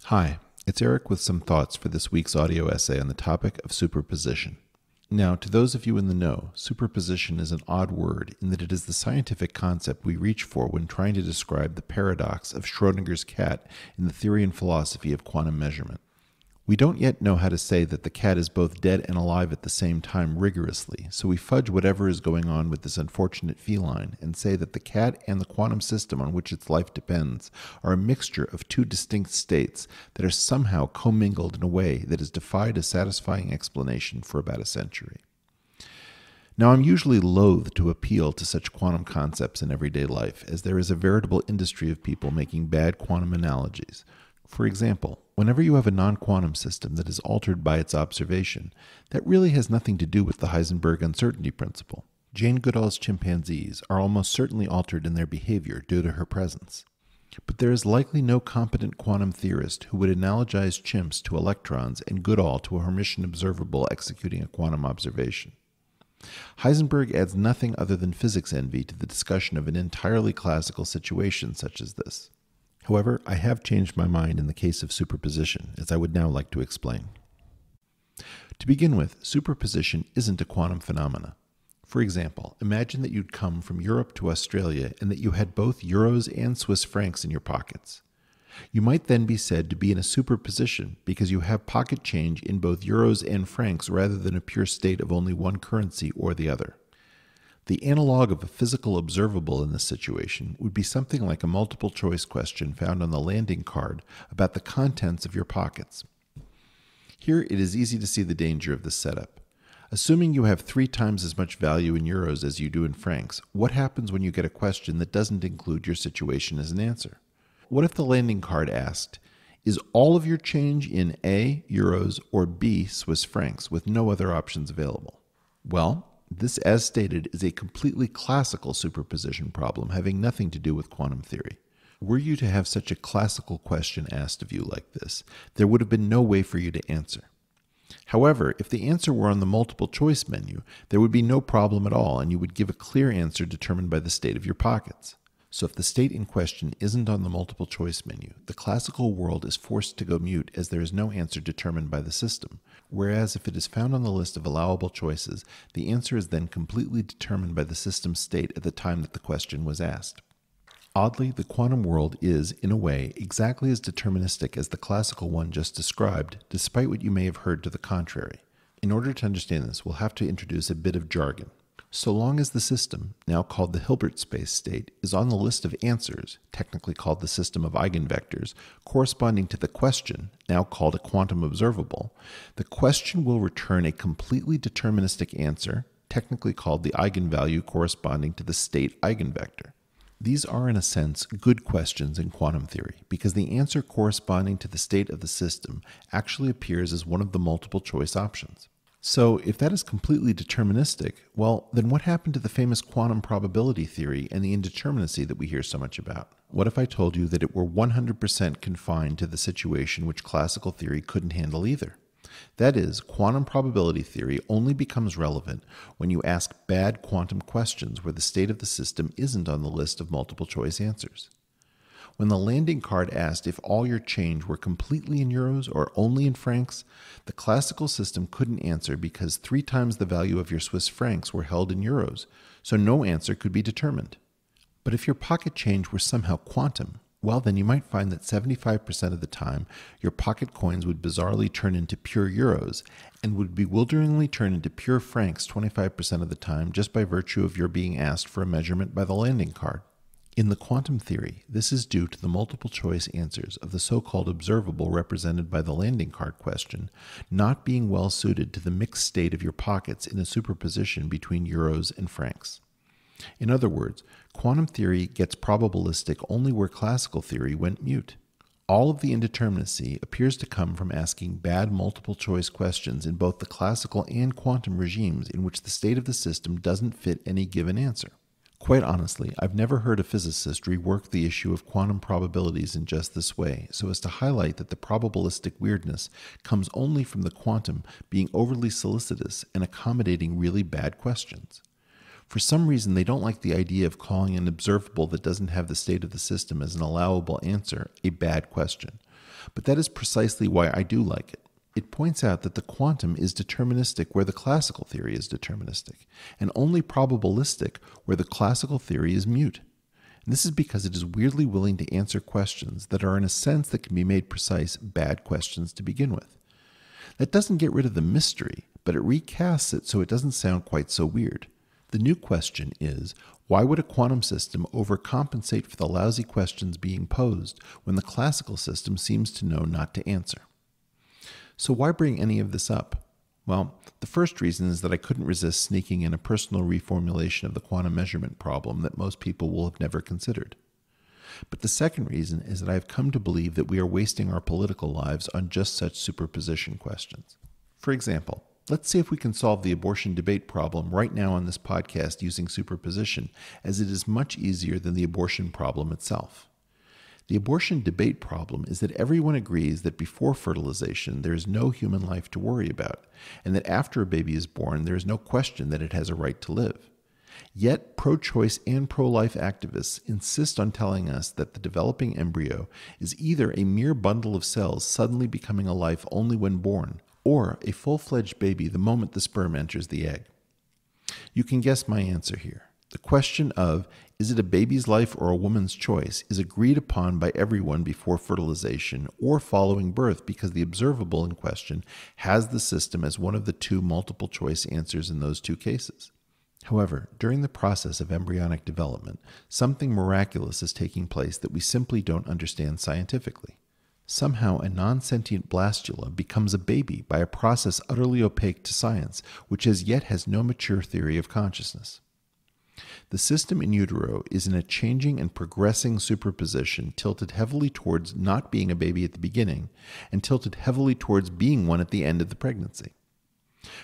Hi, it's Eric with some thoughts for this week's audio essay on the topic of superposition. Now, to those of you in the know, superposition is an odd word in that it is the scientific concept we reach for when trying to describe the paradox of Schrödinger's cat in the theory and philosophy of quantum measurement. We don't yet know how to say that the cat is both dead and alive at the same time rigorously, so we fudge whatever is going on with this unfortunate feline and say that the cat and the quantum system on which its life depends are a mixture of two distinct states that are somehow commingled in a way that has defied a satisfying explanation for about a century. Now, I'm usually loath to appeal to such quantum concepts in everyday life, as there is a veritable industry of people making bad quantum analogies. For example, whenever you have a non-quantum system that is altered by its observation, that really has nothing to do with the Heisenberg uncertainty principle. Jane Goodall's chimpanzees are almost certainly altered in their behavior due to her presence. But there is likely no competent quantum theorist who would analogize chimps to electrons and Goodall to a Hermitian observable executing a quantum observation. Heisenberg adds nothing other than physics envy to the discussion of an entirely classical situation such as this. However, I have changed my mind in the case of superposition, as I would now like to explain. To begin with, superposition isn't a quantum phenomena. For example, imagine that you'd come from Europe to Australia and that you had both euros and Swiss francs in your pockets. You might then be said to be in a superposition because you have pocket change in both euros and francs rather than a pure state of only one currency or the other. The analog of a physical observable in this situation would be something like a multiple choice question found on the landing card about the contents of your pockets. Here it is easy to see the danger of this setup. Assuming you have 3 times as much value in euros as you do in francs, what happens when you get a question that doesn't include your situation as an answer? What if the landing card asked, is all of your change in A, euros, or B, Swiss francs, with no other options available? Well, this, as stated, is a completely classical superposition problem having nothing to do with quantum theory. Were you to have such a classical question asked of you like this, there would have been no way for you to answer. However, if the answer were on the multiple choice menu, there would be no problem at all, and you would give a clear answer determined by the state of your pockets. So if the state in question isn't on the multiple choice menu, the classical world is forced to go mute as there is no answer determined by the system, whereas if it is found on the list of allowable choices, the answer is then completely determined by the system's state at the time that the question was asked. Oddly, the quantum world is, in a way, exactly as deterministic as the classical one just described, despite what you may have heard to the contrary. In order to understand this, we'll have to introduce a bit of jargon. So long as the system, now called the Hilbert space state, is on the list of answers, technically called the system of eigenvectors, corresponding to the question, now called a quantum observable, the question will return a completely deterministic answer, technically called the eigenvalue corresponding to the state eigenvector. These are, in a sense, good questions in quantum theory, because the answer corresponding to the state of the system actually appears as one of the multiple choice options. So, if that is completely deterministic, well, then what happened to the famous quantum probability theory and the indeterminacy that we hear so much about? What if I told you that it were 100% confined to the situation which classical theory couldn't handle either? That is, quantum probability theory only becomes relevant when you ask bad quantum questions where the state of the system isn't on the list of multiple choice answers. When the landing card asked if all your change were completely in euros or only in francs, the classical system couldn't answer because 3 times the value of your Swiss francs were held in euros, so no answer could be determined. But if your pocket change were somehow quantum, well, then you might find that 75% of the time your pocket coins would bizarrely turn into pure euros and would bewilderingly turn into pure francs 25% of the time just by virtue of your being asked for a measurement by the landing card. In the quantum theory, this is due to the multiple choice answers of the so-called observable represented by the landing card question not being well suited to the mixed state of your pockets in a superposition between euros and francs. In other words, quantum theory gets probabilistic only where classical theory went mute. All of the indeterminacy appears to come from asking bad multiple choice questions in both the classical and quantum regimes in which the state of the system doesn't fit any given answer. Quite honestly, I've never heard a physicist rework the issue of quantum probabilities in just this way, so as to highlight that the probabilistic weirdness comes only from the quantum being overly solicitous and accommodating really bad questions. For some reason, they don't like the idea of calling an observable that doesn't have the state of the system as an allowable answer a bad question. But that is precisely why I do like it. It points out that the quantum is deterministic where the classical theory is deterministic, and only probabilistic where the classical theory is mute. And this is because it is weirdly willing to answer questions that are in a sense that can be made precise bad questions to begin with. That doesn't get rid of the mystery, but it recasts it so it doesn't sound quite so weird. The new question is, why would a quantum system overcompensate for the lousy questions being posed when the classical system seems to know not to answer? So why bring any of this up? Well, the first reason is that I couldn't resist sneaking in a personal reformulation of the quantum measurement problem that most people will have never considered. But the second reason is that I have come to believe that we are wasting our political lives on just such superposition questions. For example, let's see if we can solve the abortion debate problem right now on this podcast using superposition, as it is much easier than the abortion problem itself. The abortion debate problem is that everyone agrees that before fertilization there is no human life to worry about, and that after a baby is born there is no question that it has a right to live. Yet pro-choice and pro-life activists insist on telling us that the developing embryo is either a mere bundle of cells suddenly becoming a life only when born, or a full-fledged baby the moment the sperm enters the egg. You can guess my answer here. The question of, is it a baby's life or a woman's choice, is agreed upon by everyone before fertilization or following birth because the observable in question has the system as one of the two multiple choice answers in those two cases. However, during the process of embryonic development, something miraculous is taking place that we simply don't understand scientifically. Somehow a non-sentient blastula becomes a baby by a process utterly opaque to science, which as yet has no mature theory of consciousness. The system in utero is in a changing and progressing superposition tilted heavily towards not being a baby at the beginning and tilted heavily towards being one at the end of the pregnancy.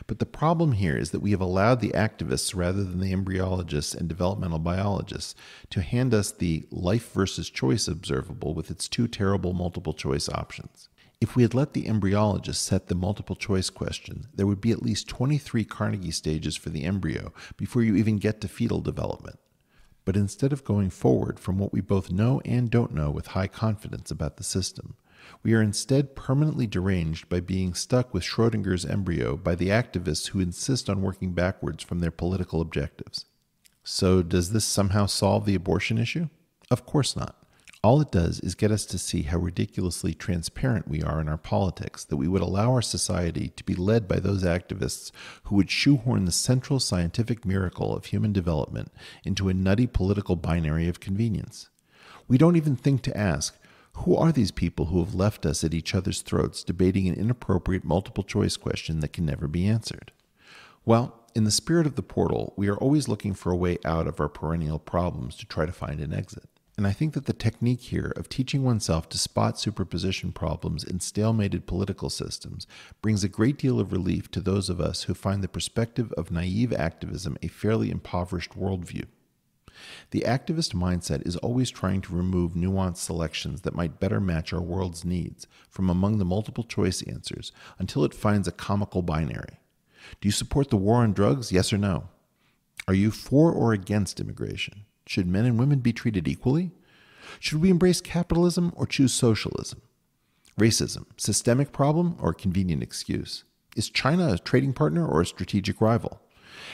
But the problem here is that we have allowed the activists rather than the embryologists and developmental biologists to hand us the life versus choice observable with its two terrible multiple choice options. If we had let the embryologist set the multiple choice question, there would be at least 23 Carnegie stages for the embryo before you even get to fetal development. But instead of going forward from what we both know and don't know with high confidence about the system, we are instead permanently deranged by being stuck with Schrodinger's embryo by the activists who insist on working backwards from their political objectives. So does this somehow solve the abortion issue? Of course not. All it does is get us to see how ridiculously transparent we are in our politics, that we would allow our society to be led by those activists who would shoehorn the central scientific miracle of human development into a nutty political binary of convenience. We don't even think to ask, who are these people who have left us at each other's throats debating an inappropriate multiple choice question that can never be answered? Well, in the spirit of the portal, we are always looking for a way out of our perennial problems to try to find an exit. And I think that the technique here of teaching oneself to spot superposition problems in stalemated political systems brings a great deal of relief to those of us who find the perspective of naive activism a fairly impoverished worldview. The activist mindset is always trying to remove nuanced selections that might better match our world's needs from among the multiple choice answers until it finds a comical binary. Do you support the war on drugs, yes or no? Are you for or against immigration? Should men and women be treated equally? Should we embrace capitalism or choose socialism? Racism, systemic problem or convenient excuse? Is China a trading partner or a strategic rival?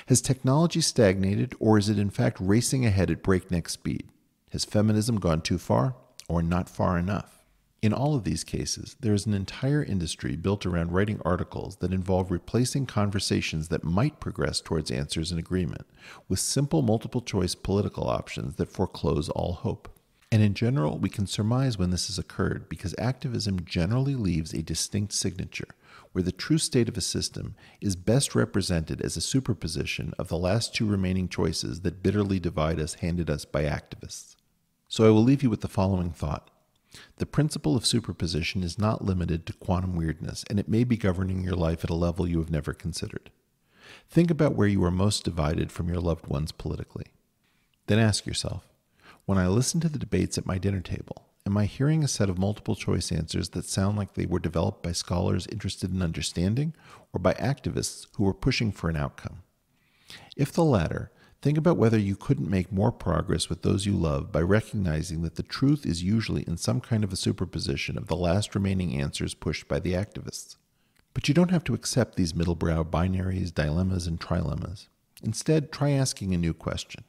Has technology stagnated or is it in fact racing ahead at breakneck speed? Has feminism gone too far or not far enough? In all of these cases, there is an entire industry built around writing articles that involve replacing conversations that might progress towards answers and agreement with simple multiple-choice political options that foreclose all hope. And in general, we can surmise when this has occurred because activism generally leaves a distinct signature, where the true state of a system is best represented as a superposition of the last two remaining choices that bitterly divide us handed us by activists. So I will leave you with the following thought. The principle of superposition is not limited to quantum weirdness, and it may be governing your life at a level you have never considered. Think about where you are most divided from your loved ones politically. Then ask yourself, when I listen to the debates at my dinner table, am I hearing a set of multiple choice answers that sound like they were developed by scholars interested in understanding or by activists who were pushing for an outcome? If the latter, Think about whether you couldn't make more progress with those you love by recognizing that the truth is usually in some kind of a superposition of the last remaining answers pushed by the activists. But you don't have to accept these middle-brow binaries, dilemmas, and trilemmas. Instead, try asking a new question.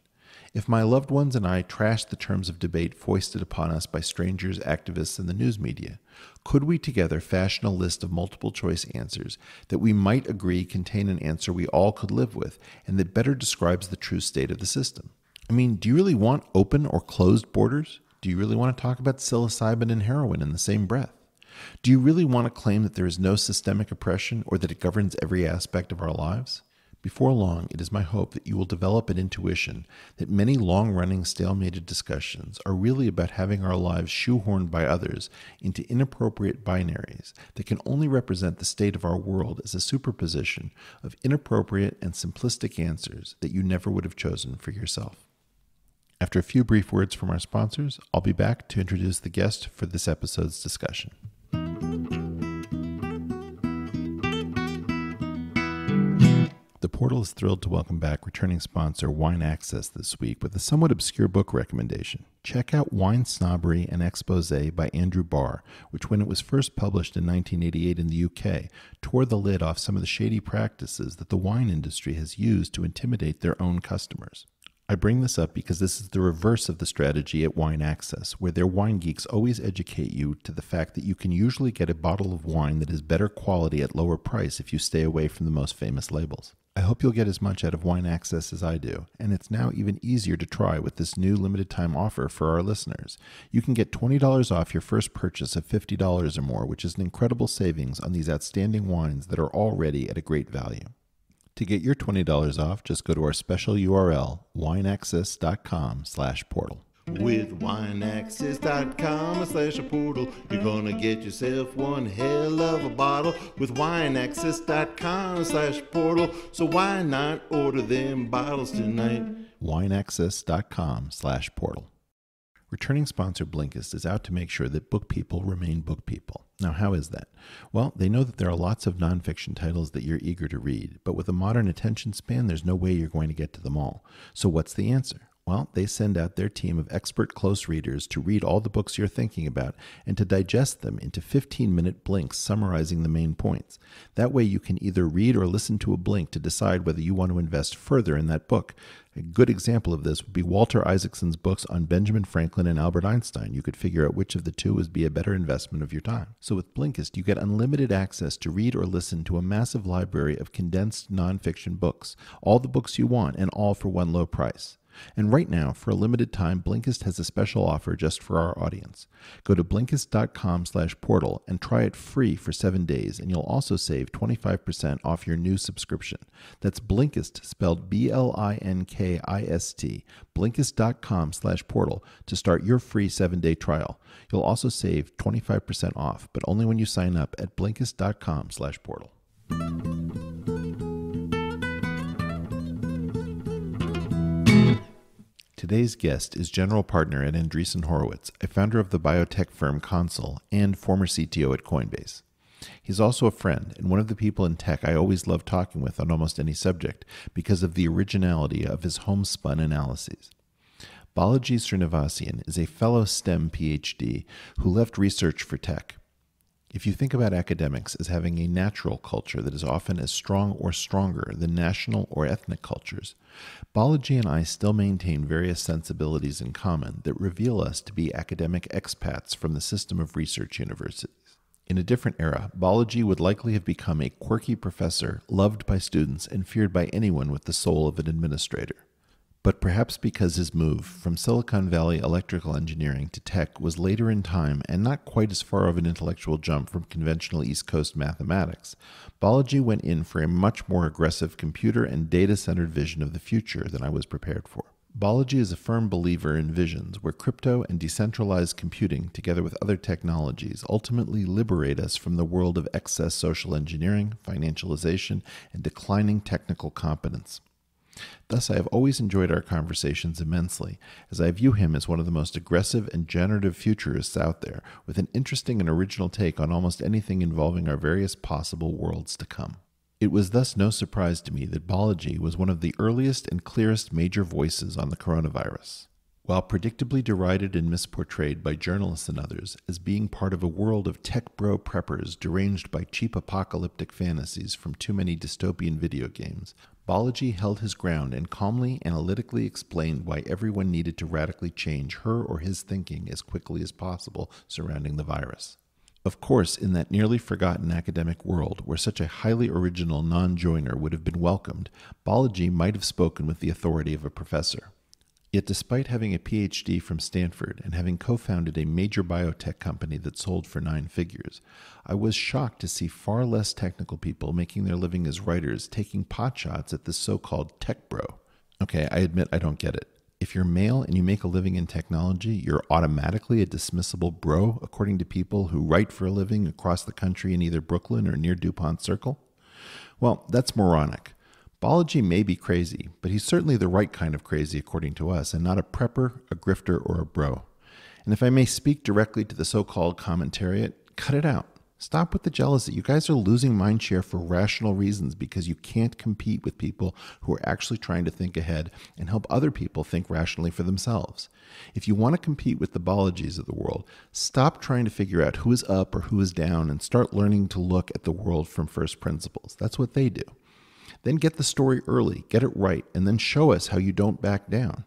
If my loved ones and I trashed the terms of debate foisted upon us by strangers, activists, and the news media, could we together fashion a list of multiple-choice answers that we might agree contain an answer we all could live with and that better describes the true state of the system? I mean, do you really want open or closed borders? Do you really want to talk about psilocybin and heroin in the same breath? Do you really want to claim that there is no systemic oppression or that it governs every aspect of our lives? Before long, it is my hope that you will develop an intuition that many long-running stalemated discussions are really about having our lives shoehorned by others into inappropriate binaries that can only represent the state of our world as a superposition of inappropriate and simplistic answers that you never would have chosen for yourself. After a few brief words from our sponsors, I'll be back to introduce the guest for this episode's discussion. The Portal is thrilled to welcome back returning sponsor Wine Access this week with a somewhat obscure book recommendation. Check out Wine Snobbery and Exposé by Andrew Barr, which when it was first published in 1988 in the UK, tore the lid off some of the shady practices that the wine industry has used to intimidate their own customers. I bring this up because this is the reverse of the strategy at Wine Access, where their wine geeks always educate you to the fact that you can usually get a bottle of wine that is better quality at lower price if you stay away from the most famous labels. I hope you'll get as much out of Wine Access as I do, and it's now even easier to try with this new limited time offer for our listeners. You can get $20 off your first purchase of $50 or more, which is an incredible savings on these outstanding wines that are already at a great value. To get your $20 off, just go to our special URL, wineaccess.com/portal. With wineaccess.com/portal, you're gonna get yourself one hell of a bottle with wineaccess.com/portal. So why not order them bottles tonight? wineaccess.com/portal. Returning sponsor Blinkist is out to make sure that book people remain book people. Now, how is that? Well, they know that there are lots of nonfiction titles that you're eager to read, but with a modern attention span, there's no way you're going to get to them all. So what's the answer? Well, they send out their team of expert close readers to read all the books you're thinking about and to digest them into 15-minute blinks summarizing the main points. That way you can either read or listen to a blink to decide whether you want to invest further in that book. A good example of this would be Walter Isaacson's books on Benjamin Franklin and Albert Einstein. You could figure out which of the two would be a better investment of your time. So with Blinkist, you get unlimited access to read or listen to a massive library of condensed nonfiction books, all the books you want, and all for one low price. And right now, for a limited time, Blinkist has a special offer just for our audience. Go to Blinkist.com/portal and try it free for 7 days, and you'll also save 25% off your new subscription. That's Blinkist, spelled Blinkist, Blinkist.com/portal to start your free 7-day trial. You'll also save 25% off, but only when you sign up at Blinkist.com/portal. Today's guest is general partner at Andreessen Horowitz, a founder of the biotech firm Consul and former CTO at Coinbase. He's also a friend and one of the people in tech I always love talking with on almost any subject because of the originality of his homespun analyses. Balaji Srinivasan is a fellow STEM PhD who left research for tech. If you think about academics as having a natural culture that is often as strong or stronger than national or ethnic cultures, Balaji and I still maintain various sensibilities in common that reveal us to be academic expats from the system of research universities. In a different era, Balaji would likely have become a quirky professor, loved by students and feared by anyone with the soul of an administrator. But perhaps because his move from Silicon Valley electrical engineering to tech was later in time and not quite as far of an intellectual jump from conventional East Coast mathematics, Balaji went in for a much more aggressive computer and data-centered vision of the future than I was prepared for. Balaji is a firm believer in visions where crypto and decentralized computing, together with other technologies, ultimately liberate us from the world of excess social engineering, financialization, and declining technical competence. Thus, I have always enjoyed our conversations immensely, as I view him as one of the most aggressive and generative futurists out there, with an interesting and original take on almost anything involving our various possible worlds to come. It was thus no surprise to me that Balaji was one of the earliest and clearest major voices on the coronavirus. While predictably derided and misportrayed by journalists and others as being part of a world of tech bro preppers deranged by cheap apocalyptic fantasies from too many dystopian video games, Balaji held his ground and calmly, analytically explained why everyone needed to radically change her or his thinking as quickly as possible surrounding the virus. Of course, in that nearly forgotten academic world where such a highly original non-joiner would have been welcomed, Balaji might have spoken with the authority of a professor. Yet despite having a PhD from Stanford and having co-founded a major biotech company that sold for 9 figures, I was shocked to see far less technical people making their living as writers taking potshots at this so-called tech bro. Okay, I admit I don't get it. If you're male and you make a living in technology, you're automatically a dismissible bro, according to people who write for a living across the country in either Brooklyn or near DuPont Circle? Well, that's moronic. Balaji may be crazy, but he's certainly the right kind of crazy according to us, and not a prepper, a grifter, or a bro. And if I may speak directly to the so-called commentariat, cut it out. Stop with the jealousy. You guys are losing mindshare for rational reasons because you can't compete with people who are actually trying to think ahead and help other people think rationally for themselves. If you want to compete with the Balajis of the world, stop trying to figure out who is up or who is down and start learning to look at the world from first principles. That's what they do. Then get the story early, get it right, and then show us how you don't back down.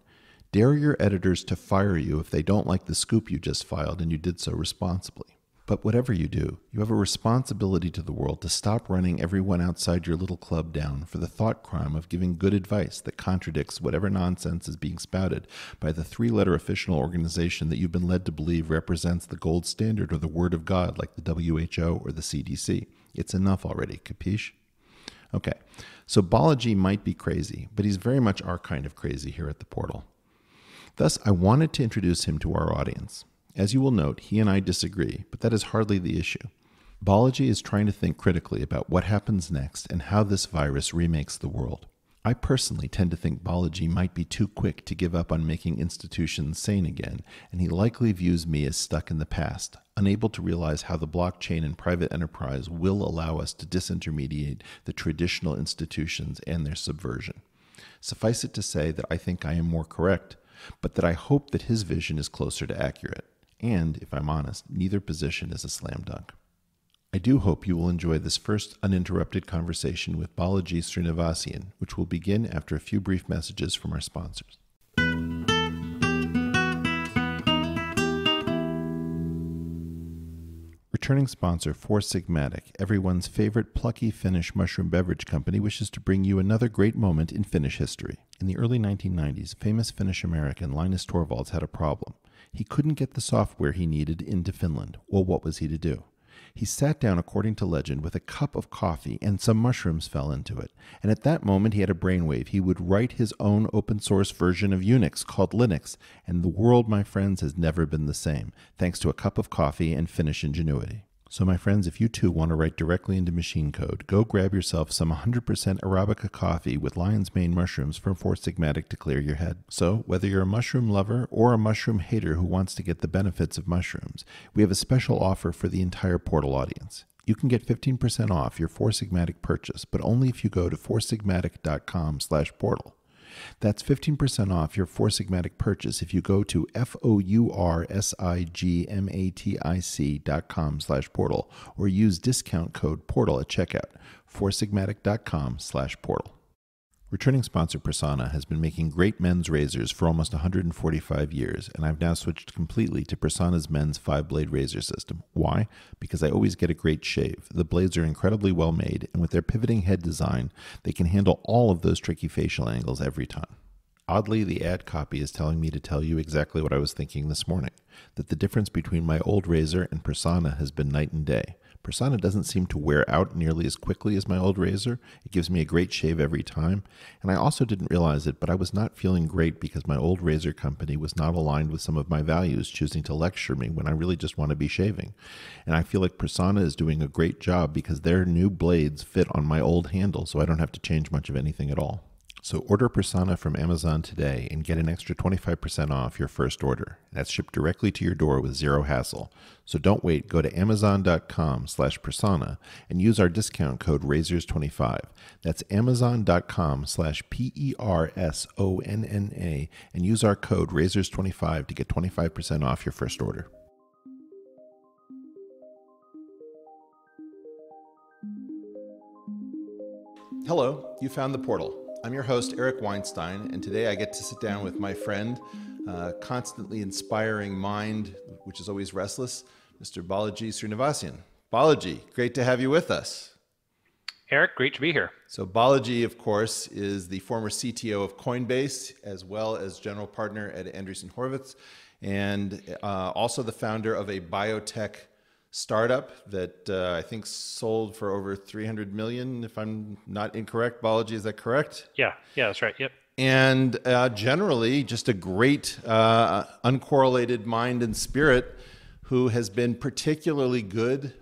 Dare your editors to fire you if they don't like the scoop you just filed and you did so responsibly. But whatever you do, you have a responsibility to the world to stop running everyone outside your little club down for the thought crime of giving good advice that contradicts whatever nonsense is being spouted by the 3-letter official organization that you've been led to believe represents the gold standard or the word of God like the WHO or the CDC. It's enough already, capiche? Okay, so Balaji might be crazy, but he's very much our kind of crazy here at the Portal. Thus, I wanted to introduce him to our audience. As you will note, he and I disagree, but that is hardly the issue. Balaji is trying to think critically about what happens next and how this virus remakes the world. I personally tend to think Balaji might be too quick to give up on making institutions sane again, and he likely views me as stuck in the past, unable to realize how the blockchain and private enterprise will allow us to disintermediate the traditional institutions and their subversion. Suffice it to say that I think I am more correct, but that I hope that his vision is closer to accurate. And, if I'm honest, neither position is a slam dunk. I do hope you will enjoy this first uninterrupted conversation with Balaji Srinivasan, which will begin after a few brief messages from our sponsors. Returning sponsor Four Sigmatic, everyone's favorite plucky Finnish mushroom beverage company, wishes to bring you another great moment in Finnish history. In the early 1990s, famous Finnish-American Linus Torvalds had a problem. He couldn't get the software he needed into Finland. Well, what was he to do? He sat down, according to legend, with a cup of coffee, and some mushrooms fell into it. And at that moment, he had a brainwave. He would write his own open-source version of Unix called Linux, and the world, my friends, has never been the same, thanks to a cup of coffee and Finnish ingenuity. So, my friends, if you too want to write directly into machine code, go grab yourself some 100% Arabica coffee with lion's mane mushrooms from Four Sigmatic to clear your head. So, whether you're a mushroom lover or a mushroom hater who wants to get the benefits of mushrooms, we have a special offer for the entire Portal audience. You can get 15% off your Four Sigmatic purchase, but only if you go to foursigmatic.com/portal. That's 15% off your Four Sigmatic purchase if you go to foursigmatic.com/portal or use discount code PORTAL at checkout, foursigmatic.com/portal. Returning sponsor Persona has been making great men's razors for almost 145 years, and I've now switched completely to Persona's men's 5-blade razor system. Why? Because I always get a great shave. The blades are incredibly well made, and with their pivoting head design, they can handle all of those tricky facial angles every time. Oddly, the ad copy is telling me to tell you exactly what I was thinking this morning, that the difference between my old razor and Persona has been night and day. Persona doesn't seem to wear out nearly as quickly as my old razor. It gives me a great shave every time. And I also didn't realize it, but I was not feeling great because my old razor company was not aligned with some of my values, choosing to lecture me when I really just want to be shaving. And I feel like Persona is doing a great job because their new blades fit on my old handle, so I don't have to change much of anything at all. So order Persona from Amazon today and get an extra 25% off your first order. That's shipped directly to your door with zero hassle. So don't wait. Go to amazon.com/persona and use our discount code RAZORS25. That's amazon.com/PERSONNA and use our code RAZORS25 to get 25% off your first order. Hello, you found the portal. I'm your host, Eric Weinstein, and today I get to sit down with my friend, constantly inspiring mind, which is always restless, Mr. Balaji Srinivasan. Balaji, great to have you with us. Eric, great to be here. So Balaji, of course, is the former CTO of Coinbase, as well as general partner at Andreessen Horowitz, and also the founder of a biotech startup that I think sold for over 300 million, if I'm not incorrect. Balaji, is that correct? Yeah, that's right. Yep. And generally, just a great uncorrelated mind and spirit who has been particularly good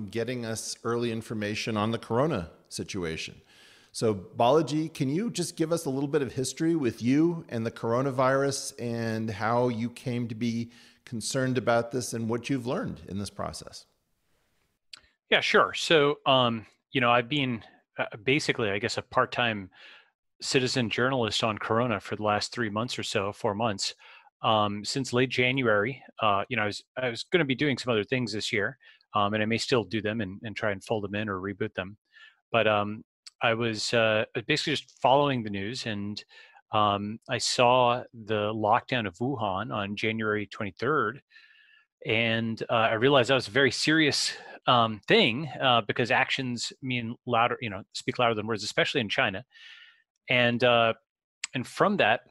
getting us early information on the corona situation. So Balaji, can you just give us a little bit of history with you and the coronavirus and how you came to be concerned about this and what you've learned in this process? Yeah, sure. So, I've been basically, I guess, a part-time citizen journalist on Corona for the last 3 months or so, 4 months, since late January. I was going to be doing some other things this year, and I may still do them and try and fold them in or reboot them. But I was basically just following the news, and I saw the lockdown of Wuhan on January 23rd, and I realized that was a very serious thing because actions speak louder than words, especially in China. And from that,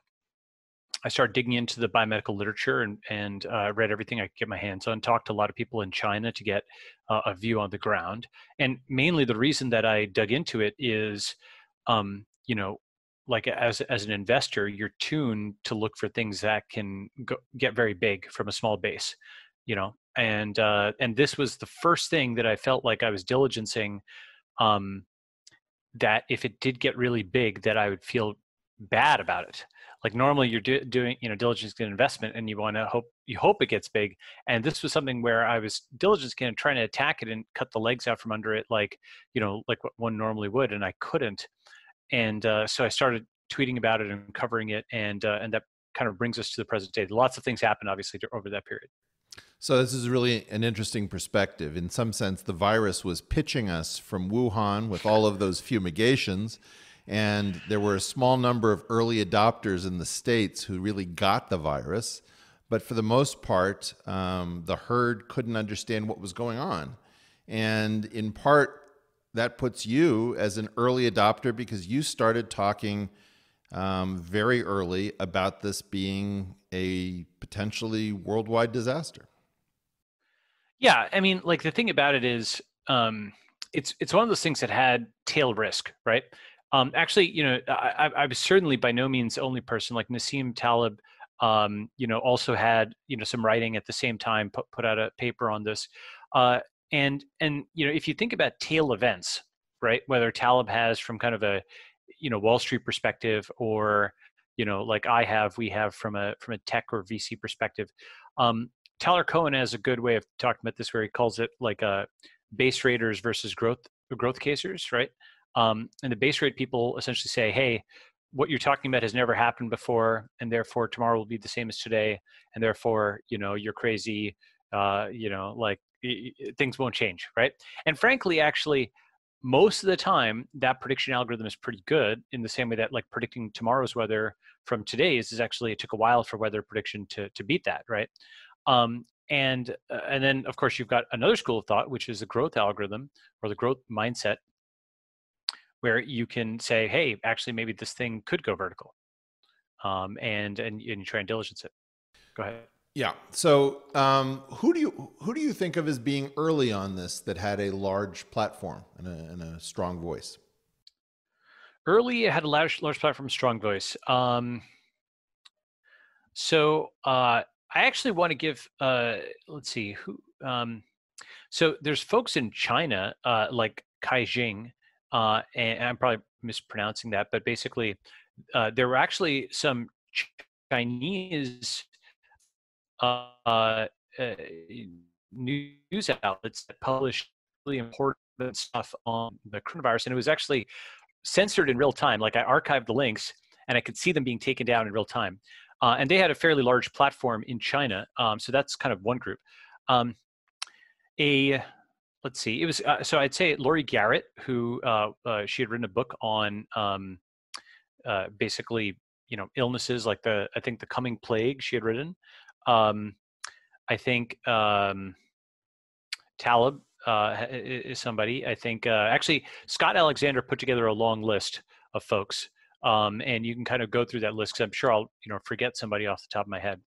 I started digging into the biomedical literature and read everything I could get my hands on. Talked to a lot of people in China to get a view on the ground. And mainly the reason that I dug into it is, like as an investor, you're tuned to look for things that can get very big from a small base, And this was the first thing that I felt like I was diligencing. That if it did get really big, that I would feel bad about it. Like normally you're doing, diligence in investment and you hope it gets big. And this was something where I was diligence in trying to attack it and cut the legs out from under it, like what one normally would. And I couldn't. And so I started tweeting about it and covering it. And that kind of brings us to the present day. Lots of things happened, obviously, over that period. So this is really an interesting perspective. In some sense, the virus was pitching us from Wuhan with all of those fumigations, and there were a small number of early adopters in the States who really got the virus. But for the most part, the herd couldn't understand what was going on. And in part, that puts you as an early adopter because you started talking very early about this being a potentially worldwide disaster. Yeah, I mean, like the thing about it is, it's one of those things that had tail risk, right? Actually, I was certainly by no means the only person. Like Nassim Taleb, also had some writing at the same time, put out a paper on this, and if you think about tail events, right? Whether Taleb has from kind of a Wall Street perspective, or like we have from a tech or VC perspective. Tyler Cohen has a good way of talking about this, where he calls it like base raters versus growth casers, right? And the base rate people essentially say, hey, what you're talking about has never happened before, and therefore tomorrow will be the same as today, and therefore you're crazy, things won't change, right? And frankly, actually, most of the time that prediction algorithm is pretty good, in the same way that like predicting tomorrow's weather from today's is actually, it took a while for weather prediction to beat that, right? And then of course you've got another school of thought, which is the growth algorithm or the growth mindset, where you can say, hey, actually maybe this thing could go vertical, and you try and diligence it. Go ahead. Yeah. So who do you think of as being early on this that had a large platform and a strong voice? Early, it had a large platform, strong voice. So I actually want to give, let's see who. So there's folks in China like Kai Jing, and I'm probably mispronouncing that, but basically, there were actually some Chinese uh, uh, news outlets that published really important stuff on the coronavirus, and it was actually censored in real time. Like I archived the links, and I could see them being taken down in real time. And they had a fairly large platform in China, so that's kind of one group. Um, a let's see, it was so I'd say Laurie Garrett, who she had written a book on basically illnesses like I think the coming plague she had written. Um, I think Talib is somebody. I think actually Scott Alexander put together a long list of folks, and you can kind of go through that list because I'm sure I'll forget somebody off the top of my head.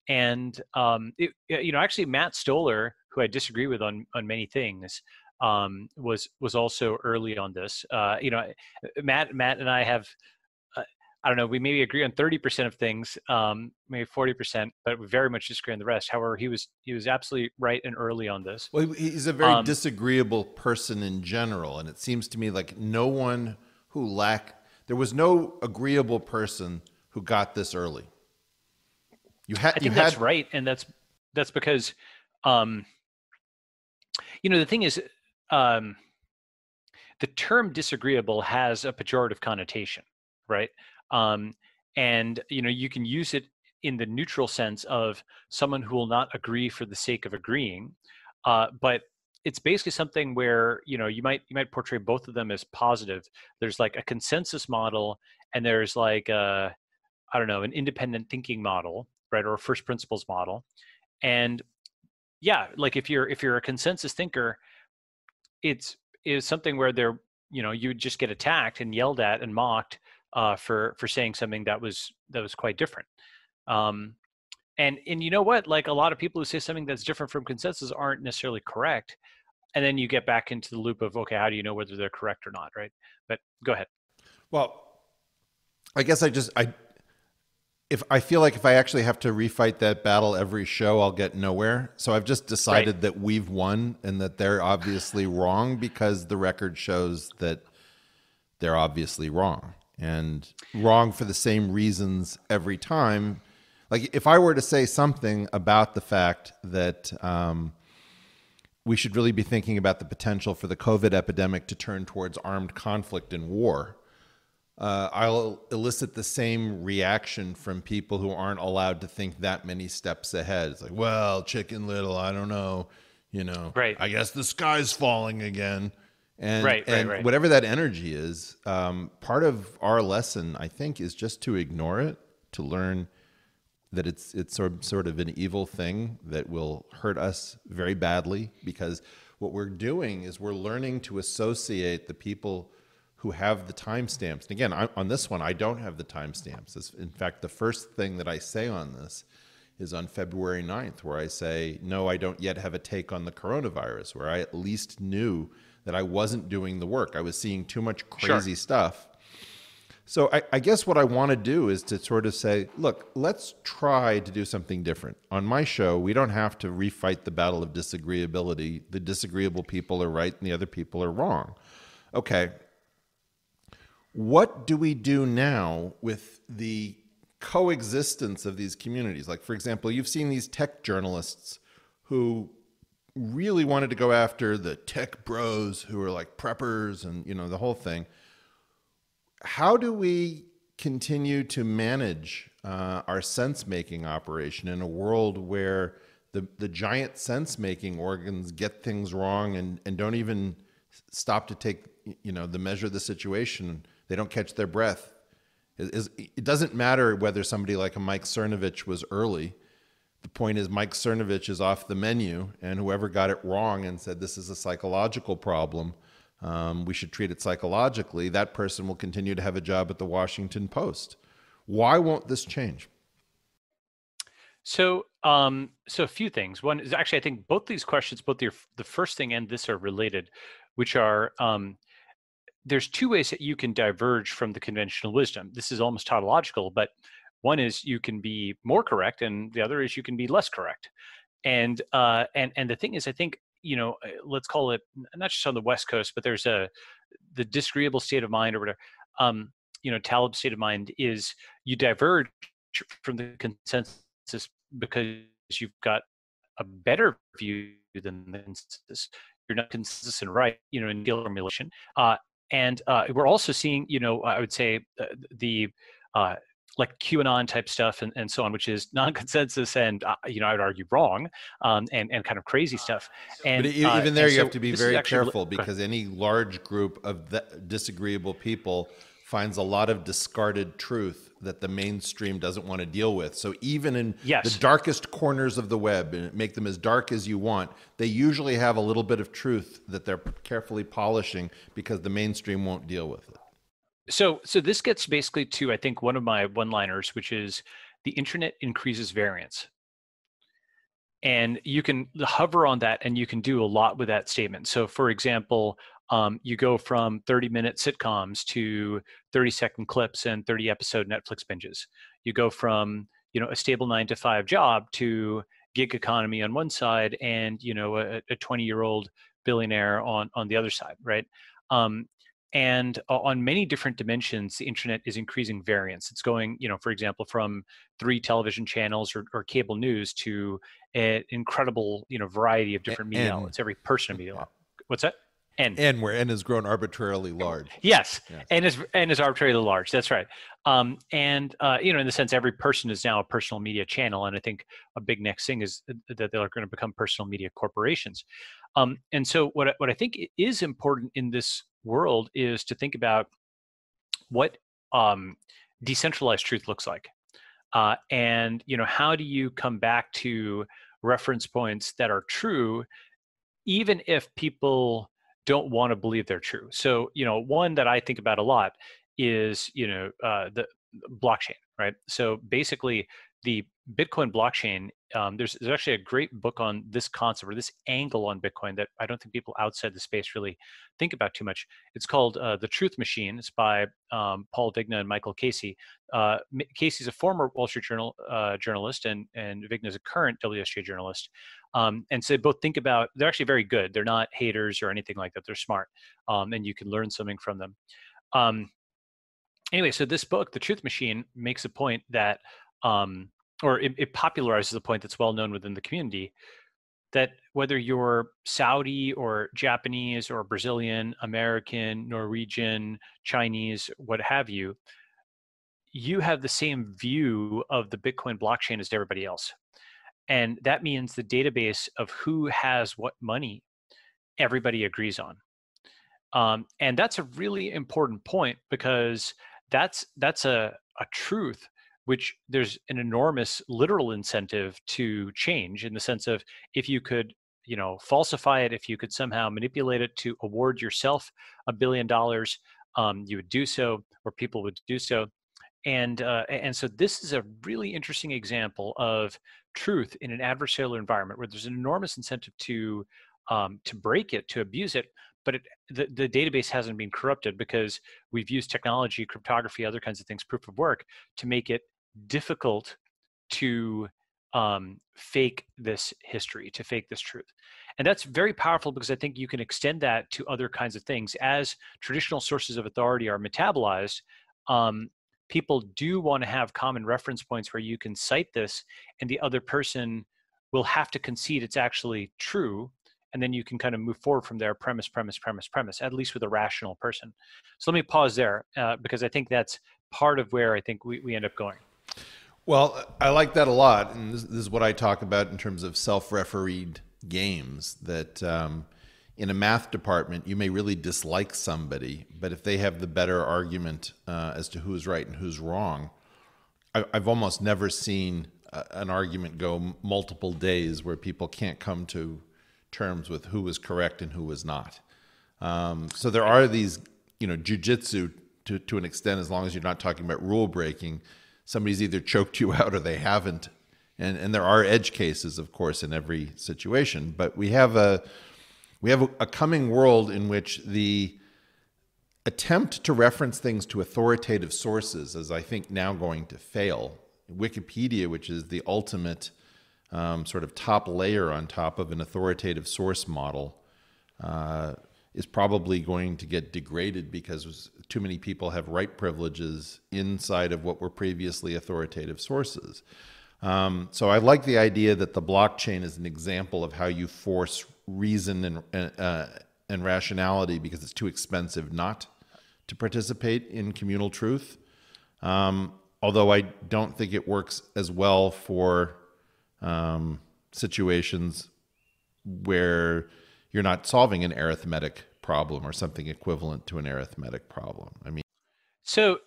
And actually Matt Stoller, who I disagree with on many things, was also early on this. Matt and I have. I don't know. We maybe agree on 30% of things, maybe 40%, but we very much disagree on the rest. However, he was absolutely right and early on this. Well, he's a very disagreeable person in general, and it seems to me like there was no agreeable person who got this early. I think that's right, and that's because, the thing is, the term disagreeable has a pejorative connotation, right? And you can use it in the neutral sense of someone who will not agree for the sake of agreeing, but it's basically something where you might portray both of them as positive. There's like a consensus model, and there's like I don't know, an independent thinking model, right, or a first principles model. And yeah, like if you're a consensus thinker, it's something where you would just get attacked and yelled at and mocked for saying something that was quite different. And you know what? Like a lot of people who say something that's different from consensus aren't necessarily correct. And then you get back into the loop of, okay, how do you know whether they're correct or not, right? But go ahead. Well, I guess if I feel like if I actually have to refight that battle every show, I'll get nowhere. So I've just decided that we've won and that they're obviously wrong because the record shows that they're obviously wrong, and wrong for the same reasons every time. Like if I were to say something about the fact that we should really be thinking about the potential for the COVID epidemic to turn towards armed conflict and war, I'll elicit the same reaction from people who aren't allowed to think that many steps ahead. It's like, well, Chicken Little, I don't know, Right. I guess the sky's falling again. And, right. Whatever that energy is, part of our lesson, I think, is just to ignore it, to learn that it's sort of an evil thing that will hurt us very badly, because what we're doing is we're learning to associate the people who have the timestamps. And again, on this one, I don't have the timestamps. In fact, the first thing that I say on this is on February 9th, where I say, no, I don't yet have a take on the coronavirus, where I at least knew that I wasn't doing the work. I was seeing too much crazy stuff. So I guess what I want to do is to sort of say, look, let's try to do something different. On my show, we don't have to refight the battle of disagreeability. The disagreeable people are right and the other people are wrong. Okay. What do we do now with the coexistence of these communities? Like, for example, you've seen these tech journalists who really wanted to go after the tech bros who are like preppers and, the whole thing. How do we continue to manage our sense-making operation in a world where the giant sense-making organs get things wrong and don't even stop to take, the measure of the situation? They don't catch their breath. It doesn't matter whether somebody like a Mike Cernovich was early. The point is Mike Cernovich is off the menu, and whoever got it wrong and said this is a psychological problem, we should treat it psychologically, that person will continue to have a job at the Washington Post. Why won't this change? So a few things. One is actually, I think both these questions, both the first thing and this, are related, which are there's two ways that you can diverge from the conventional wisdom. This is almost tautological, but one is you can be more correct, and the other is you can be less correct. And the thing is, I think let's call it not just on the West Coast, but there's the disagreeable state of mind or whatever. Talib's state of mind is you diverge from the consensus because you've got a better view than the consensus. You're not consistent, right? In deal formulation, and we're also seeing, I would say the like QAnon type stuff and so on, which is non-consensus and I would argue wrong, and kind of crazy stuff. And but even there, you have to be very careful, go ahead. because any large group of disagreeable people finds a lot of discarded truth that the mainstream doesn't want to deal with. So even in the darkest corners of the web, and make them as dark as you want, they usually have a little bit of truth that they're carefully polishing because the mainstream won't deal with it. So this gets basically to, I think, one of my one-liners, which is the internet increases variance. And you can hover on that and you can do a lot with that statement. So for example, you go from 30-minute sitcoms to 30-second clips and 30-episode Netflix binges. You go from, a stable 9-to-5 job to gig economy on one side and, a 20-year-old billionaire on the other side, right? And on many different dimensions, the internet is increasing variance. It's going, for example, from 3 television channels or cable news to an incredible, variety of different media outlets. Every person in media. What's that? And where N has grown arbitrarily large. Yes. N is arbitrarily large. That's right. In the sense, every person is now a personal media channel, and I think a big next thing is that they're going to become personal media corporations. And so, what I think is important in this world is to think about what decentralized truth looks like, and how do you come back to reference points that are true, even if people don't want to believe they're true. So, one that I think about a lot is, the blockchain, right? So basically the Bitcoin blockchain, there's actually a great book on this concept or this angle on Bitcoin that I don't think people outside the space really think about too much. It's called The Truth Machine. It's by Paul Vigna and Michael Casey. Casey's a former Wall Street Journal journalist, and Vigna is a current WSJ journalist. And so they both think about, they're actually very good. They're not haters or anything like that. They're smart, and you can learn something from them. Anyway, so this book, The Truth Machine, makes a point that, or it popularizes a point that's well known within the community, that whether you're Saudi or Japanese or Brazilian, American, Norwegian, Chinese, what have you, you have the same view of the Bitcoin blockchain as everybody else. And that means the database of who has what money, everybody agrees on. And that's a really important point, because that's a truth which there's an enormous literal incentive to change, in the sense of, if you could, falsify it, if you could somehow manipulate it to award yourself $1 billion, you would do so, or people would do so. And so this is a really interesting example of truth in an adversarial environment where there's an enormous incentive to break it, to abuse it, but the database hasn't been corrupted because we've used technology, cryptography, other kinds of things, proof of work, to make it difficult to fake this history, to fake this truth. And that's very powerful, because I think you can extend that to other kinds of things. As traditional sources of authority are metabolized, people do want to have common reference points where you can cite this, and the other person will have to concede it's actually true. And then you can kind of move forward from there, premise, at least with a rational person. So let me pause there, because I think that's part of where I think we end up going. Well, I like that a lot. And this is what I talk about in terms of self-refereed games, that in a math department, you may really dislike somebody, but if they have the better argument as to who's right and who's wrong, I've almost never seen an argument go multiple days where people can't come to terms with who was correct and who was not. So there are these, jujitsu to an extent, as long as you're not talking about rule breaking. Somebody's either choked you out or they haven't. And there are edge cases, of course, in every situation. But we have a coming world in which the attempt to reference things to authoritative sources is, I think, now going to fail. Wikipedia, which is the ultimate sort of top layer on top of an authoritative source model is probably going to get degraded because too many people have right privileges inside of what were previously authoritative sources. So I like the idea that the blockchain is an example of how you force reason and rationality because it's too expensive not to participate in communal truth. Although I don't think it works as well for situations where you're not solving an arithmetic problem or something equivalent to an arithmetic problem. I mean, so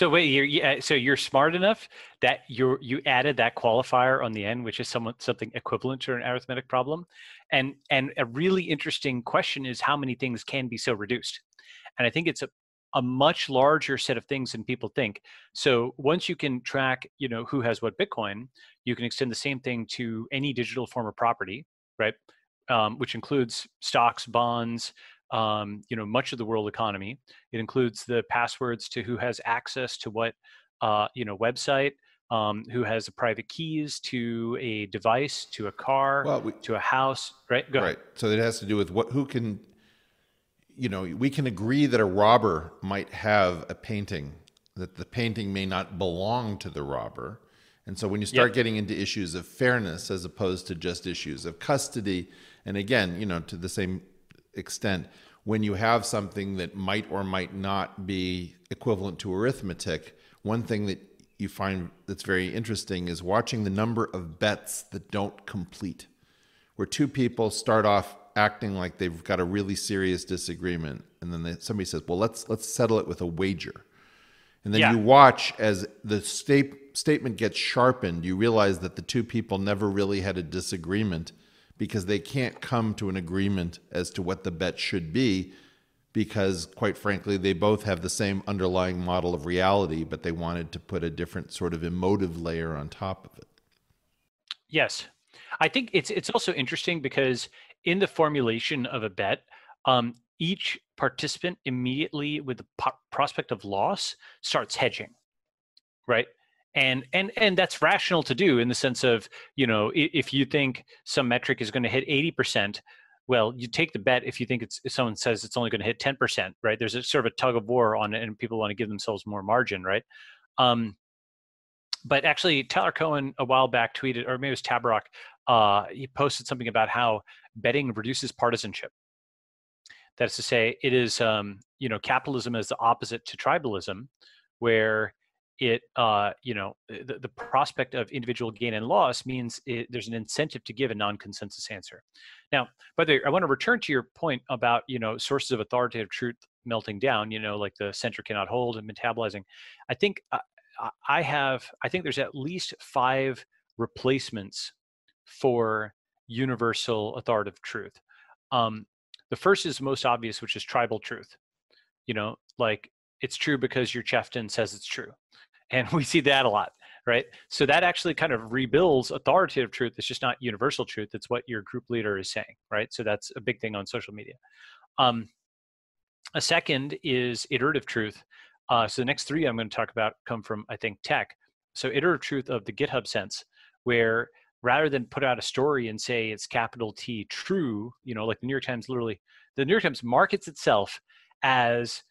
wait, so you're smart enough that you added that qualifier on the end, which is something equivalent to an arithmetic problem, and a really interesting question is how many things can be so reduced, and I think it's a much larger set of things than people think. So once you can track, who has what Bitcoin, you can extend the same thing to any digital form of property, right? Which includes stocks, bonds, much of the world economy. It includes the passwords to who has access to what, website, who has the private keys to a device, to a car, to a house, right? Go ahead. So it has to do with who can, we can agree that a robber might have a painting, that the painting may not belong to the robber. And so when you start getting into issues of fairness as opposed to just issues of custody, and again, to the same extent, when you have something that might or might not be equivalent to arithmetic, one thing that you find that's very interesting is watching the number of bets that don't complete, where two people start off acting like they've got a really serious disagreement, and then somebody says, well, let's settle it with a wager. And then you watch as the statement gets sharpened, you realize that the two people never really had a disagreement because they can't come to an agreement as to what the bet should be because, quite frankly, they both have the same underlying model of reality, but they wanted to put a different sort of emotive layer on top of it. Yes. I think it's also interesting because in the formulation of a bet, each participant immediately with the prospect of loss starts hedging, right? And that's rational to do in the sense of, if you think some metric is going to hit 80%, well, you take the bet if you think if someone says it's only going to hit 10%, right? There's a sort of a tug of war on it, and people want to give themselves more margin, right? But actually, Tyler Cohen a while back tweeted, or maybe it was Tabarrok, he posted something about how betting reduces partisanship. That is to say, it is, capitalism is the opposite to tribalism, where it, the prospect of individual gain and loss means there's an incentive to give a non-consensus answer. Now, by the way, I want to return to your point about, sources of authoritative truth melting down, like the center cannot hold and metabolizing. I think I think there's at least 5 replacements for universal authoritative truth. The first is most obvious, which is tribal truth. Like it's true because your chieftain says it's true. And we see that a lot, right? So that actually kind of rebuilds authoritative truth. It's just not universal truth. It's what your group leader is saying, right? So that's a big thing on social media. A second is iterative truth. So the next 3 I'm going to talk about come from, I think, tech. So iterative truth of the GitHub sense, where rather than put out a story and say it's capital T true, like the New York Times the New York Times markets itself as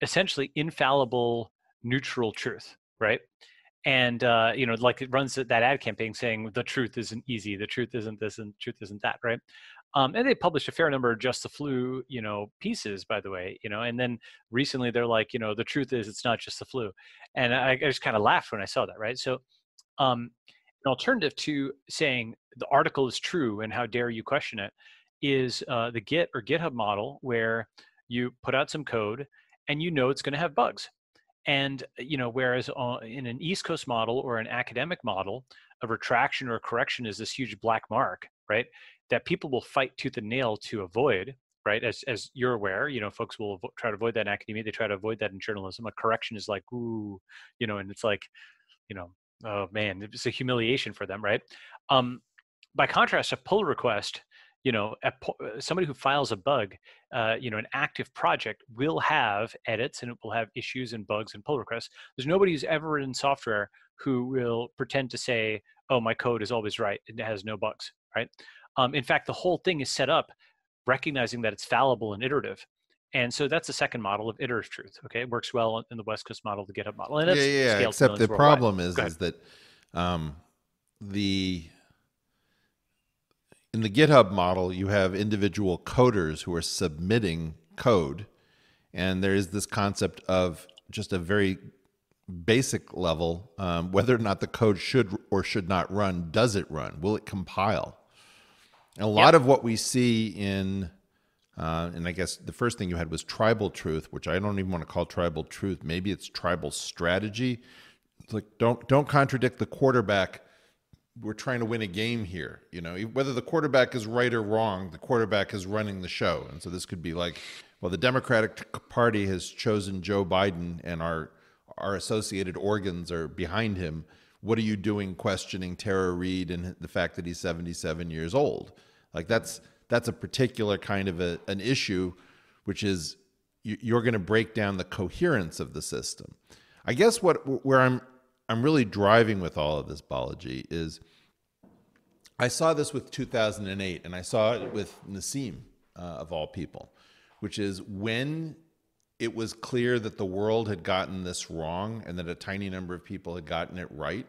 essentially infallible, neutral truth, right? And, like it runs that ad campaign saying the truth isn't easy, the truth isn't this, and the truth isn't that, right? And they published a fair number of just the flu, pieces, by the way, and then recently they're like, the truth is it's not just the flu. And I just kind of laughed when I saw that, right? So an alternative to saying the article is true and how dare you question it is the Git or GitHub model, where you put out some code and it's going to have bugs. And, whereas in an East Coast model or an academic model, a retraction or a correction is this huge black mark, right? That people will fight tooth and nail to avoid, right? As you're aware, folks will try to avoid that in academia. They try to avoid that in journalism. A correction is like, ooh, and it's like, oh man, it's a humiliation for them, right? By contrast, a pull request, somebody who files a bug, an active project will have edits and it will have issues and bugs and pull requests. There's nobody who's ever in software who will pretend to say, oh, my code is always right, it has no bugs, right? In fact, the whole thing is set up recognizing that it's fallible and iterative. And so that's the second model of iterative truth. Okay, it works well in the West Coast model, the GitHub model, and Yeah, that's yeah. scaled to Except the millions worldwide. problem Go ahead. is that um, the in the GitHub model, you have individual coders who are submitting code, and there is this concept of just a very basic level, whether or not the code should or should not run. Does it run? Will it compile? And a lot of what we see in, and I guess the first thing you had was tribal truth, which I don't even want to call tribal truth. Maybe it's tribal strategy. It's like, don't contradict the quarterback. We're trying to win a game here. You know, whether the quarterback is right or wrong, the quarterback is running the show. And so this could be like, well, the Democratic Party has chosen Joe Biden, and our associated organs are behind him. What are you doing questioning Tara Reid and the fact that he's 77 years old? Like that's a particular kind of an issue, which is you're going to break down the coherence of the system. I guess where I'm really driving with all of this, Balaji, is I saw this with 2008, and I saw it with Nassim, of all people, which is when it was clear that the world had gotten this wrong and that a tiny number of people had gotten it right,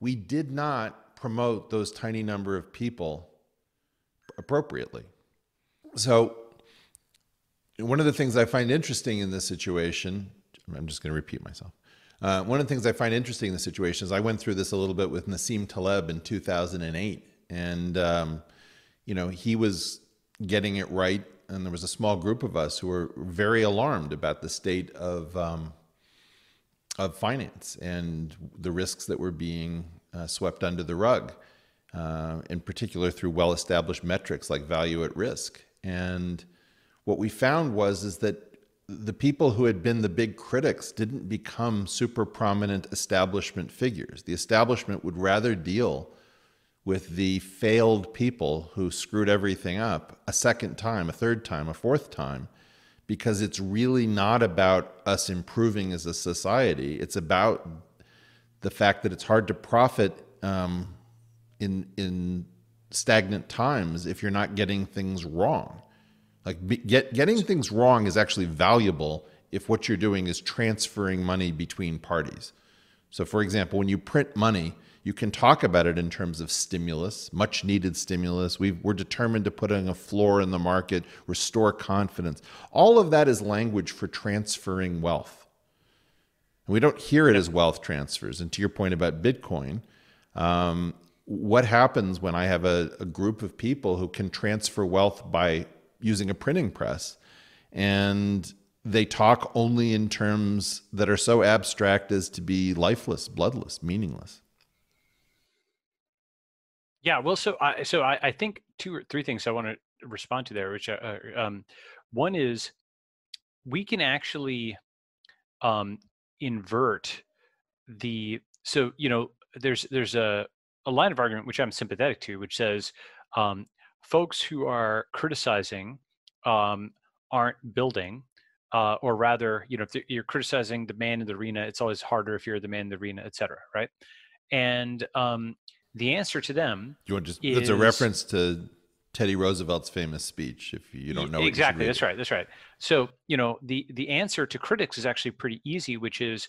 we did not promote those tiny number of people appropriately. So one of the things I find interesting in this situation, I'm just going to repeat myself. One of the things I find interesting in the situation is I went through this a little bit with Nassim Taleb in 2008, and he was getting it right, and there was a small group of us who were very alarmed about the state of finance and the risks that were being swept under the rug, in particular through well-established metrics like value at risk. And what we found is that the people who had been the big critics didn't become super prominent establishment figures. The establishment would rather deal with the failed people who screwed everything up a second time, a third time, a fourth time, because it's really not about us improving as a society. It's about the fact that it's hard to profit in stagnant times if you're not getting things wrong. Like getting things wrong is actually valuable if what you're doing is transferring money between parties. So for example, when you print money, you can talk about it in terms of stimulus, much needed stimulus. We're determined to put in a floor in the market, restore confidence. All of that is language for transferring wealth. And we don't hear it as wealth transfers. And to your point about Bitcoin, what happens when I have a group of people who can transfer wealth by using a printing press, and they talk only in terms that are so abstract as to be lifeless, bloodless, meaningless? Yeah, well, I think two or three things I want to respond to there, which one is we can actually invert there's a line of argument which I'm sympathetic to, which says folks who are criticizing aren't building, or rather, if you're criticizing the man in the arena, it's always harder if you're the man in the arena, et cetera, right? And the answer to them That's a reference to Teddy Roosevelt's famous speech. If you don't know it, exactly, you should read that's right. So the answer to critics is actually pretty easy, which is,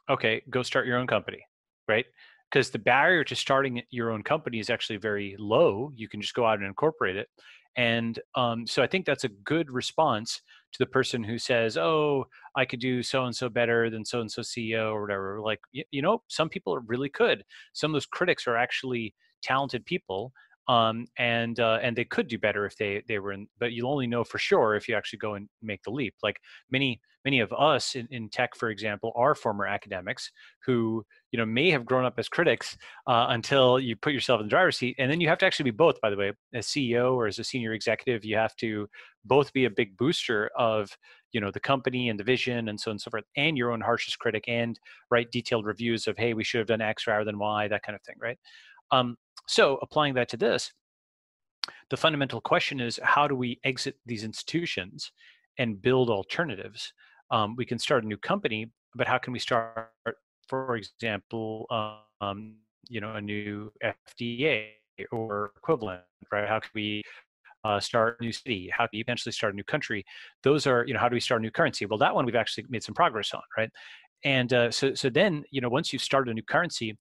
okay, go start your own company, right? Because the barrier to starting your own company is actually very low. You can just go out and incorporate it. And so I think that's a good response to the person who says, oh, I could do so-and-so better than so-and-so CEO or whatever. Like, some people really could. Some of those critics are actually talented people. And they could do better if they were in, but you'll only know for sure if you actually go and make the leap. Like many of us in tech, for example, are former academics who may have grown up as critics until you put yourself in the driver's seat, and then you have to actually be both. By the way, as CEO or as a senior executive, you have to both be a big booster of the company and the vision and so on and so forth, and your own harshest critic, and write detailed reviews of, hey, we should have done X rather than Y, that kind of thing, right? So applying that to this, the fundamental question is, how do we exit these institutions and build alternatives? We can start a new company, but how can we start, for example, a new FDA or equivalent, right? How can we start a new city? How can you eventually start a new country? Those are, how do we start a new currency? Well, that one we've actually made some progress on, right? And so then, once you've started a new currency,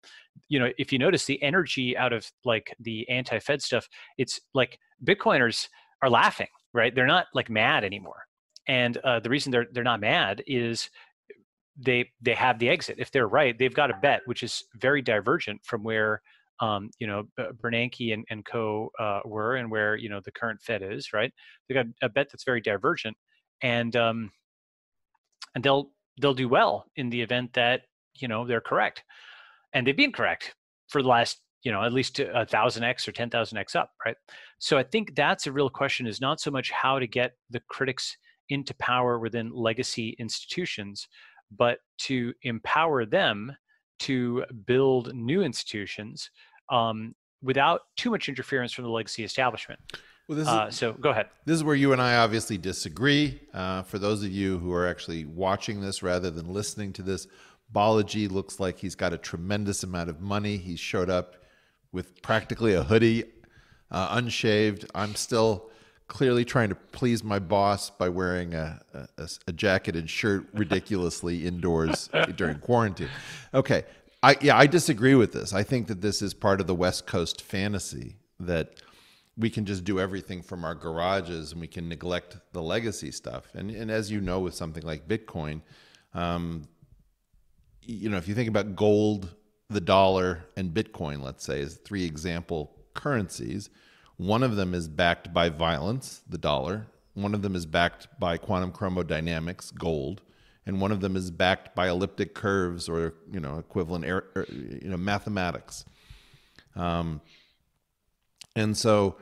if you notice the energy out of like the anti-Fed stuff, it's like Bitcoiners are laughing, right? They're not like mad anymore. And the reason they're not mad is they have the exit. If they're right, they've got a bet, which is very divergent from where Bernanke and co were, and where the current Fed is. Right, they got a bet that's very divergent, and they'll do well in the event that they're correct, and they've been correct for the last at least 1,000x or 10,000x up, right? So I think that's a real question: is not so much how to get the critics into power within legacy institutions, but to empower them to build new institutions without too much interference from the legacy establishment. Well, So go ahead. This is where you and I obviously disagree. For those of you who are actually watching this rather than listening to this, Balaji looks like he's got a tremendous amount of money. He showed up with practically a hoodie, unshaved. I'm still clearly trying to please my boss by wearing a jacket and shirt ridiculously indoors during quarantine. Okay. I disagree with this. I think that this is part of the West Coast fantasy that we can just do everything from our garages and we can neglect the legacy stuff. And as you know, with something like Bitcoin, if you think about gold, the dollar, and Bitcoin, let's say, as 3 example currencies, one of them is backed by violence, the dollar. One of them is backed by quantum chromodynamics, gold. And one of them is backed by elliptic curves or, equivalent, mathematics. And so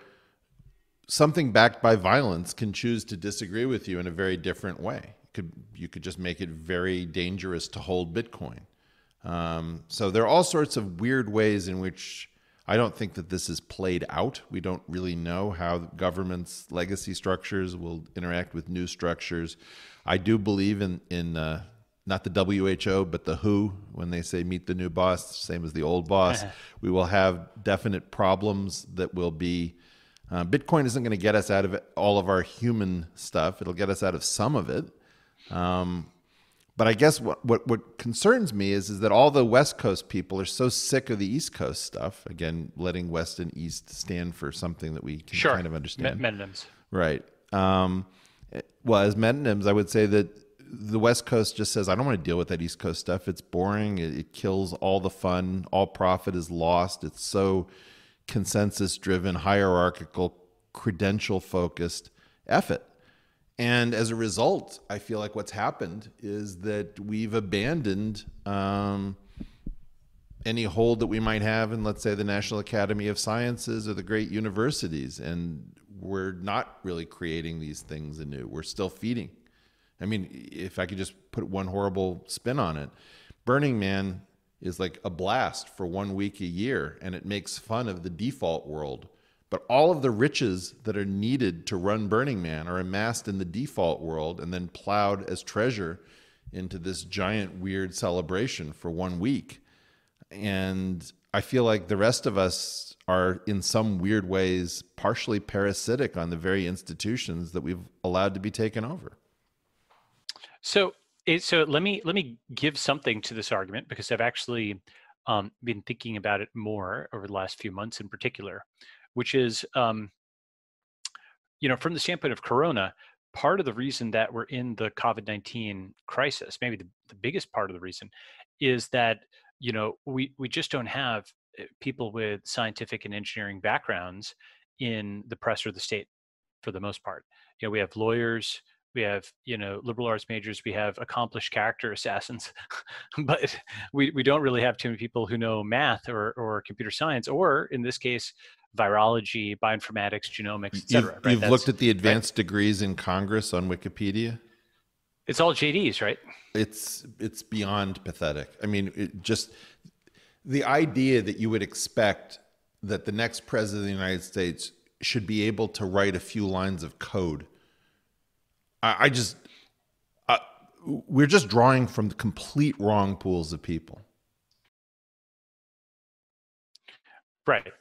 something backed by violence can choose to disagree with you in a very different way. You could just make it very dangerous to hold Bitcoin. So there are all sorts of weird ways in which I don't think that this is played out. We don't really know how government's legacy structures will interact with new structures. I do believe in not the WHO, but the WHO, when they say meet the new boss, same as the old boss. We will have definite problems that will be, Bitcoin isn't going to get us out of all of our human stuff. It'll get us out of some of it. But I guess what concerns me is that all the West Coast people are so sick of the East Coast stuff. Again, letting West and East stand for something that we can kind of understand. Metonyms. Right. Well, as metonyms, I would say that the West Coast just says, I don't want to deal with that East Coast stuff. It's boring. It kills all the fun. All profit is lost. It's so consensus-driven, hierarchical, credential-focused. F it. And as a result, I feel like what's happened is that we've abandoned any hold that we might have in, let's say, the National Academy of Sciences or the great universities. And we're not really creating these things anew. We're still feeding. I mean, if I could just put one horrible spin on it, Burning Man is like a blast for 1 week a year, and it makes fun of the default world. But all of the riches that are needed to run Burning Man are amassed in the default world and then plowed as treasure into this giant weird celebration for 1 week. And I feel like the rest of us are in some weird ways partially parasitic on the very institutions that we've allowed to be taken over. So let me give something to this argument, because I've actually been thinking about it more over the last few months in particular, which is, from the standpoint of Corona, part of the reason that we're in the COVID-19 crisis, maybe the biggest part of the reason, is that, we just don't have people with scientific and engineering backgrounds in the press or the state for the most part. We have lawyers, we have, liberal arts majors, we have accomplished character assassins, but we don't really have too many people who know math or computer science, or in this case, virology, bioinformatics, genomics, et cetera. You've looked at the advanced degrees in Congress on Wikipedia? It's all JDs, right? It's beyond pathetic. I mean, just the idea that you would expect that the next president of the United States should be able to write a few lines of code. We're just drawing from the complete wrong pools of people. Right.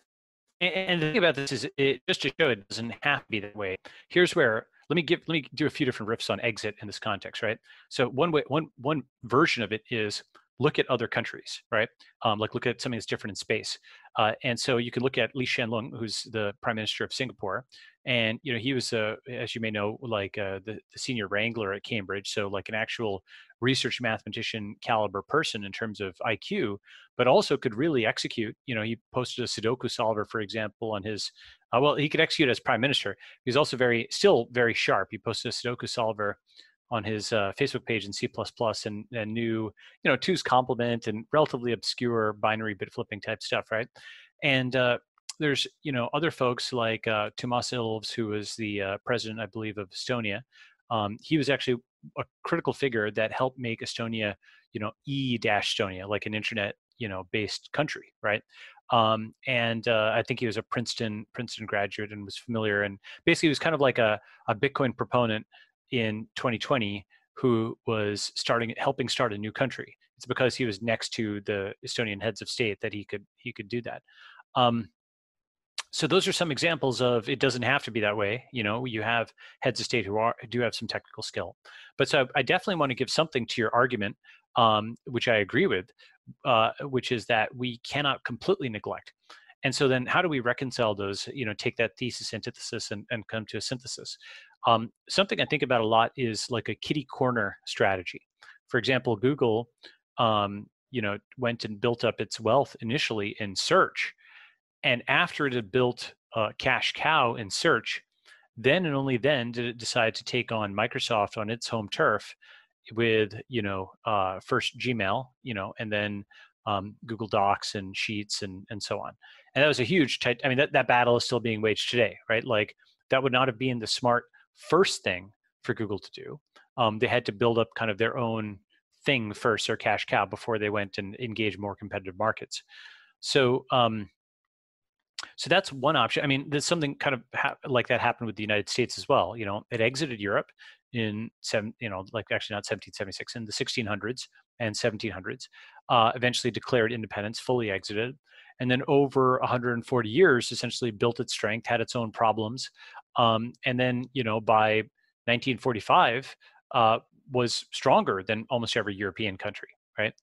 And the thing about this is, just to show it doesn't have to be that way. Here's where let me do a few different riffs on exit in this context, right? So one version of it is look at other countries, right? Like look at something that's different in space. And so you can look at Lee Hsien Loong, who's the Prime Minister of Singapore, and he was, as you may know, like the senior wrangler at Cambridge, so like an actual research mathematician caliber person in terms of IQ, but also could really execute. He posted a Sudoku solver, for example, on his. Well, he could execute as prime minister. He's also still very sharp. He posted a Sudoku solver on his Facebook page in C++ and knew, two's complement and relatively obscure binary bit flipping type stuff, right? And there's, other folks like Tuomas Ilves, who was the president, I believe, of Estonia. He was actually a critical figure that helped make Estonia, e-Estonia, like an internet, based country, right? And I think he was a Princeton graduate and was familiar, and basically he was kind of like a Bitcoin proponent in 2020 who was helping start a new country. It's because he was next to the Estonian heads of state that he could do that. So those are some examples of it doesn't have to be that way. You have heads of state who do have some technical skill. But so I definitely want to give something to your argument, which I agree with, which is that we cannot completely neglect. And so then how do we reconcile those, take that thesis, antithesis, and come to a synthesis? Something I think about a lot is like a kitty corner strategy. For example, Google, went and built up its wealth initially in search. And after it had built a cash cow in search, then and only then did it decide to take on Microsoft on its home turf with, first Gmail, and then Google Docs and Sheets and so on. And that was a huge, that battle is still being waged today, right? Like that would not have been the smart first thing for Google to do. They had to build up kind of their own thing first, their cash cow, before they went and engaged more competitive markets. So, so that's one option. I mean, there's something kind of like that happened with the United States as well. It exited Europe in like actually not 1776, in the 1600s and 1700s. Eventually declared independence, fully exited, and then over 140 years, essentially built its strength, had its own problems, and then by 1945 was stronger than almost every European country, right?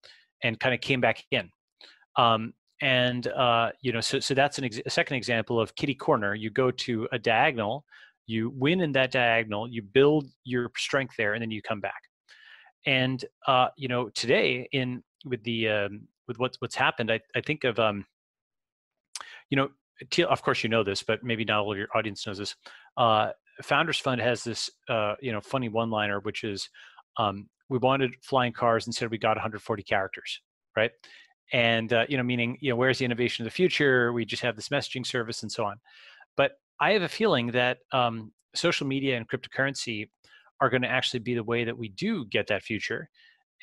And kind of came back in. And so that's a second example of kitty corner. You go to a diagonal, you win in that diagonal, you build your strength there, and then you come back. And today with what's happened, I think of of course you know this, but maybe not all of your audience knows this. Founders Fund has this funny one-liner, which is we wanted flying cars, instead we got 140 characters, right? And meaning where's the innovation of the future? We just have this messaging service and so on. But I have a feeling that social media and cryptocurrency are going to actually be the way that we do get that future.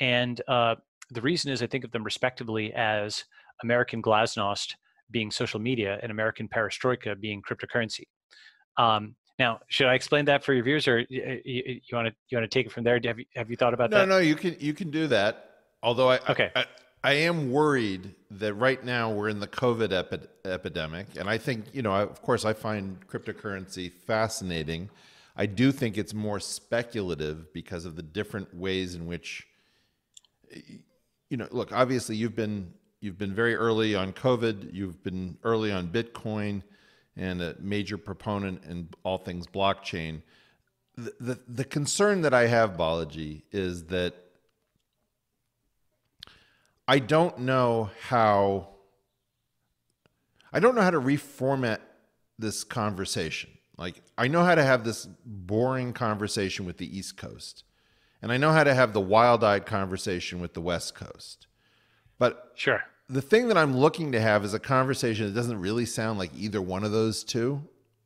And the reason is I think of them respectively as American glasnost being social media and American perestroika being cryptocurrency. Now, should I explain that for your viewers, or you want to take it from there? Have you thought about that? No, you can do that. Although Okay. I am worried that right now we're in the COVID epidemic. And I think, of course, I find cryptocurrency fascinating. I do think it's more speculative because of the different ways in which, look, obviously you've been very early on COVID. You've been early on Bitcoin and a major proponent in all things blockchain. The concern that I have, Balaji, is that I don't know how to reformat this conversation. Like, I know how to have this boring conversation with the East Coast, and I know how to have the wild-eyed conversation with the West Coast. But sure, the thing that I'm looking to have is a conversation that doesn't really sound like either one of those two.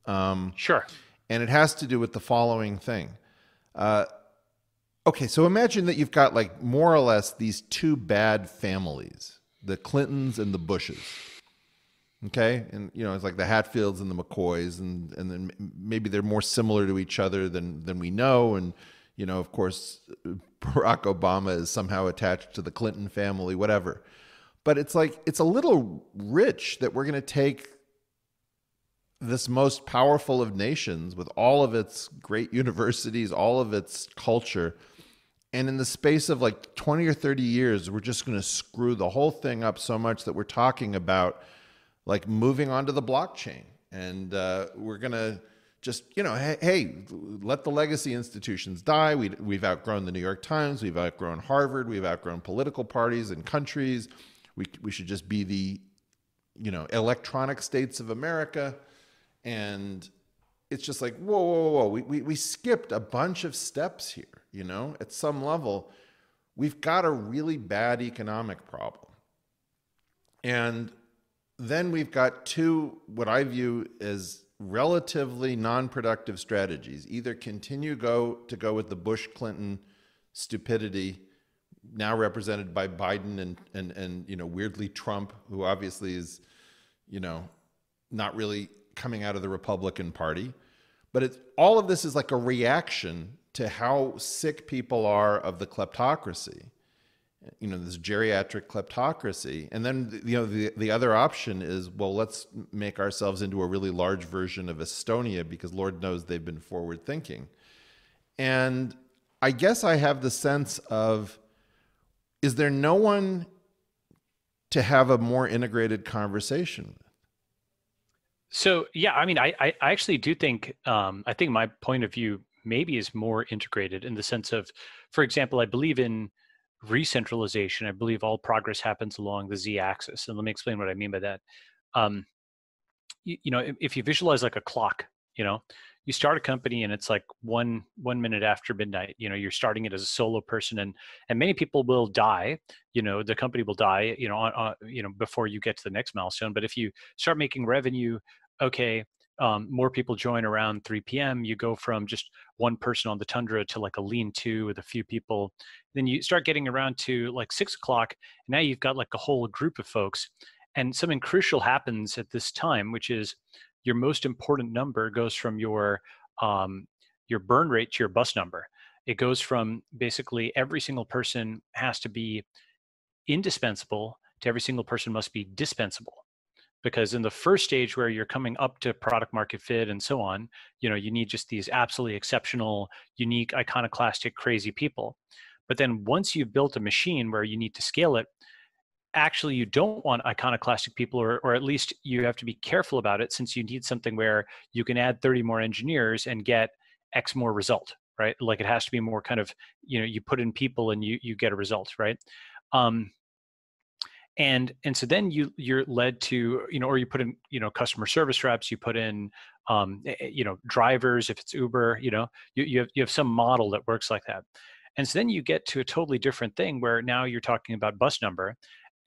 Sure. And it has to do with the following thing. Okay, so imagine that you've got like more or less these two bad families, the Clintons and the Bushes. Okay, and it's like the Hatfields and the McCoys, and then maybe they're more similar to each other than we know. And of course, Barack Obama is somehow attached to the Clinton family, whatever. But it's like, it's a little rich that we're going to take this most powerful of nations with all of its great universities, all of its culture, and in the space of like 20 or 30 years, we're just going to screw the whole thing up so much that we're talking about like moving onto the blockchain. And we're going to just, hey, let the legacy institutions die. We've outgrown the New York Times. We've outgrown Harvard. We've outgrown political parties and countries. We should just be the, electronic states of America. And it's just like, whoa, whoa, whoa. We skipped a bunch of steps here, at some level. We've got a really bad economic problem. And then we've got two, what I view as relatively non-productive strategies. Either continue to go with the Bush-Clinton stupidity, now represented by Biden and weirdly Trump, who obviously is, not really coming out of the Republican Party. But all of this is like a reaction to how sick people are of the kleptocracy, this geriatric kleptocracy. And then, the other option is, well, let's make ourselves into a really large version of Estonia because Lord knows they've been forward thinking. And I guess I have the sense of, is there no one to have a more integrated conversation with? So yeah, I mean, I actually do think I think my point of view maybe is more integrated in the sense of, for example, I believe in re-centralization. I believe all progress happens along the z-axis, and let me explain what I mean by that. If you visualize like a clock, you start a company and it's like one minute after midnight. You're starting it as a solo person, and many people will die. The company will die. Before you get to the next milestone. But if you start making revenue, okay, more people join around 3 p.m. You go from just one person on the tundra to like a lean-to with a few people. Then you start getting around to like 6 o'clock, and now you've got like a whole group of folks. And something crucial happens at this time, which is your most important number goes from your burn rate to your bus number. It goes from basically every single person has to be indispensable to every single person must be dispensable. Because in the first stage where you're coming up to product market fit and so on, you need just these absolutely exceptional, unique, iconoclastic, crazy people. But then once you've built a machine where you need to scale it, actually you don't want iconoclastic people, or at least you have to be careful about it, since you need something where you can add 30 more engineers and get X more result, right? Like it has to be more kind of, you put in people and you get a result, right? And so then you're led to, or you put in, customer service reps, you put in, drivers, if it's Uber, you have some model that works like that. And so then you get to a totally different thing where now you're talking about bus number,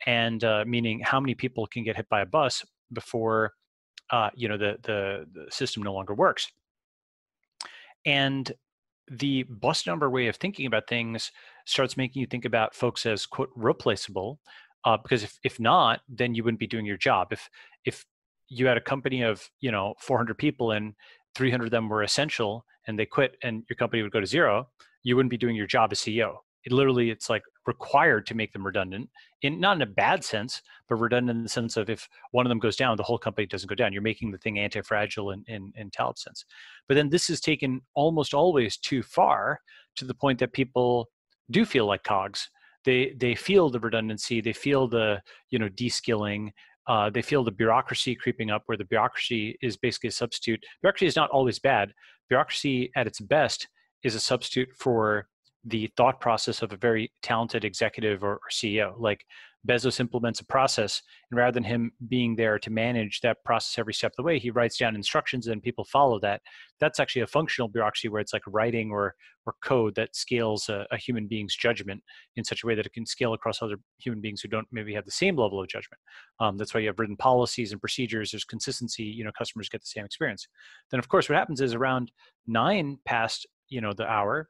and meaning how many people can get hit by a bus before, the system no longer works. And the bus number way of thinking about things starts making you think about folks as, quote, replaceable. Because if not, then you wouldn't be doing your job. If you had a company of 400 people and 300 of them were essential and they quit and your company would go to zero, you wouldn't be doing your job as CEO. It's like required to make them redundant, not in a bad sense, but redundant in the sense of if one of them goes down, the whole company doesn't go down. You're making the thing anti-fragile in Taleb's sense. But then this is taken almost always too far, to the point that people do feel like cogs. They feel the redundancy, they feel the de-skilling, they feel the bureaucracy creeping up, where the bureaucracy is basically a substitute. Bureaucracy is not always bad. Bureaucracy at its best is a substitute for the thought process of a very talented executive or CEO. Like Bezos implements a process, and rather than him being there to manage that process every step of the way, he writes down instructions and people follow that. That's actually a functional bureaucracy, where it's like writing or code that scales a human being's judgment in such a way that it can scale across other human beings who don't maybe have the same level of judgment. That's why you have written policies and procedures. There's consistency. Customers get the same experience. Then, of course, what happens is around 9 past the hour,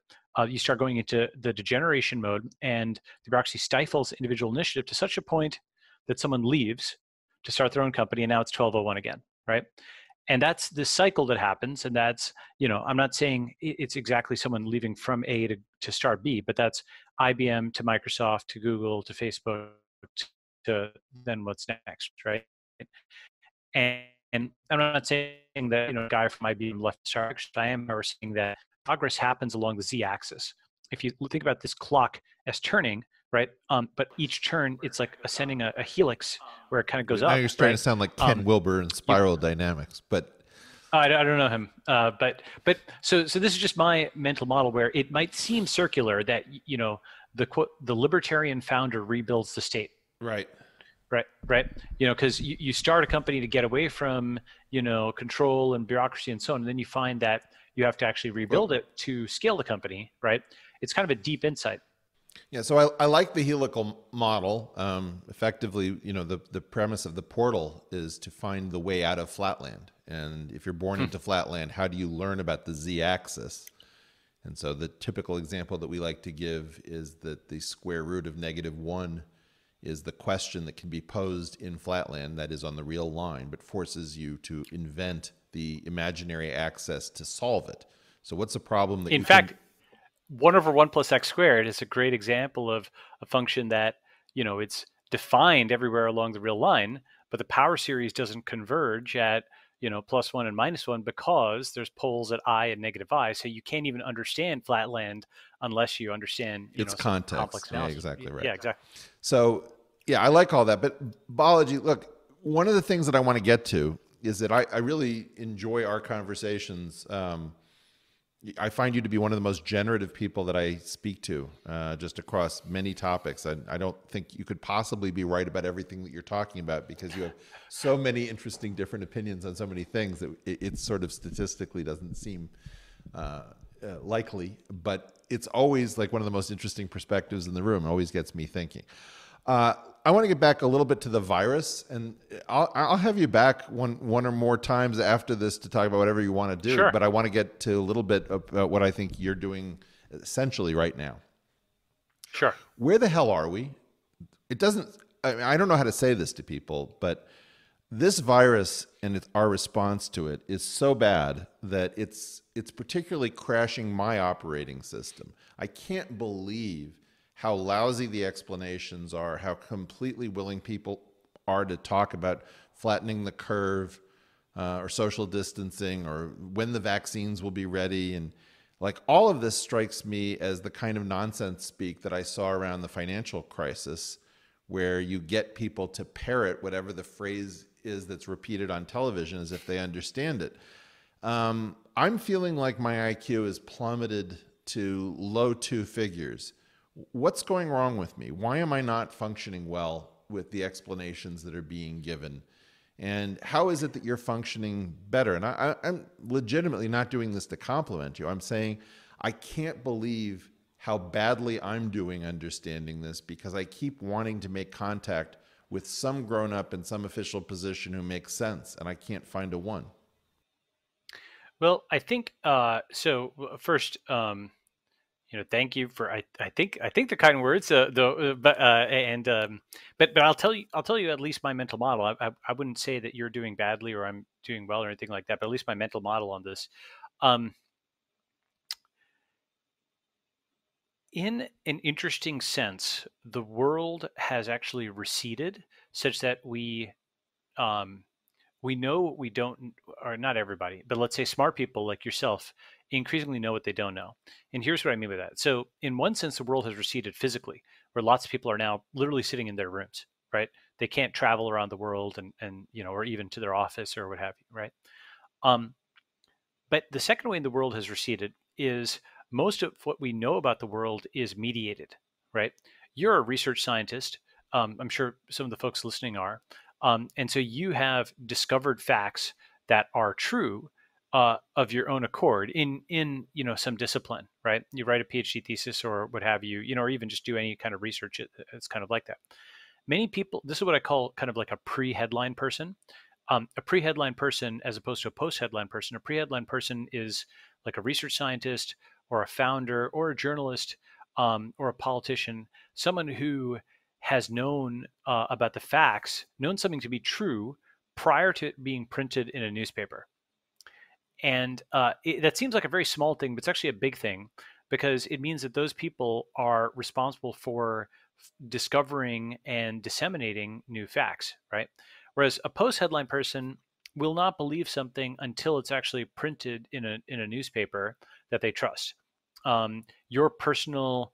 you start going into the degeneration mode, and the bureaucracy stifles individual initiative to such a point that someone leaves to start their own company, and now it's 1201 again, right? And that's this cycle that happens. And that's, I'm not saying it's exactly someone leaving from A to start B, but that's IBM to Microsoft to Google to Facebook to then what's next, right? And I'm not saying that a guy from IBM left Starbucks. I am more saying that progress happens along the z-axis. If you think about this clock as turning, right? But each turn, it's like ascending a helix where it kind of goes Now up, you're starting right? to sound like Ken Wilber in You, Spiral Dynamics, but I don't know him, but so this is just my mental model where it might seem circular that the libertarian founder rebuilds the state. right. Right. Because you start a company to get away from, control and bureaucracy and so on. And then you find that you have to actually rebuild it to scale the company, right? It's kind of a deep insight. Yeah, so I like the helical model. Effectively, the premise of the portal is to find the way out of flatland. And if you're born into flatland, how do you learn about the z-axis? And so the typical example that we like to give is that the square root of -1 is the question that can be posed in flatland, that is on the real line, but forces you to invent the imaginary access to solve it. So what's the problem that In fact, 1/1 plus x squared is a great example of a function that, it's defined everywhere along the real line, but the power series doesn't converge at, +1 and -1 because there's poles at I and -I. So you can't even understand flatland unless you understand, its some context? complex analysis. Yeah, exactly right. Yeah, exactly. So yeah, I like all that. But Balaji, look, one of the things that I want to get to is that I really enjoy our conversations. I find you to be one of the most generative people that I speak to, just across many topics. I don't think you could possibly be right about everything that you're talking about because you have so many interesting different opinions on so many things that it sort of statistically doesn't seem likely, but it's always like one of the most interesting perspectives in the room. It always gets me thinking. I want to get back a little bit to the virus, and I'll have you back one or more times after this to talk about whatever you want to do. Sure. But I want to get to a little bit about what I think you're doing essentially right now. Sure. Where the hell are we? It doesn't. I don't know how to say this to people, but this virus and our response to it is so bad that it's particularly crashing my operating system. I can't believe how lousy the explanations are, how completely willing people are to talk about flattening the curve or social distancing or when the vaccines will be ready. And like all of this strikes me as the kind of nonsense speak that I saw around the financial crisis, where you get people to parrot whatever the phrase is that's repeated on television as if they understand it. I'm feeling like my IQ is plummeted to low 2 figures. What's going wrong with me? Why am I not functioning well with the explanations that are being given? And how is it that you're functioning better? And I'm legitimately not doing this to compliment you. I'm saying I can't believe how badly I'm doing understanding this because I keep wanting to make contact with some grown-up in some official position who makes sense, and I can't find a one. Well, I think so. First, thank you for I think the kind words. But I'll tell you at least my mental model. I wouldn't say that you're doing badly or I'm doing well or anything like that. But at least my mental model on this. In an interesting sense, the world has actually receded such that we know what we don't, or not everybody, but let's say smart people like yourself increasingly know what they don't know. And here's what I mean by that. So in one sense, the world has receded physically, where lots of people are now literally sitting in their rooms, right? They can't travel around the world and or even to their office or what have you, right? Um, but the second way the world has receded is most of what we know about the world is mediated, right? You're a research scientist. I'm sure some of the folks listening are. And so you have discovered facts that are true of your own accord in some discipline, right? You write a PhD thesis or what have you, or even just do any kind of research. It's kind of like that. Many people, this is what I call kind of like a pre-headline person. A pre-headline person, as opposed to a post-headline person, a pre-headline person is like a research scientist or a founder or a journalist or a politician, someone who has known about the facts, known something to be true prior to it being printed in a newspaper. And that seems like a very small thing, but it's actually a big thing because it means that those people are responsible for discovering and disseminating new facts, right? Whereas a post headline person will not believe something until it's actually printed in a newspaper that they trust. Your personal,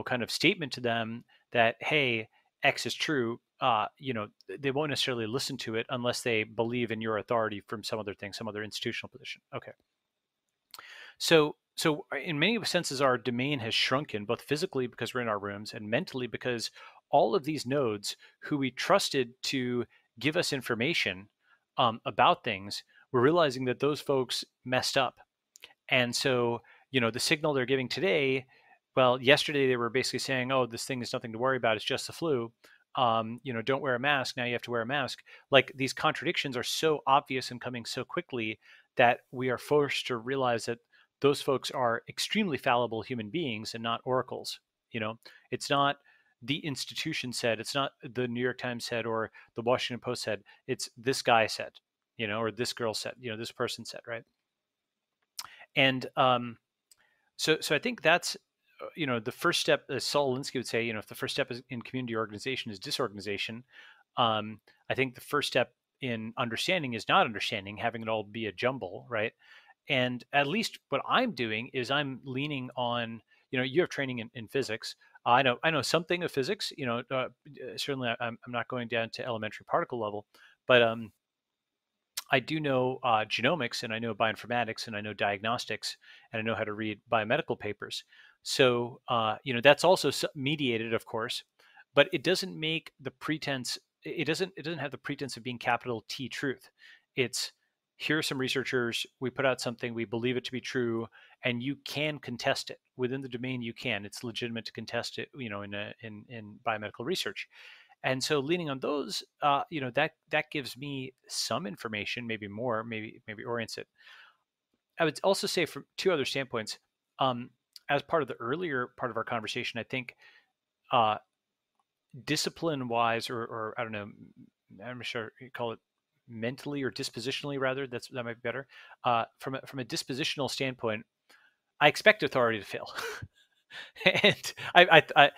kind of statement to them that, hey, X is true, they won't necessarily listen to it unless they believe in your authority from some other thing, some other institutional position. Okay. So in many senses, our domain has shrunken, both physically because we're in our rooms, and mentally because all of these nodes who we trusted to give us information about things, we're realizing that those folks messed up. And so, the signal they're giving today, well, yesterday they were basically saying, oh, this thing is nothing to worry about. It's just the flu. Don't wear a mask. Now you have to wear a mask. Like, these contradictions are so obvious and coming so quickly that we are forced to realize that those folks are extremely fallible human beings and not oracles. It's not the institution said, it's not the New York Times said or the Washington Post said, it's this guy said, or this girl said, this person said, right? And so I think that's, the first step, as Saul Alinsky would say, if the first step in community organization is disorganization, I think the first step in understanding is not understanding, having it all be a jumble, right? And at least what I'm doing is I'm leaning on, you have training in physics. I know something of physics, certainly I'm not going down to elementary particle level, but I do know genomics, and I know bioinformatics, and I know diagnostics, and I know how to read biomedical papers. So, that's also mediated, of course, but it doesn't make the pretense. It doesn't have the pretense of being capital T truth. It's, here are some researchers. We put out something. We believe it to be true, and you can contest it within the domain. You can. It's legitimate to contest it. In biomedical research. And so, leaning on those, that gives me some information, maybe more, maybe orients it. I would also say, from two other standpoints, as part of the earlier part of our conversation, I think discipline-wise, or I don't know, I'm not sure you call it mentally or dispositionally, rather. That might be better. From a dispositional standpoint, I expect authority to fail. And I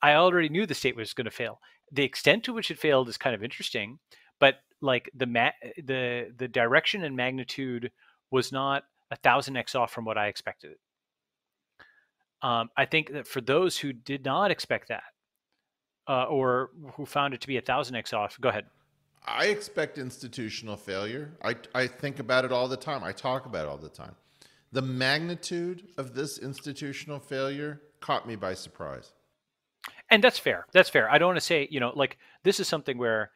already knew the state was going to fail. The extent to which it failed is kind of interesting, but like the direction and magnitude was not 1,000x off from what I expected it. I think that for those who did not expect that, or who found it to be 1,000x off, go ahead. I expect institutional failure. I think about it all the time. I talk about it all the time. The magnitude of this institutional failure caught me by surprise. And that's fair. That's fair. I don't want to say, like, this is something where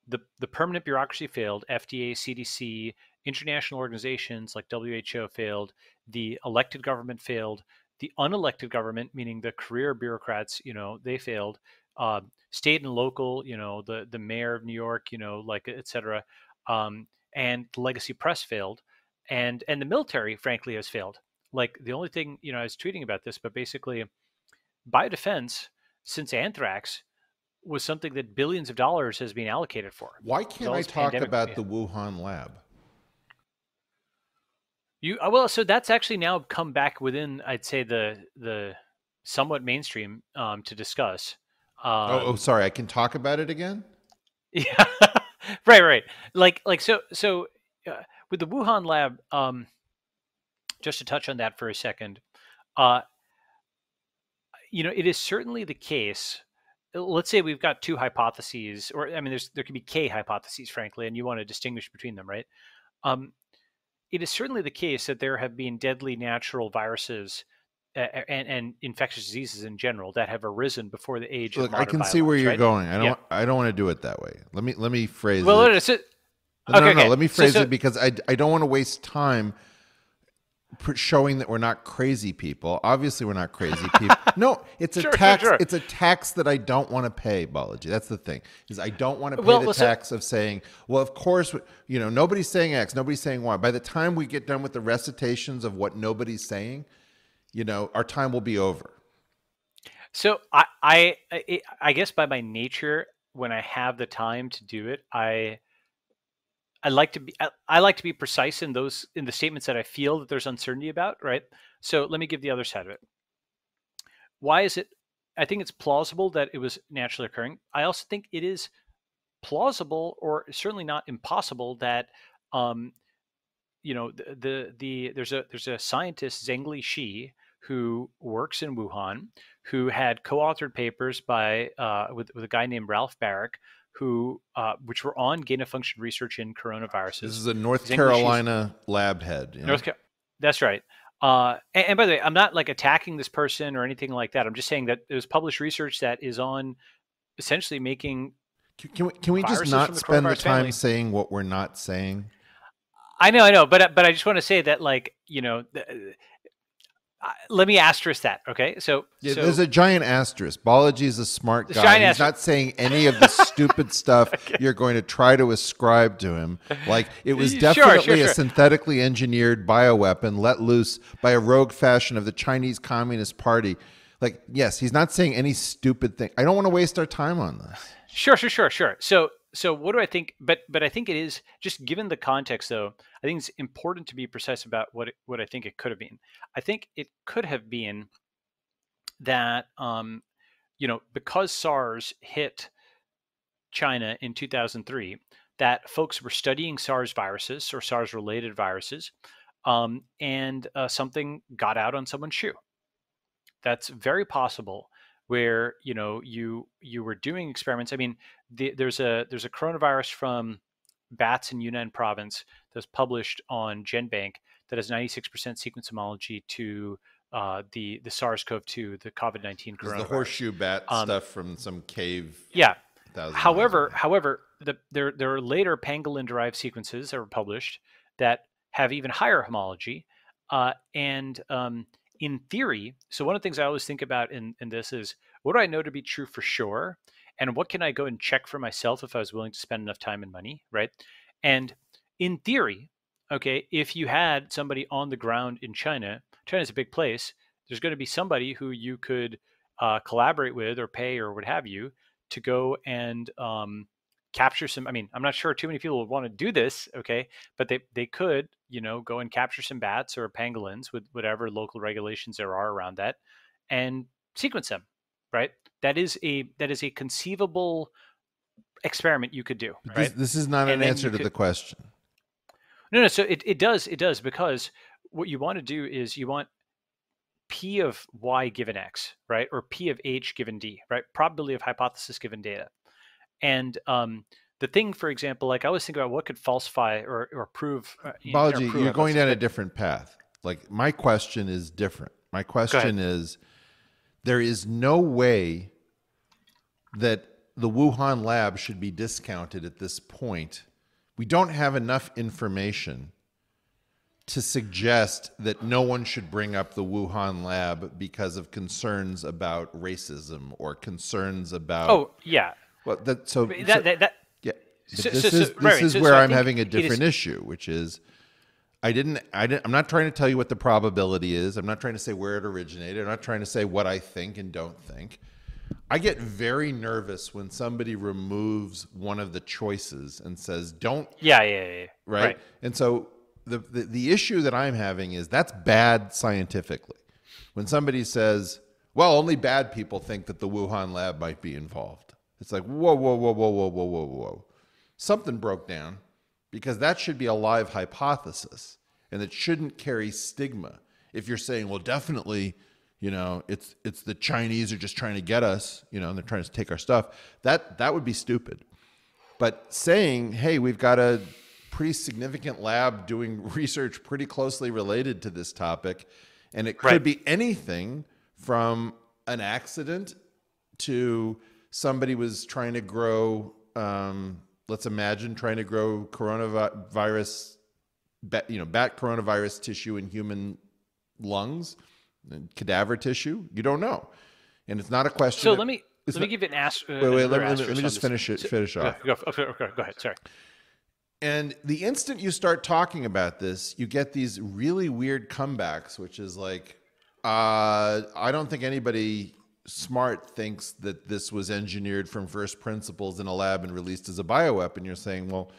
the permanent bureaucracy failed, FDA, CDC, international organizations like WHO failed, the elected government failed, the unelected government, meaning the career bureaucrats, they failed, state and local, the mayor of New York, like, et cetera, and the legacy press failed, and the military, frankly, has failed. Like, the only thing, I was tweeting about this, but basically, biodefense, since anthrax, was something that billions of dollars has been allocated for. Why can't I talk about the Wuhan lab? So that's actually now come back within, I'd say, the somewhat mainstream to discuss. Sorry, I can talk about it again? Yeah, right. Like so with the Wuhan lab, just to touch on that for a second, it is certainly the case. Let's say we've got two hypotheses, or there could be K hypotheses, frankly, and you want to distinguish between them, right? It is certainly the case that there have been deadly natural viruses and infectious diseases in general that have arisen before the age of modern I can see where you're going. I don't want to do it that way. Let me phrase it. No, Let me phrase it, because I don't want to waste time showing that we're not crazy people. Obviously, we're not crazy people. No, it's a tax. Sure. It's a tax that I don't want to pay, Balaji. That's the thing. Is I don't want to pay the tax of saying, well, of course, nobody's saying X, nobody's saying Y. By the time we get done with the recitations of what nobody's saying, our time will be over. So I guess by my nature, when I have the time to do it, I like to be precise in the statements that I feel that there's uncertainty about, right? So let me give the other side of it. Why is it I think it's plausible that it was naturally occurring. I also think it is plausible, or certainly not impossible, that um, there's a scientist, Zhengli Shi, who works in Wuhan, who had co-authored papers by with a guy named Ralph Barrick, who which were on gain of function research in This coronaviruses. is a North Zhengli Shi's Carolina lab head. Yeah. That's right. And by the way, I'm not like attacking this person or anything like that. I'm just saying that there's published research that is on essentially making Can we just viruses not from the spend the coronavirus time family. saying what we're not saying? I know, but I just want to say that, like, let me asterisk that. Okay, so Yeah, there's a giant asterisk. Balaji's a smart There's guy. giant He's asterisk. not saying any of the stupid stuff you're going to try to ascribe to him. Like, it was definitely a synthetically engineered bioweapon let loose by a rogue faction of the Chinese Communist Party. Like, yes, he's not saying any stupid thing. I don't want to waste our time on this. Sure. So what do I think? But I think it is, just given the context, though. I think it's important to be precise about what I think it could have been. I think it could have been that because SARS hit China in 2003, that folks were studying SARS viruses or SARS related viruses, and something got out on someone's shoe. That's very possible, where you were doing experiments. I mean, there's a coronavirus from bats in Yunnan province that's published on GenBank that has 96% sequence homology to the SARS-CoV-2, the COVID-19 coronavirus. The horseshoe bat stuff from some cave. Yeah. However, there are later pangolin-derived sequences that were published that have even higher homology, and in theory. So one of the things I always think about in this is, what do I know to be true for sure? And what can I go and check for myself if I was willing to spend enough time and money, right? And in theory, okay, if you had somebody on the ground in China, China's a big place, there's going to be somebody who you could collaborate with or pay or what have you to go and capture some. I mean, I'm not sure too many people would want to do this, okay, but they could, go and capture some bats or pangolins with whatever local regulations there are around that, and sequence them, right? That is a conceivable experiment you could do, right? This is not an answer to the question. No. So it does, because what you want to do is you want P of Y given X, right? Or P of H given D, right? Probability of hypothesis given data. And the thing, for example, like I always think about what could falsify or prove. Balaji, you're going down a different path. Like, my question is different. My question is, there is no way that the Wuhan lab should be discounted at this point. We don't have enough information to suggest that no one should bring up the Wuhan lab because of concerns about racism or concerns about. Oh, yeah. Well, yeah. This is where I'm having a different issue, which is I'm not trying to tell you what the probability is. I'm not trying to say where it originated. I'm not trying to say what I think and don't think. I get very nervous when somebody removes one of the choices and says, don't. Yeah. Right? And so the issue that I'm having is that's bad scientifically. When somebody says, well, only bad people think that the Wuhan lab might be involved. It's like, whoa. Something broke down, because that should be a live hypothesis, and it shouldn't carry stigma. If you're saying, well, definitely, it's the Chinese are just trying to get us, and they're trying to take our stuff, that would be stupid. But saying, hey, we've got a pretty significant lab doing research pretty closely related to this topic, and it could be anything from an accident to somebody was trying to grow, let's imagine trying to grow coronavirus, bat coronavirus tissue in human lungs, cadaver tissue. You don't know, and it's not a question. So let me give it an ask. Wait. Let me just finish off. Go ahead. Sorry. And the instant you start talking about this, you get these really weird comebacks, which is like, I don't think anybody smart thinks that this was engineered from first principles in a lab and released as a bioweapon. You're saying, well,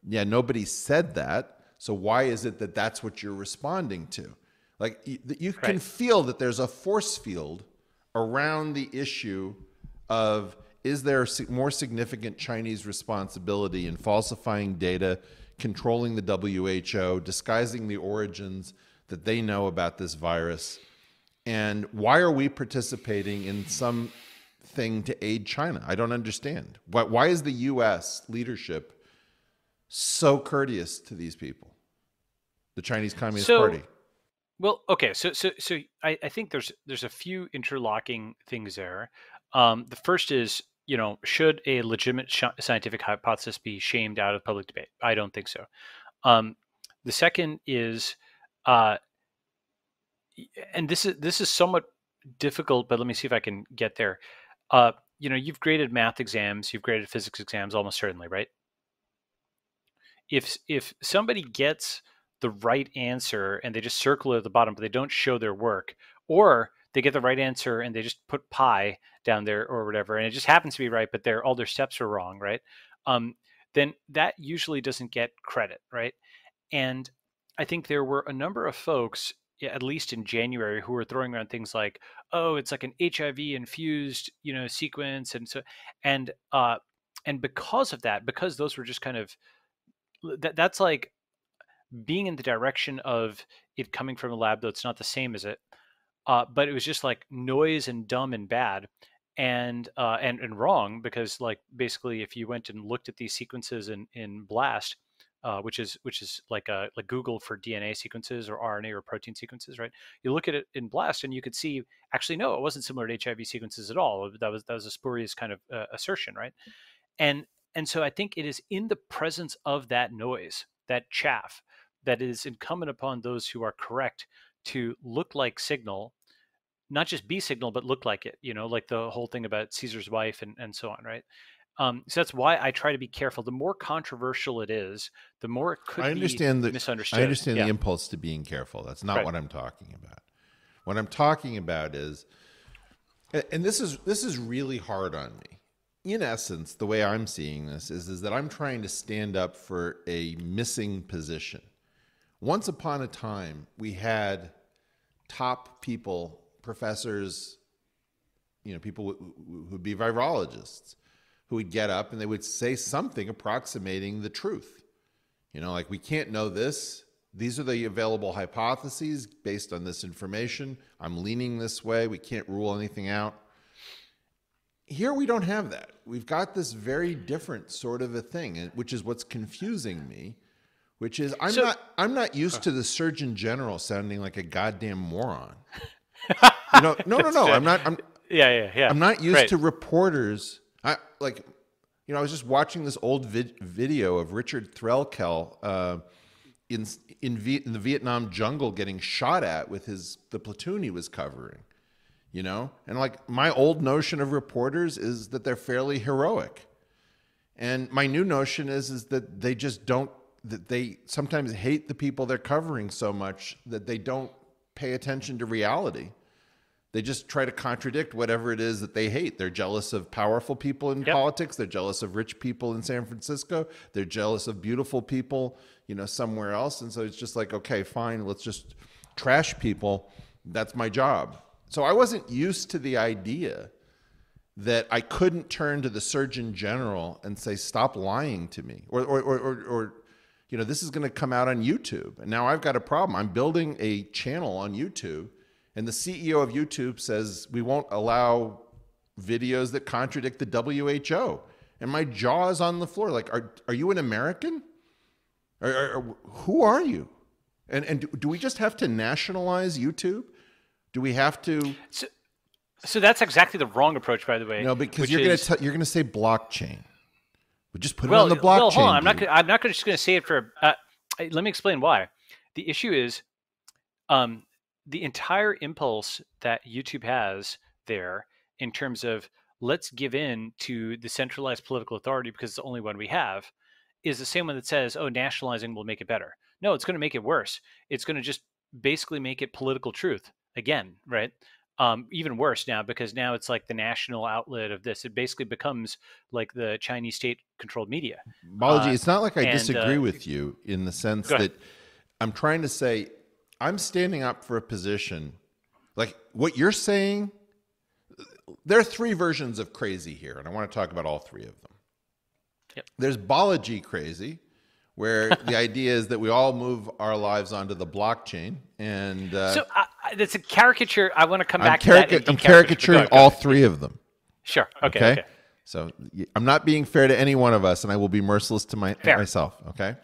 yeah, nobody said that. So why is it that that's what you're responding to? Like, you can feel that there's a force field around the issue of, is there a more significant Chinese responsibility in falsifying data, controlling the WHO, disguising the origins that they know about this virus? And why are we participating in something to aid China? I don't understand. Why is the U.S. leadership so courteous to these people, the Chinese Communist Party? Well, okay, so I think there's a few interlocking things there. The first is, should a legitimate scientific hypothesis be shamed out of public debate? I don't think so. The second is, and this is somewhat difficult, but let me see if I can get there. You've graded math exams, you've graded physics exams, almost certainly, right? If somebody gets the right answer and they just circle it at the bottom, but they don't show their work, or they get the right answer and they just put pi down there or whatever, and it just happens to be right, but all their steps are wrong, right? Then that usually doesn't get credit, right? And I think there were a number of folks, at least in January, who were throwing around things like, "Oh, it's like an HIV infused, sequence," and so, and because of that, because those were just kind of that's like being in the direction of it coming from a lab, though it's not the same as it. But it was just like noise and dumb and bad and wrong, because like basically if you went and looked at these sequences in BLAST, which is like Google for DNA sequences or RNA or protein sequences, right? You look at it in BLAST and you could see, actually, no, it wasn't similar to HIV sequences at all. That was a spurious kind of assertion, right? And so I think it is in the presence of that noise, that chaff, that is incumbent upon those who are correct to look like Signal, not just be Signal, but look like it, like the whole thing about Caesar's wife and so on, right? So that's why I try to be careful. The more controversial it is, the more it could be misunderstood. I understand the impulse to being careful. That's not what I'm talking about. What I'm talking about is, and this is really hard on me. In essence, the way I'm seeing this is that I'm trying to stand up for a missing position. Once upon a time, we had top people, professors, people who'd be virologists, who would get up and they would say something approximating the truth. Like, we can't know this. These are the available hypotheses based on this information. I'm leaning this way. We can't rule anything out. Here we don't have that. We've got this very different sort of a thing, which is what's confusing me, which is I'm not used to the Surgeon General sounding like a goddamn moron. No. I'm not. I'm not used to reporters. I was just watching this old video of Richard Threlkel in the Vietnam jungle getting shot at with the platoon he was covering. And like, my old notion of reporters is that they're fairly heroic. And my new notion is that they just don't, that they sometimes hate the people they're covering so much that they don't pay attention to reality. They just try to contradict whatever it is that they hate. They're jealous of powerful people in politics. They're jealous of rich people in San Francisco. They're jealous of beautiful people, somewhere else. And so it's just like, okay, fine, let's just trash people. That's my job. So I wasn't used to the idea that I couldn't turn to the Surgeon General and say, stop lying to me. Or this is going to come out on YouTube. And now I've got a problem. I'm building a channel on YouTube, and the CEO of YouTube says we won't allow videos that contradict the WHO. And my jaw is on the floor. Like, are you an American? Who are you? And do we just have to nationalize YouTube? Do we have to? So that's exactly the wrong approach, by the way. No, because you're going to say blockchain. We just put it on the blockchain. Well, hold on. I'm not just going to say it for. Let me explain why. The issue is, the entire impulse that YouTube has there, in terms of let's give in to the centralized political authority because it's the only one we have, is the same one that says, oh, nationalizing will make it better. No, it's going to make it worse. It's going to just basically make it political truth again, right? Even worse now, because now it's like the national outlet of this. It basically becomes like the Chinese state-controlled media. Balaji, it's not like I disagree with you in the sense that I'm trying to say I'm standing up for a position. Like, what you're saying, there are three versions of crazy here, and I want to talk about all three of them. Yep. There's Balaji crazy, where the idea is that we all move our lives onto the blockchain, and so that's a caricature. I want to come back to that. I'm caricaturing all three of them. Sure. Okay. So I'm not being fair to any one of us, and I will be merciless to myself. Okay.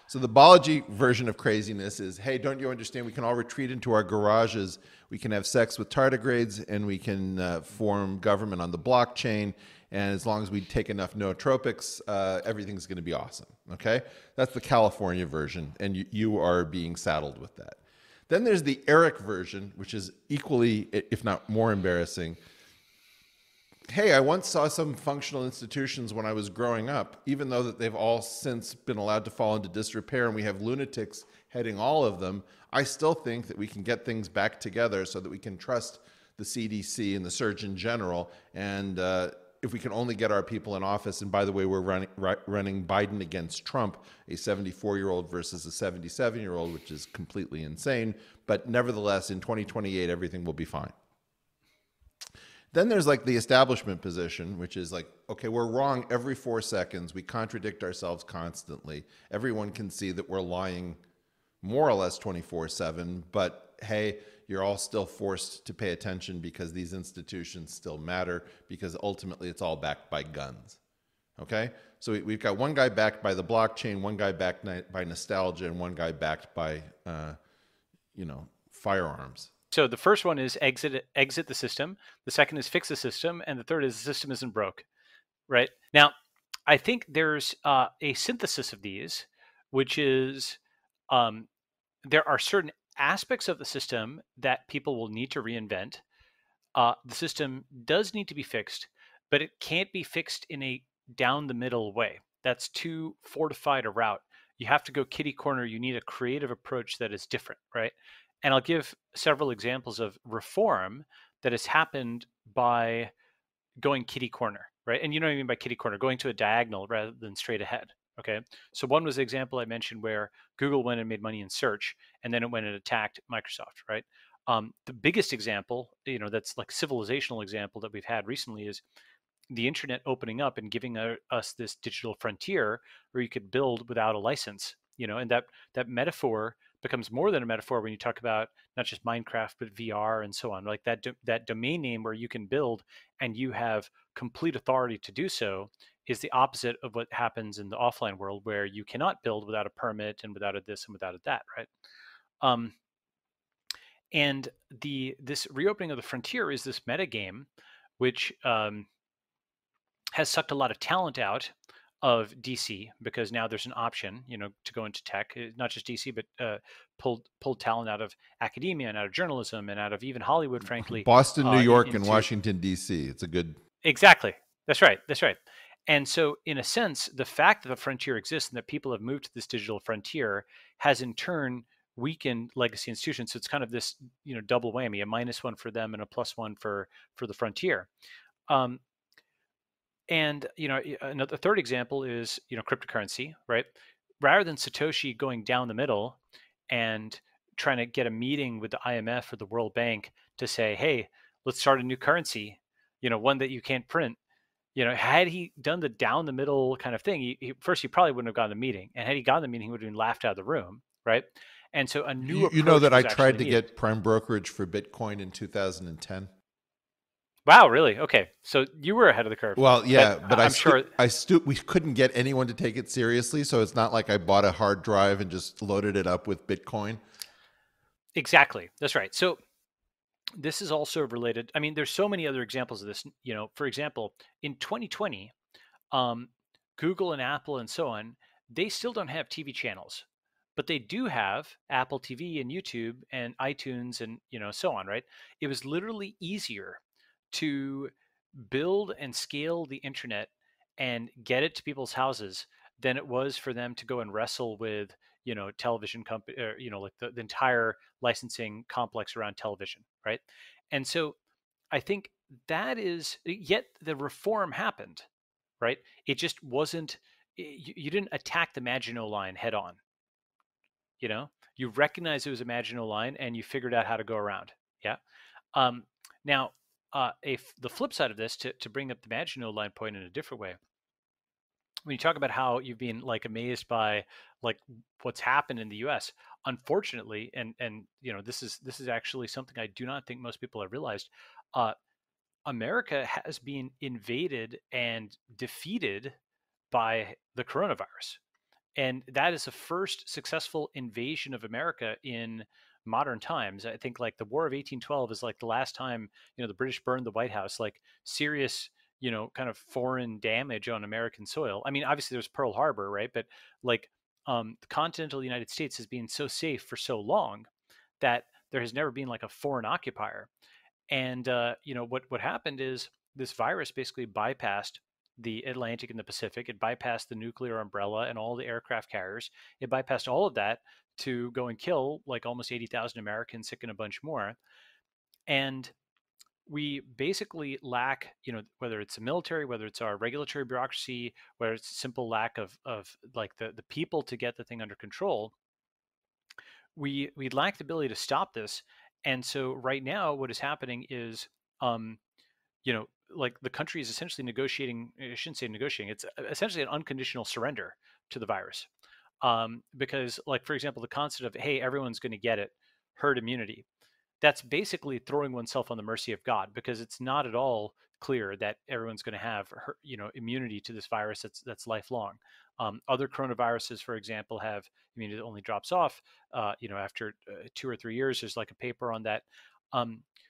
So the Balaji version of craziness is, hey, don't you understand? We can all retreat into our garages. We can have sex with tardigrades, and we can form government on the blockchain. And as long as we take enough nootropics, everything's going to be awesome. Okay, that's the California version, and you are being saddled with that. Then there's the Eric version, which is equally, if not more embarrassing. Hey, I once saw some functional institutions when I was growing up, even though that they've all since been allowed to fall into disrepair and we have lunatics heading all of them, I still think that we can get things back together so that we can trust the CDC and the Surgeon General. And if we can only get our people in office, and by the way, we're running Biden against Trump, a 74-year-old versus a 77-year-old, which is completely insane. But nevertheless, in 2028, everything will be fine. Then there's like the establishment position, which is like, okay, we're wrong every 4 seconds. We contradict ourselves constantly. Everyone can see that we're lying more or less 24/7, but hey, you're all still forced to pay attention because these institutions still matter, because ultimately it's all backed by guns. Okay? So we've got one guy backed by the blockchain, one guy backed by nostalgia, and one guy backed by, firearms. So the first one is exit the system. The second is fix the system. And the third is the system isn't broke, right? Now, I think there's a synthesis of these, which is there are certain aspects of the system that people will need to reinvent. The system does need to be fixed, but it can't be fixed in a down the middle way. That's too fortified a route. You have to go kitty corner. You need a creative approach that is different, right? And I'll give several examples of reform that has happened by going kitty corner, right? And you know what I mean by kitty corner, going to a diagonal rather than straight ahead. Okay. So one was the example I mentioned where Google went and made money in search, and then it went and attacked Microsoft, right? The biggest example, that's like civilizational example that we've had recently is the internet opening up and giving us this digital frontier where you could build without a license, and that metaphor becomes more than a metaphor when you talk about not just Minecraft, but VR and so on. Like that domain name where you can build and you have complete authority to do so is the opposite of what happens in the offline world, where you cannot build without a permit and without a this and without a that, right? And this reopening of the frontier is this meta game, which has sucked a lot of talent out of DC, because now there's an option, to go into tech, not just DC, but pulled talent out of academia and out of journalism and out of even Hollywood, frankly. Boston, New York, and Washington, DC. It's a good... Exactly. That's right. And so in a sense, the fact that the frontier exists and that people have moved to this digital frontier has in turn weakened legacy institutions. So it's kind of this, double whammy, a -1 for them and a +1 for the frontier. And another third example is cryptocurrency, right? Rather than Satoshi going down the middle and trying to get a meeting with the IMF or the World Bank to say, hey, let's start a new currency, one that you can't print. Had he done the down the middle kind of thing, first he probably wouldn't have gotten the meeting, and had he gotten the meeting, he would have been laughed out of the room, right? And so a new approach. You know that I tried to get prime brokerage for Bitcoin in 2010. Wow, really? Okay, so you were ahead of the curve. Well, yeah, but I'm sure we couldn't get anyone to take it seriously. So it's not like I bought a hard drive and just loaded it up with Bitcoin. Exactly, that's right. So this is also related. I mean, there's so many other examples of this. For example, in 2020, Google and Apple and so on, they still don't have TV channels, but they do have Apple TV and YouTube and iTunes and so on, right? It was literally easier to build and scale the internet and get it to people's houses than it was for them to go and wrestle with television company, or like the entire licensing complex around television, right? And so I think that is, yet the reform happened, right? It just wasn't, you didn't attack the Maginot Line head on. You recognized it was a Maginot Line and you figured out how to go around. Yeah. Now the flip side of this, to bring up the Maginot Line point in a different way, when you talk about how you've been like amazed by like what's happened in the U.S., unfortunately, and this is actually something I do not think most people have realized. Uh, America has been invaded and defeated by the coronavirus. And that is the first successful invasion of America in modern times. I think like the War of 1812 is like the last time, the British burned the White House, like serious, kind of foreign damage on American soil. I mean, obviously there's Pearl Harbor, right? But like the continental United States has been so safe for so long that there has never been like a foreign occupier. And what happened is this virus basically bypassed the Atlantic and the Pacific. It bypassed the nuclear umbrella and all the aircraft carriers. It bypassed all of that to go and kill like almost 80,000 Americans, sick and a bunch more. And we basically lack, whether it's the military, whether it's our regulatory bureaucracy, whether it's a simple lack of like the people to get the thing under control. We lack the ability to stop this. And so right now, what is happening is, like the country is essentially negotiating. I shouldn't say negotiating. It's essentially an unconditional surrender to the virus, because, like for example, the concept of hey, everyone's going to get it, herd immunity. That's basically throwing oneself on the mercy of God, because it's not at all clear that everyone's going to have immunity to this virus that's lifelong. Other coronaviruses, for example, have immunity that only drops off after 2 or 3 years. There's like a paper on that.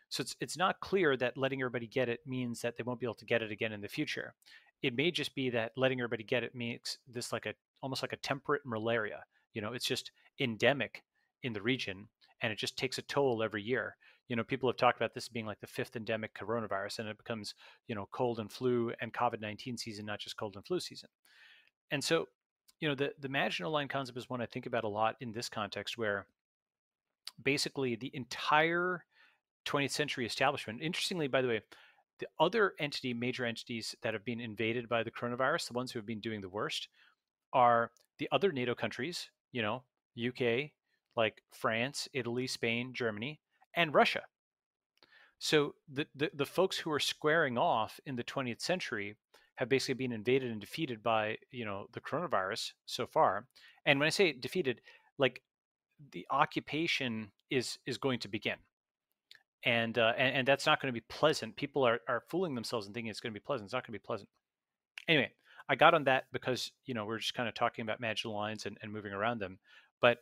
So it's not clear that letting everybody get it means that they won't be able to get it again in the future. It may just be that letting everybody get it makes this like almost like a temperate malaria. It's just endemic in the region, and it just takes a toll every year. People have talked about this being like the fifth endemic coronavirus, and it becomes, cold and flu and COVID-19 season, not just cold and flu season. And so, the Maginot Line concept is one I think about a lot in this context, where basically the entire 20th century establishment, interestingly, by the way, the other major entities that have been invaded by the coronavirus, the ones who have been doing the worst, are the other NATO countries, UK, like France, Italy, Spain, Germany, and Russia. So the folks who are squaring off in the 20th century have basically been invaded and defeated by the coronavirus so far. And when I say defeated, like the occupation is going to begin. And that's not going to be pleasant. People are fooling themselves and thinking it's going to be pleasant. It's not going to be pleasant. Anyway, I got on that because we're just kind of talking about Maginot Lines and moving around them, but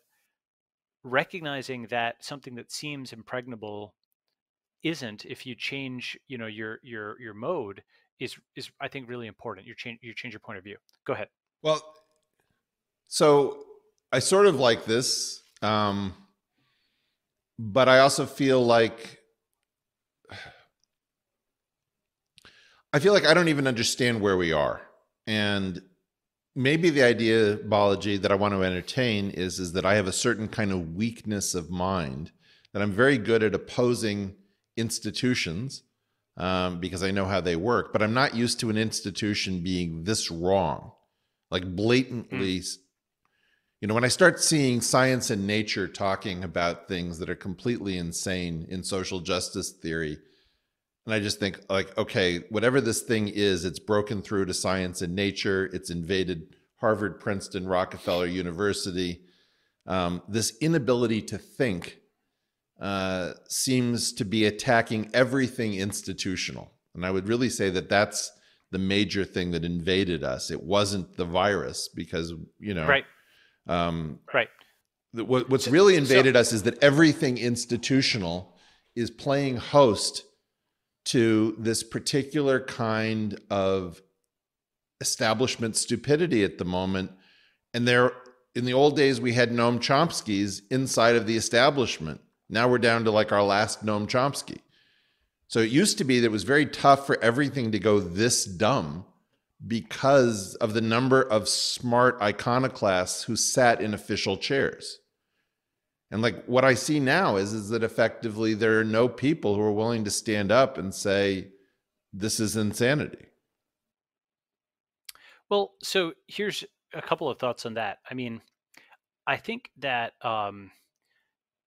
recognizing that something that seems impregnable isn't, if you change your mode, is I think really important. You change your point of view. Go ahead. Well, so I sort of like this, but I also feel like I don't even understand where we are. And maybe the idea, Balaji, that I want to entertain is that I have a certain kind of weakness of mind, that I'm very good at opposing institutions because I know how they work, but I'm not used to an institution being this wrong, like blatantly. When I start seeing science and nature talking about things that are completely insane in social justice theory, and I just think like, okay, whatever this thing is, it's broken through to science and nature. It's invaded Harvard, Princeton, Rockefeller University. This inability to think seems to be attacking everything institutional. And I would really say that that's the major thing that invaded us. It wasn't the virus, because, Right. Right. What's really invaded us is that everything institutional is playing host to this particular kind of establishment stupidity at the moment. And in the old days, we had Noam Chomsky's inside of the establishment. Now we're down to like our last Noam Chomsky. So it used to be that it was very tough for everything to go this dumb because of the number of smart iconoclasts who sat in official chairs. And like what I see now is that effectively there are no people who are willing to stand up and say, this is insanity. Well, so here's a couple of thoughts on that. I mean, I think that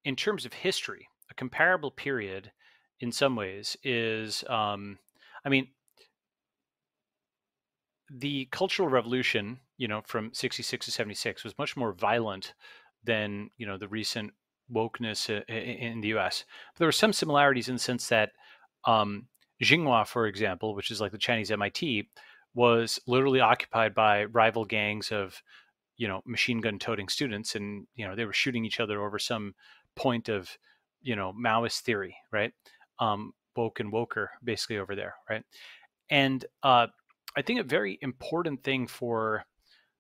in terms of history, a comparable period in some ways is, I mean, the Cultural Revolution, from 66 to 76 was much more violent than, the recent wokeness in the US. But there were some similarities in the sense that um, Xinhua, for example, which is like the Chinese MIT, was literally occupied by rival gangs of, machine gun toting students. And, they were shooting each other over some point of, Maoist theory, right? Woke and woker basically over there, right? And I think a very important thing for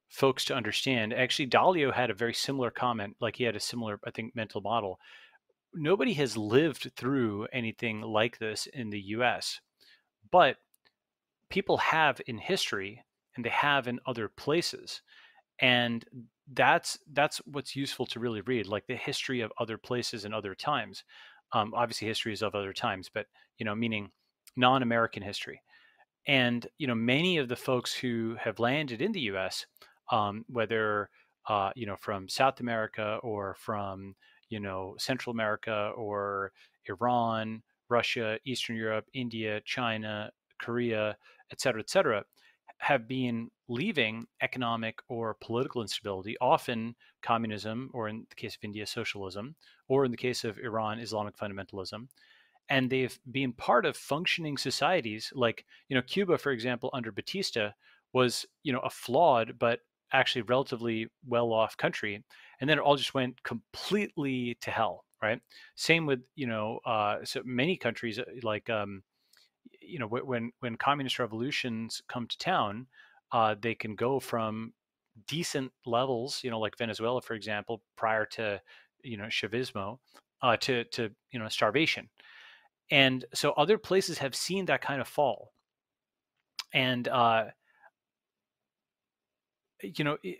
folks to understand, actually, Dalio had a very similar comment, like he had a similar, I think, mental model. Nobody has lived through anything like this in the US, but people have in history and they have in other places. And that's what's useful to really read, like the history of other places and other times. Obviously, history is of other times, but meaning non-American history. And many of the folks who have landed in the U.S., whether from South America or from Central America or Iran, Russia, Eastern Europe, India, China, Korea, et cetera, have been leaving economic or political instability, often communism, or in the case of India, socialism, or in the case of Iran, Islamic fundamentalism. And they've been part of functioning societies like, Cuba, for example, under Batista was, a flawed but actually relatively well-off country. And then it all just went completely to hell, right? Same with, so many countries like, when communist revolutions come to town, they can go from decent levels, like Venezuela, for example, prior to, Chavismo, to starvation. And so other places have seen that kind of fall. And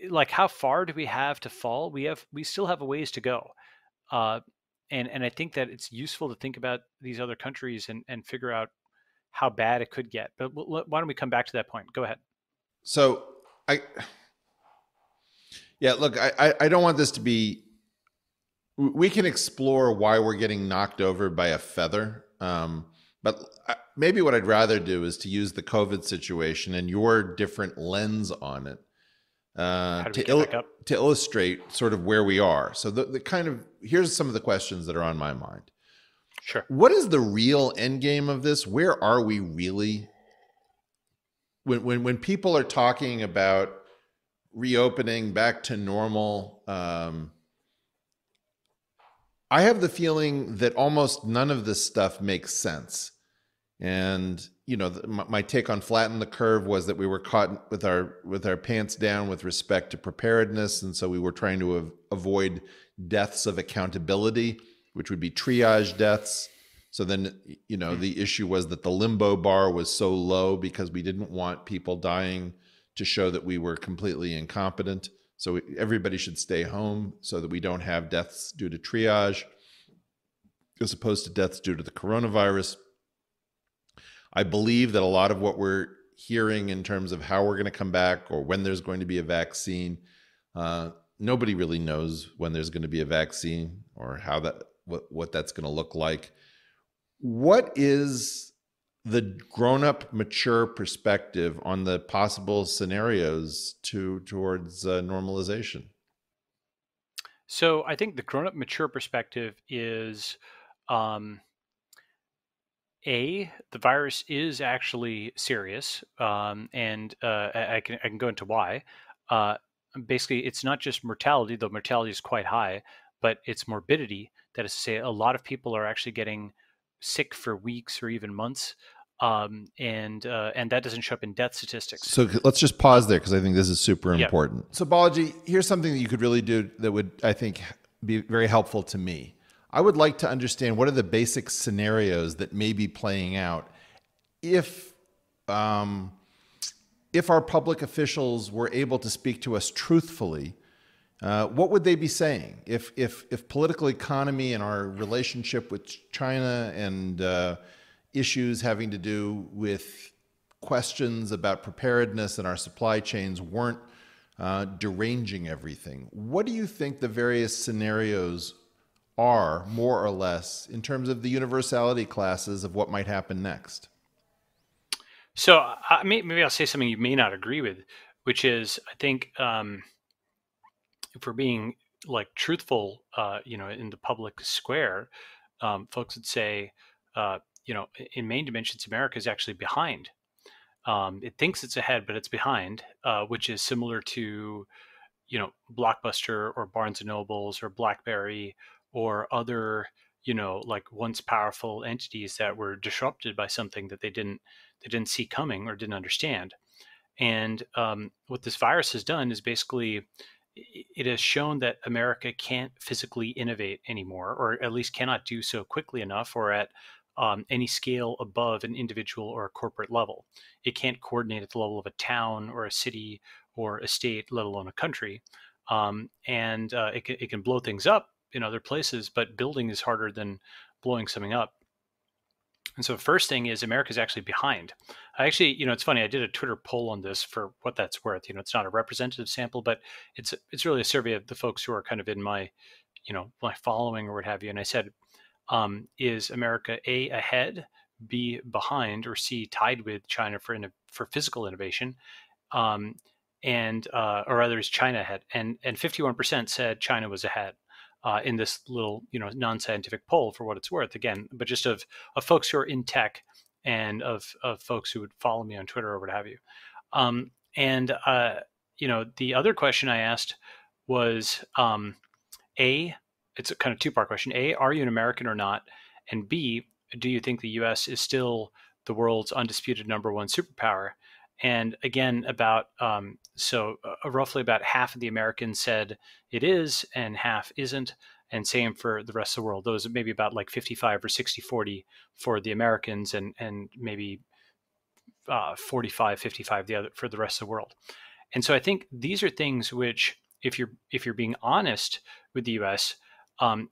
like how far do we have to fall? We still have a ways to go. Uh, and I think that it's useful to think about these other countries and figure out how bad it could get. But why don't we come back to that point? Go ahead. So yeah, look, I don't want this to be, we can explore why we're getting knocked over by a feather. But maybe what I'd rather do is to use the COVID situation and your different lens on it to illustrate sort of where we are. So the kind of, here's some of the questions that are on my mind. Sure. What is the real end game of this? Where are we really? When people are talking about reopening back to normal, I have the feeling that almost none of this stuff makes sense. And my take on flatten the curve was that we were caught with our pants down with respect to preparedness, and so we were trying to avoid deaths of accountability, which would be triage deaths. So then, the issue was that the limbo bar was so low because we didn't want people dying to show that we were completely incompetent. So everybody should stay home so that we don't have deaths due to triage as opposed to deaths due to the coronavirus. I believe that a lot of what we're hearing in terms of how we're going to come back or when there's going to be a vaccine, nobody really knows when there's going to be a vaccine or how what that's going to look like. What is the grown-up, mature perspective on the possible scenarios towards normalization? So I think the grown-up, mature perspective is, the virus is actually serious, and I can go into why. Basically, it's not just mortality, though mortality is quite high, but it's morbidity. That is to say, a lot of people are actually getting sick for weeks or even months, and that doesn't show up in death statistics. So let's just pause there because I think this is super important. Yeah. So Balaji, here's something that you could really do that would, I think, be very helpful to me. I would like to understand what are the basic scenarios that may be playing out if our public officials were able to speak to us truthfully. What would they be saying if political economy and our relationship with China and issues having to do with questions about preparedness and our supply chains weren't deranging everything? What do you think the various scenarios are, more or less, in terms of the universality classes of what might happen next? So maybe I'll say something you may not agree with, which is I think if we're being like truthful, in the public square, folks would say, in main dimensions, America is actually behind. It thinks it's ahead, but it's behind, which is similar to Blockbuster or Barnes and Nobles or BlackBerry or other like once powerful entities that were disrupted by something that they didn't see coming or didn't understand. And what this virus has done is basically it has shown that America can't physically innovate anymore, or at least cannot do so quickly enough or at any scale above an individual or a corporate level. It can't coordinate at the level of a town or a city or a state, let alone a country. And it can blow things up in other places, but building is harder than blowing something up. And so the first thing is America's actually behind. I actually, it's funny. I did a Twitter poll on this for what that's worth. It's not a representative sample, but it's really a survey of the folks who are kind of in my, my following or what have you. And I said, is America A, ahead, B, behind, or C, tied with China for physical innovation? And or rather, is China ahead? And 51% said China was ahead. In this little, non-scientific poll, for what it's worth, again, but just of folks who are in tech and of folks who would follow me on Twitter or what have you. And the other question I asked was, A, it's a kind of two-part question. A, are you an American or not? And B, do you think the U.S. is still the world's undisputed number one superpower? And again, roughly about half of the Americans said it is, and half isn't, and same for the rest of the world. Those maybe about like 55 or 60-40 for the Americans, and maybe 45-55 the other for the rest of the world. And so I think these are things which, if you're being honest with the U.S.,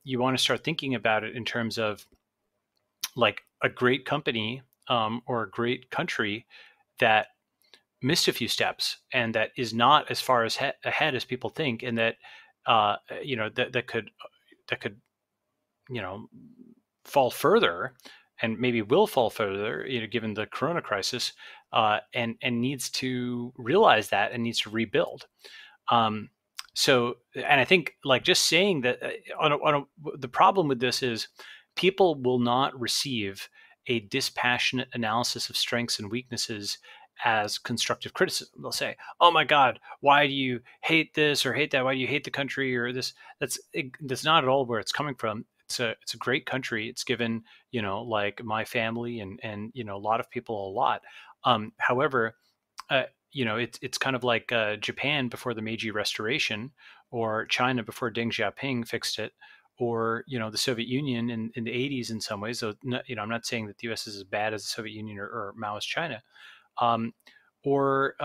you want to start thinking about it in terms of like a great company or a great country that missed a few steps and that is not as far as ahead as people think, and that that could fall further, and maybe will fall further, given the corona crisis, and needs to realize that and needs to rebuild. So, and I think like just saying that the problem with this is people will not receive a dispassionate analysis of strengths and weaknesses as constructive criticism. They'll say, "Oh my God, why do you hate this or hate that? Why do you hate the country or this?" That's not at all where it's coming from. It's a great country. It's given like my family and a lot of people a lot. However, it's kind of like Japan before the Meiji Restoration, or China before Deng Xiaoping fixed it, or the Soviet Union in the 80s in some ways. So I'm not saying that the U.S. is as bad as the Soviet Union or Maoist China. Or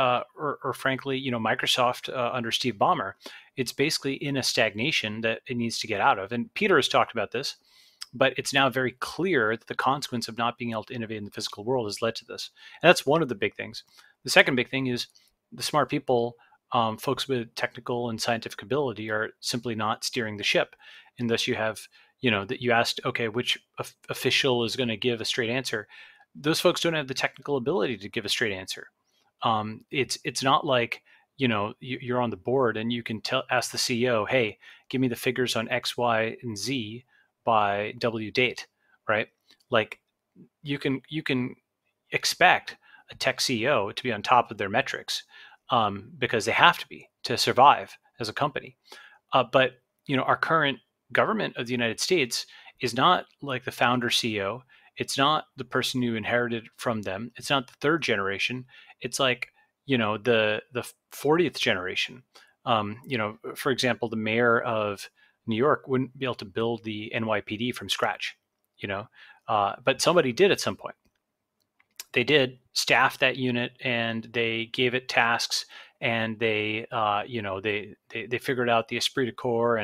frankly, Microsoft under Steve Ballmer. It's basically in a stagnation that it needs to get out of. And Peter has talked about this, but it's now very clear that the consequence of not being able to innovate in the physical world has led to this. And that's one of the big things. The second big thing is the smart people, folks with technical and scientific ability, are simply not steering the ship. And thus you have, that you asked, okay, which official is going to give a straight answer? Those folks don't have the technical ability to give a straight answer. It's not like you're on the board and you can ask the CEO, "Hey, give me the figures on X, Y, and Z by W date," right? Like you can expect a tech CEO to be on top of their metrics because they have to be to survive as a company. But our current government of the United States is not like the founder CEO. It's not the person who inherited from them. It's not the third generation. It's like, the 40th generation. For example, the mayor of New York wouldn't be able to build the NYPD from scratch, but somebody did at some point. They did staff that unit and they gave it tasks, and they figured out the esprit de corps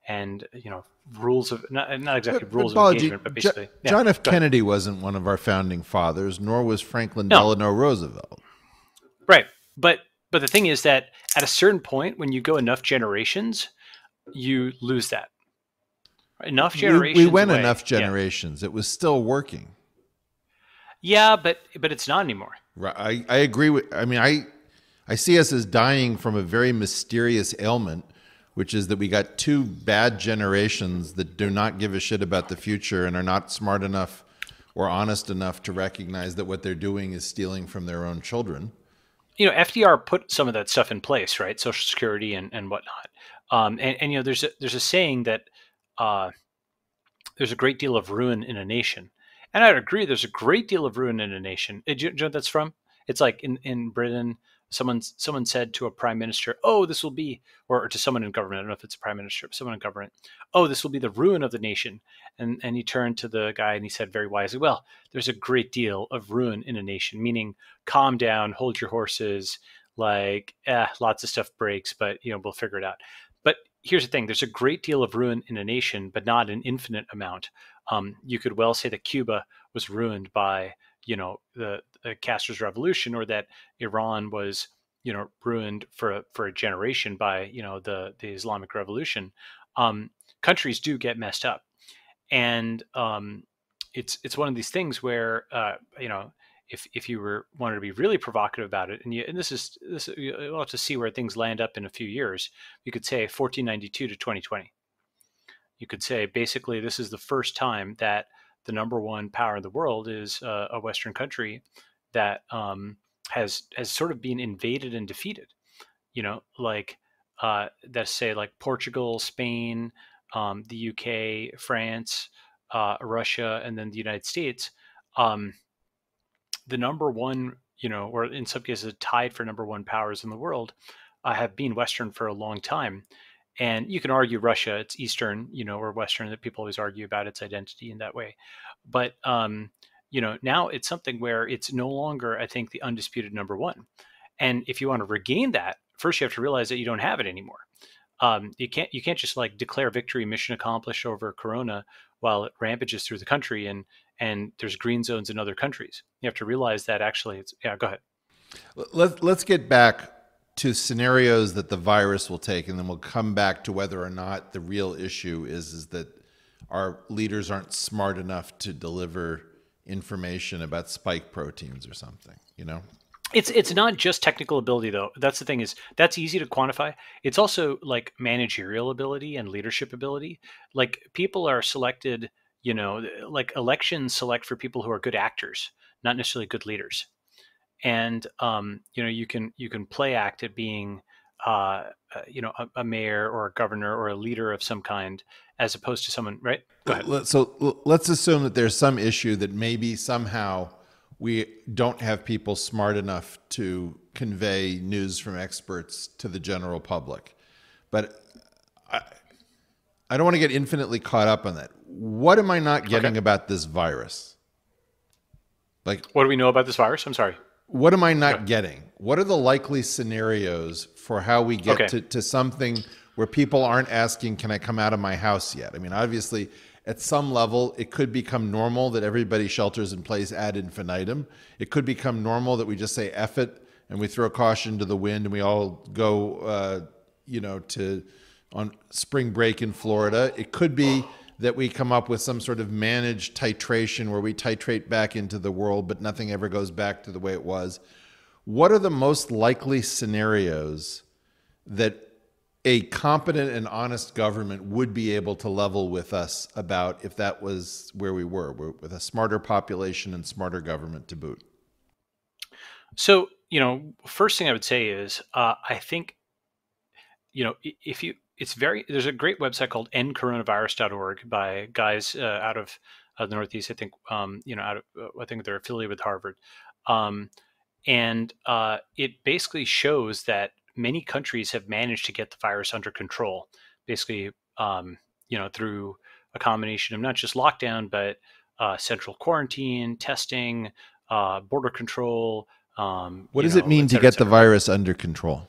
and rules of not exactly rules of Balaji, engagement, but basically John F. Kennedy wasn't one of our founding fathers, nor was Franklin No. Delano Roosevelt. Right. But the thing is that at a certain point, when you go enough generations, you lose that. Enough We generations went away. enough generations. It was still working. Yeah, but it's not anymore. Right. I agree with. I mean, I see us as dying from a very mysterious ailment, which is that we got two bad generations that do not give a shit about the future and are not smart enough or honest enough to recognize that what they're doing is stealing from their own children. FDR put some of that stuff in place, right? Social Security and whatnot. And there's a saying that uh, there's a great deal of ruin in a nation. And I'd agree there's a great deal of ruin in a nation. Do you know what that's from? It's like in Britain, someone said to a prime minister, "Oh, this will be," or to someone in government. I don't know if it's a prime minister, but someone in government. "Oh, this will be the ruin of the nation." And he turned to the guy and he said very wisely, "Well, there's a great deal of ruin in a nation," meaning calm down, hold your horses. Like, lots of stuff breaks, but we'll figure it out. But here's the thing: there's a great deal of ruin in a nation, but not an infinite amount. You could well say that Cuba was ruined by the Castro's revolution, or that Iran was ruined for a generation by the Islamic Revolution. Countries do get messed up, and it's one of these things where if you wanted to be really provocative about it, and this you'll have to see where things land up in a few years. You could say 1492 to 2020. You could say basically this is the first time that the number one power in the world is a Western country that has sort of been invaded and defeated. Like that's say like Portugal, Spain, the UK, France, Russia, and then the United States. The number one, or in some cases tied for number one powers in the world, have been Western for a long time. And you can argue Russia, it's Eastern, or Western, that people always argue about its identity in that way. But, now it's something where it's no longer, I think, the undisputed number one. And if you want to regain that, first you have to realize that you don't have it anymore. You can't just like declare victory, mission accomplished over Corona while it rampages through the country and there's green zones in other countries. You have to realize that actually it's, yeah, go ahead. Let's get back to scenarios that the virus will take, and then we'll come back to whether or not the real issue is that our leaders aren't smart enough to deliver information about spike proteins or something, It's not just technical ability though. That's the thing, is that's easy to quantify. It's also like managerial ability and leadership ability. Like people are selected, like elections select for people who are good actors, not necessarily good leaders. And you can play act at being a mayor or a governor or a leader of some kind, as opposed to someone, right? Go ahead. So let's assume that there's some issue that maybe somehow we don't have people smart enough to convey news from experts to the general public. But I don't want to get infinitely caught up on that. What am I not getting about this virus? Like, what do we know about this virus? I'm sorry. What am I not getting? What are the likely scenarios for how we get to something where people aren't asking, can I come out of my house yet? I mean, obviously, at some level, it could become normal that everybody shelters in place ad infinitum. It could become normal that we just say F it and we throw caution to the wind and we all go, on spring break in Florida. It could be that we come up with some sort of managed titration where we titrate back into the world, but nothing ever goes back to the way it was. What are the most likely scenarios that a competent and honest government would be able to level with us about if that was where we were, with a smarter population and smarter government to boot? So, first thing I would say is, I think, there's a great website called endcoronavirus.org by guys out of the Northeast. I think, I think they're affiliated with Harvard. And it basically shows that many countries have managed to get the virus under control, basically, through a combination of not just lockdown, but central quarantine, testing, border control. What does it mean to get the virus under control?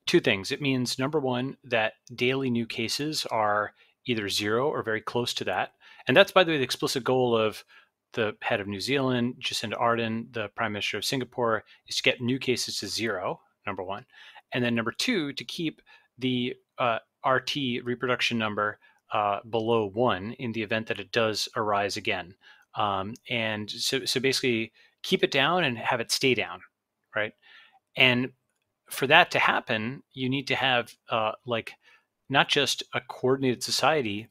Two things. It means, number one, that daily new cases are either zero or very close to that. And that's, by the way, the explicit goal of the head of New Zealand, Jacinda Ardern, the Prime Minister of Singapore, is to get new cases to zero, number one. And then number two, to keep the RT reproduction number below 1 in the event that it does arise again. And so basically keep it down and have it stay down, right? And for that to happen, you need to have like not just a coordinated society,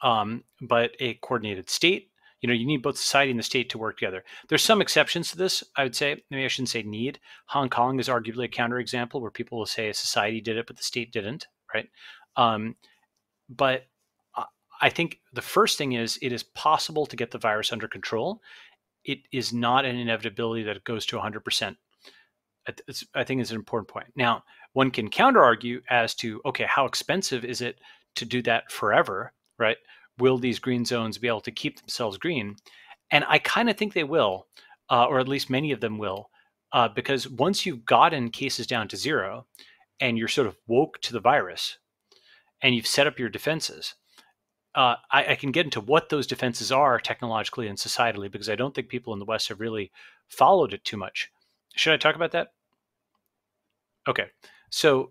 but a coordinated state. You know, you need both society and the state to work together. There's some exceptions to this, I would say. Maybe I shouldn't say need. Hong Kong is arguably a counterexample where people will say a society did it, but the state didn't, right? But I think the first thing is it is possible to get the virus under control. It is not an inevitability that it goes to 100%. I think it's an important point. Now, one can counter argue as to, okay, how expensive is it to do that forever, right? Will these green zones be able to keep themselves green? And I kind of think they will, or at least many of them will, because once you've gotten cases down to 0 and you're sort of woke to the virus and you've set up your defenses, I can get into what those defenses are technologically and societally, because I don't think people in the West have really followed it too much. Should I talk about that? Okay. So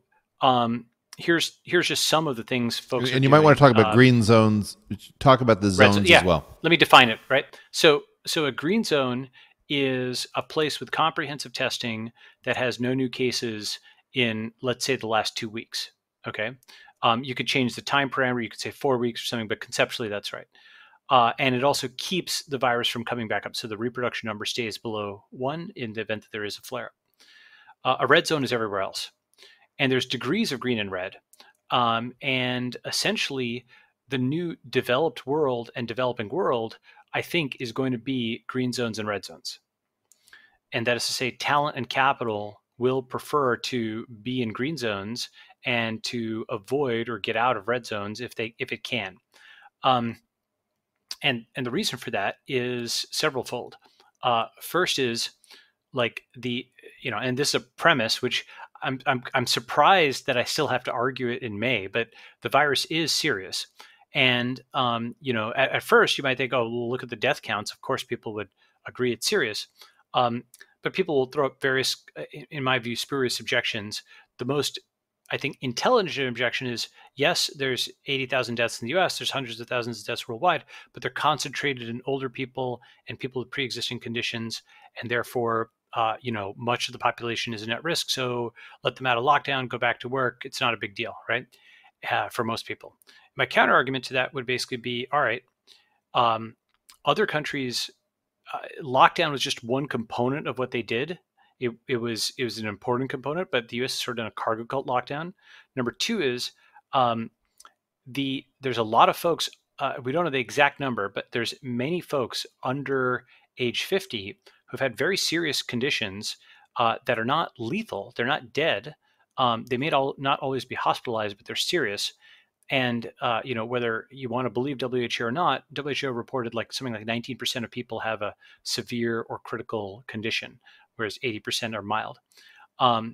here's just some of the things folks are And you doing. might want to talk about green zones. Talk about the zones yeah, as well. Let me define it, right? So a green zone is a place with comprehensive testing that has no new cases in, let's say, the last 2 weeks. Okay. You could change the time parameter. You could say 4 weeks or something, but conceptually that's right. And it also keeps the virus from coming back up. So the reproduction number stays below 1 in the event that there is a flare. A red zone is everywhere else. And there's degrees of green and red. And essentially, the new developed world and developing world, I think, is going to be green zones and red zones. And that is to say, talent and capital will prefer to be in green zones and to avoid or get out of red zones if it can. And the reason for that is severalfold. First is like and this is a premise which I'm surprised that I still have to argue it in May, but the virus is serious. And at first you might think, oh, well, look at the death counts. Of course, people would agree it's serious. But people will throw up various, in my view, spurious objections. The most, I think, intelligent objection is, yes, there's 80,000 deaths in the US, there's hundreds of thousands of deaths worldwide, but they're concentrated in older people and people with pre-existing conditions, and therefore, much of the population isn't at risk. So let them out of lockdown, go back to work. It's not a big deal, right? For most people. My counter argument to that would basically be, all right, other countries, lockdown was just one component of what they did. It was an important component, but the U.S. has sort of done a cargo cult lockdown. Number two is there's a lot of folks. We don't know the exact number, but there's many folks under age 50 who've had very serious conditions that are not lethal. They're not dead. They may not always be hospitalized, but they're serious. And whether you want to believe WHO or not, WHO reported something like 19% of people have a severe or critical condition, whereas 80% are mild.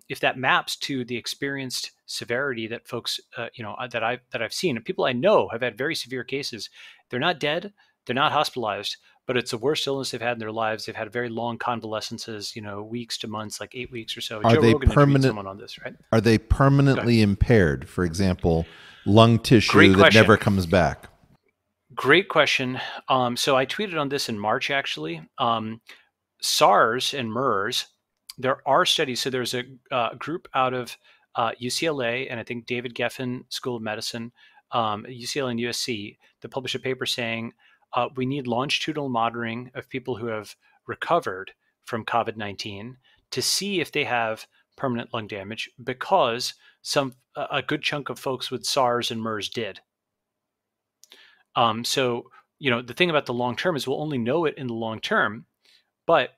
If that maps to the experienced severity that folks, that I've seen, and people I know have had very severe cases, they're not dead, they're not hospitalized, but it's the worst illness they've had in their lives. They've had very long convalescences, weeks to months, like 8 weeks or so. Are Joe they Rogan interviewed someone on this, right? Are they permanently impaired? For example, lung tissue that never comes back? Great question. So I tweeted on this in March, actually. SARS and MERS, there are studies. So there's a group out of UCLA and I think David Geffen School of Medicine, UCLA and USC, that published a paper saying we need longitudinal monitoring of people who have recovered from COVID-19 to see if they have permanent lung damage, because a good chunk of folks with SARS and MERS did. So the thing about the long term is we'll only know it in the long term, but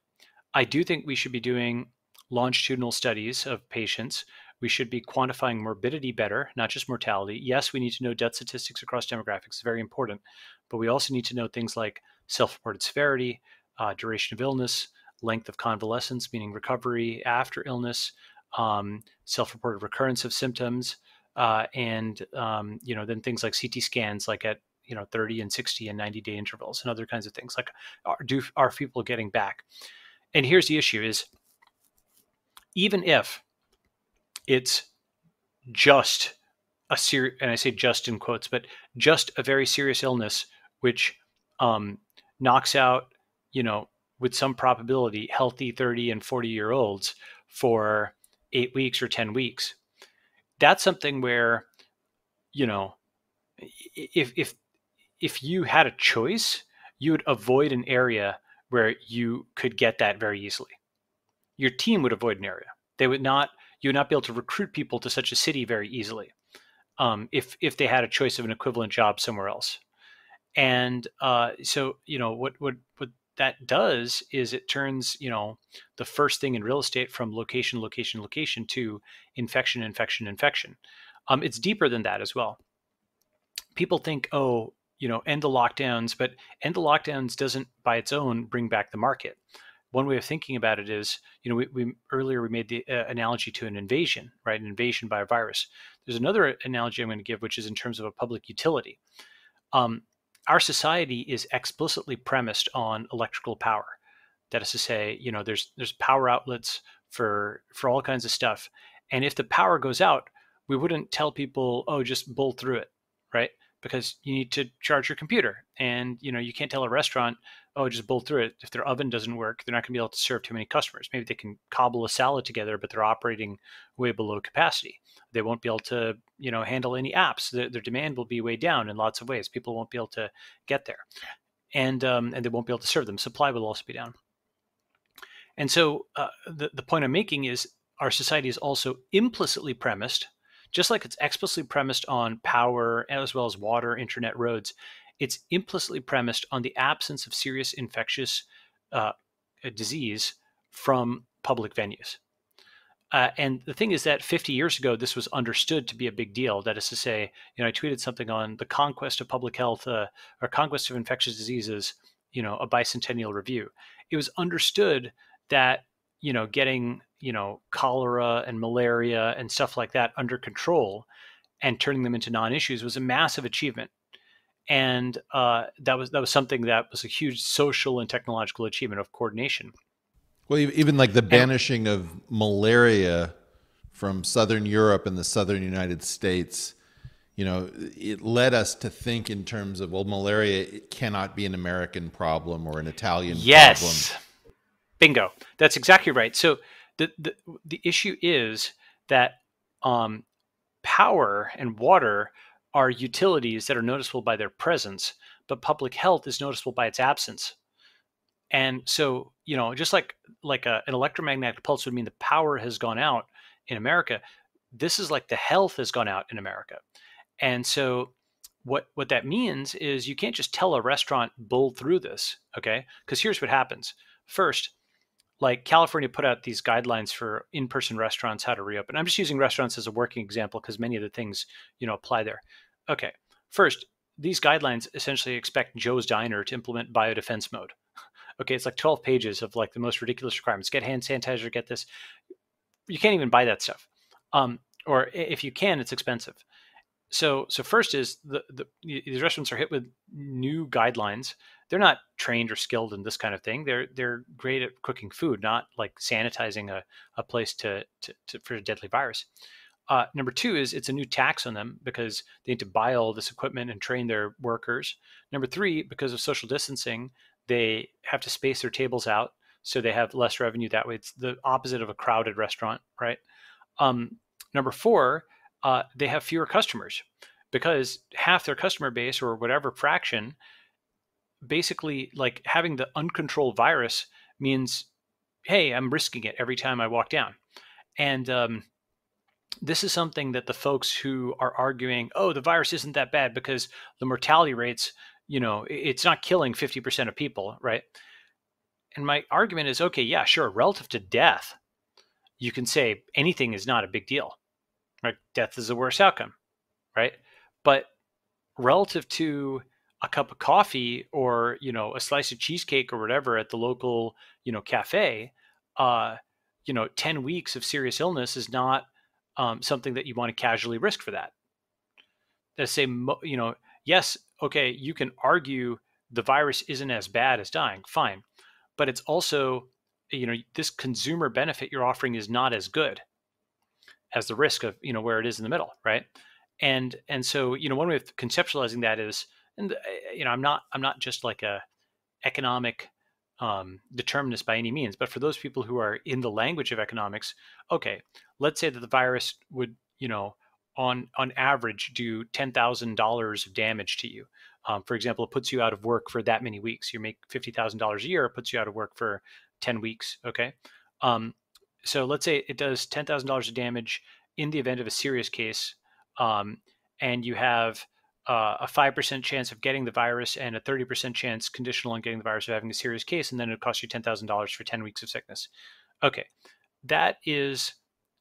I do think we should be doing longitudinal studies of patients. We should be quantifying morbidity better, not just mortality. Yes, we need to know death statistics across demographics. It's very important. But we also need to know things like self-reported severity, duration of illness, length of convalescence, meaning recovery after illness, self-reported recurrence of symptoms, and then things like CT scans, like at 30 and 60 and 90-day intervals, and other kinds of things. Like, are people getting back? And here's the issue: is even if it's just and I say just in quotes, but just a very serious illness, which knocks out, with some probability, healthy 30 and 40-year-olds for 8 weeks or 10 weeks. That's something where, if you had a choice, you would avoid an area where you could get that very easily. Your team would avoid an area. You would not be able to recruit people to such a city very easily, if they had a choice of an equivalent job somewhere else. And so, what that does is it turns, the first thing in real estate from location to infection. It's deeper than that as well. People think, oh, end the lockdowns, but end the lockdowns doesn't by its own bring back the market. One way of thinking about it is, we earlier we made the analogy to an invasion, right? An invasion by a virus. There's another analogy I'm going to give, which is in terms of a public utility. Our society is explicitly premised on electrical power. That is to say, there's power outlets for all kinds of stuff. And if the power goes out, we wouldn't tell people, oh, just bolt through it, right? Because you need to charge your computer, and you can't tell a restaurant, oh, just bolt through it. If their oven doesn't work, they're not going to be able to serve too many customers. Maybe they can cobble a salad together, but they're operating way below capacity. They won't be able to handle any apps. Their demand will be way down in lots of ways. People won't be able to get there, and they won't be able to serve them. Supply will also be down. And so the point I'm making is our society is also implicitly premised, just like it's explicitly premised on power as well as water, internet, roads. It's implicitly premised on the absence of serious infectious disease from public venues. And the thing is that 50 years ago, this was understood to be a big deal. That is to say, I tweeted something on the conquest of public health or conquest of infectious diseases, a bicentennial review. It was understood that, getting, cholera and malaria and stuff like that under control and turning them into non-issues was a massive achievement. And that was something that was a huge social and technological achievement of coordination. Well, even like the banishing of malaria from Southern Europe and the Southern United States, it led us to think in terms of, well, malaria, it cannot be an American problem or an Italian problem. Bingo. That's exactly right. So the issue is that power and water are utilities that are noticeable by their presence, but public health is noticeable by its absence. And so, just like an electromagnetic pulse would mean the power has gone out in America, this is like the health has gone out in America. And so what that means is you can't just tell a restaurant bowl through this, okay? Because here's what happens. First, like California put out these guidelines for in-person restaurants, how to reopen. I'm just using restaurants as a working example because many of the things, apply there. Okay. First, these guidelines essentially expect Joe's Diner to implement biodefense mode. Okay, it's like 12 pages of like the most ridiculous requirements. Get hand sanitizer, get this. You can't even buy that stuff. Or if you can, it's expensive. So first is these restaurants are hit with new guidelines. They're not trained or skilled in this kind of thing. They're great at cooking food, not like sanitizing a place for a deadly virus. Number two is it's a new tax on them because they need to buy all this equipment and train their workers. Number three, because of social distancing, they have to space their tables out so they have less revenue that way. It's the opposite of a crowded restaurant, right? Number four, they have fewer customers because half their customer base or whatever fraction, basically like having the uncontrolled virus means, hey, I'm risking it every time I walk down. And this is something that the folks who are arguing, oh, the virus isn't that bad because the mortality rates, it's not killing 50% of people, right? And my argument is, okay, yeah, sure. Relative to death, you can say anything is not a big deal, right? Death is the worst outcome, right? But relative to a cup of coffee or, a slice of cheesecake or whatever at the local, cafe, 10 weeks of serious illness is not something that you want to casually risk for that. Let's say, yes, okay, you can argue the virus isn't as bad as dying, fine. But it's also, this consumer benefit you're offering is not as good as the risk of, where it is in the middle, right? And so, one way of conceptualizing that is, and I'm not just like a economic determinist by any means, but for those people who are in the language of economics, okay, let's say that the virus would, on average, do $10,000 of damage to you. For example, it puts you out of work for that many weeks. You make $50,000 a year, it puts you out of work for 10 weeks. Okay. So let's say it does $10,000 of damage in the event of a serious case, and you have a 5% chance of getting the virus and a 30% chance conditional on getting the virus of having a serious case, and then it costs you $10,000 for 10 weeks of sickness. Okay, that is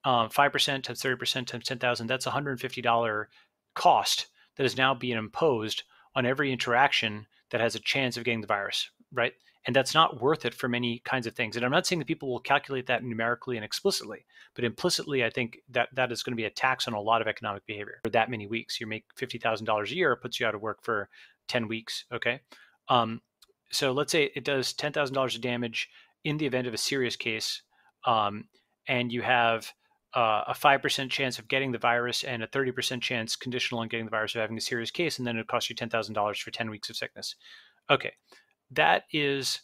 5% times 30% times 10,000. That's $150 cost that is now being imposed on every interaction that has a chance of getting the virus, right? And that's not worth it for many kinds of things. And I'm not saying that people will calculate that numerically and explicitly, but implicitly, I think that is going to be a tax on a lot of economic behavior. For that many weeks, you make $50,000 a year, it puts you out of work for 10 weeks. Okay. So let's say it does $10,000 of damage in the event of a serious case, and you have a 5% chance of getting the virus and a 30% chance conditional on getting the virus of having a serious case, and then it costs you $10,000 for 10 weeks of sickness. Okay, that is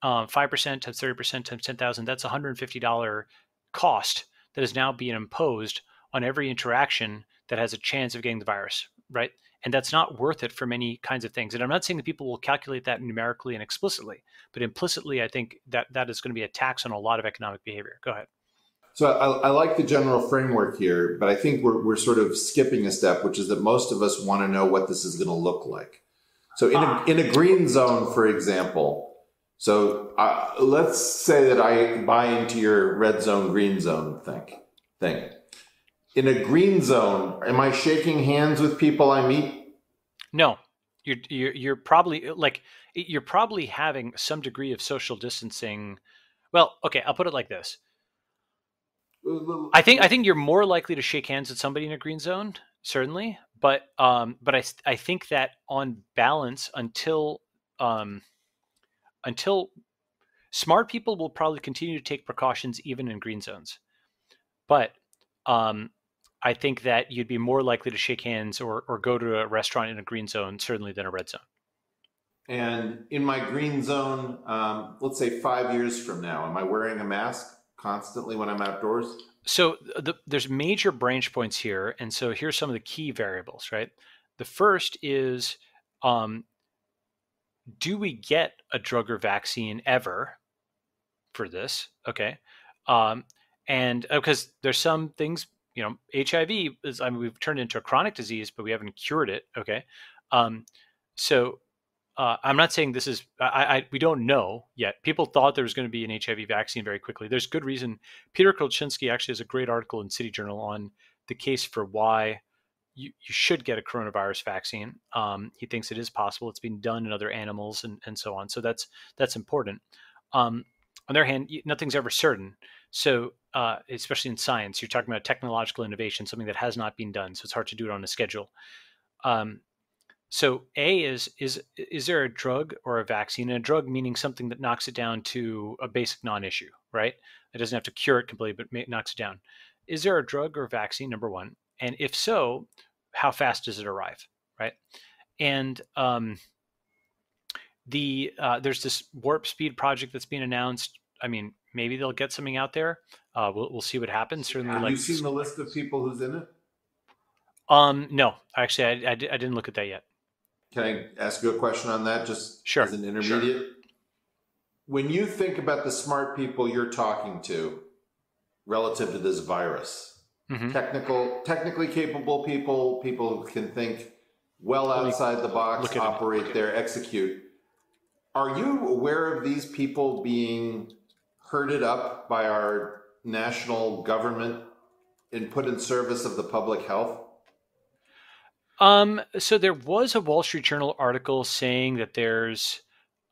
5% times 30% times 10,000. That's $150 cost that is now being imposed on every interaction that has a chance of getting the virus, right? And that's not worth it for many kinds of things. And I'm not saying that people will calculate that numerically and explicitly, but implicitly, I think that is going to be a tax on a lot of economic behavior. Go ahead. So I like the general framework here, but I think we're sort of skipping a step, which is that most of us want to know what this is going to look like. So in a green zone, for example, so let's say that I buy into your red zone, green zone thing. In a green zone, am I shaking hands with people I meet? No, you're probably you're probably having some degree of social distancing. Well, okay, I'll put it like this. I think you're more likely to shake hands with somebody in a green zone, certainly, but I think that on balance, until smart people will probably continue to take precautions even in green zones, but I think that you'd be more likely to shake hands or go to a restaurant in a green zone, certainly, than a red zone. And in my green zone, let's say 5 years from now, am I wearing a mask constantly when I'm outdoors? So there's major branch points here. And so here's some of the key variables, right? The first is, do we get a drug or vaccine ever for this? Okay. And because there's some things, HIV is, we've turned it into a chronic disease, but we haven't cured it. Okay. So I'm not saying this is, we don't know yet. People thought there was going to be an HIV vaccine very quickly. There's good reason. Peter Kolchinsky actually has a great article in City Journal on the case for why you should get a coronavirus vaccine. He thinks it is possible. It's been done in other animals and so on. So that's important. On the other hand, nothing's ever certain. So especially in science, you're talking about technological innovation, something that has not been done. So it's hard to do it on a schedule. So A is there a drug or a vaccine? And a drug meaning something that knocks it down to a basic non-issue, right? It doesn't have to cure it completely, but knocks it down. Is there a drug or vaccine, number one? And if so, how fast does it arrive, right? And there's this warp speed project that's being announced. I mean, maybe they'll get something out there. We'll see what happens. Certainly, have you seen the list of people who's in it? No, actually, I didn't look at that yet. Can I ask you a question on that, just sure, as an intermediate? Sure. When you think about the smart people you're talking to relative to this virus, mm-hmm. technically capable people who can think well outside the box, operate there, execute, are you aware of these people being herded up by our national government and put in service of the public health? So there was a Wall Street Journal article saying that there's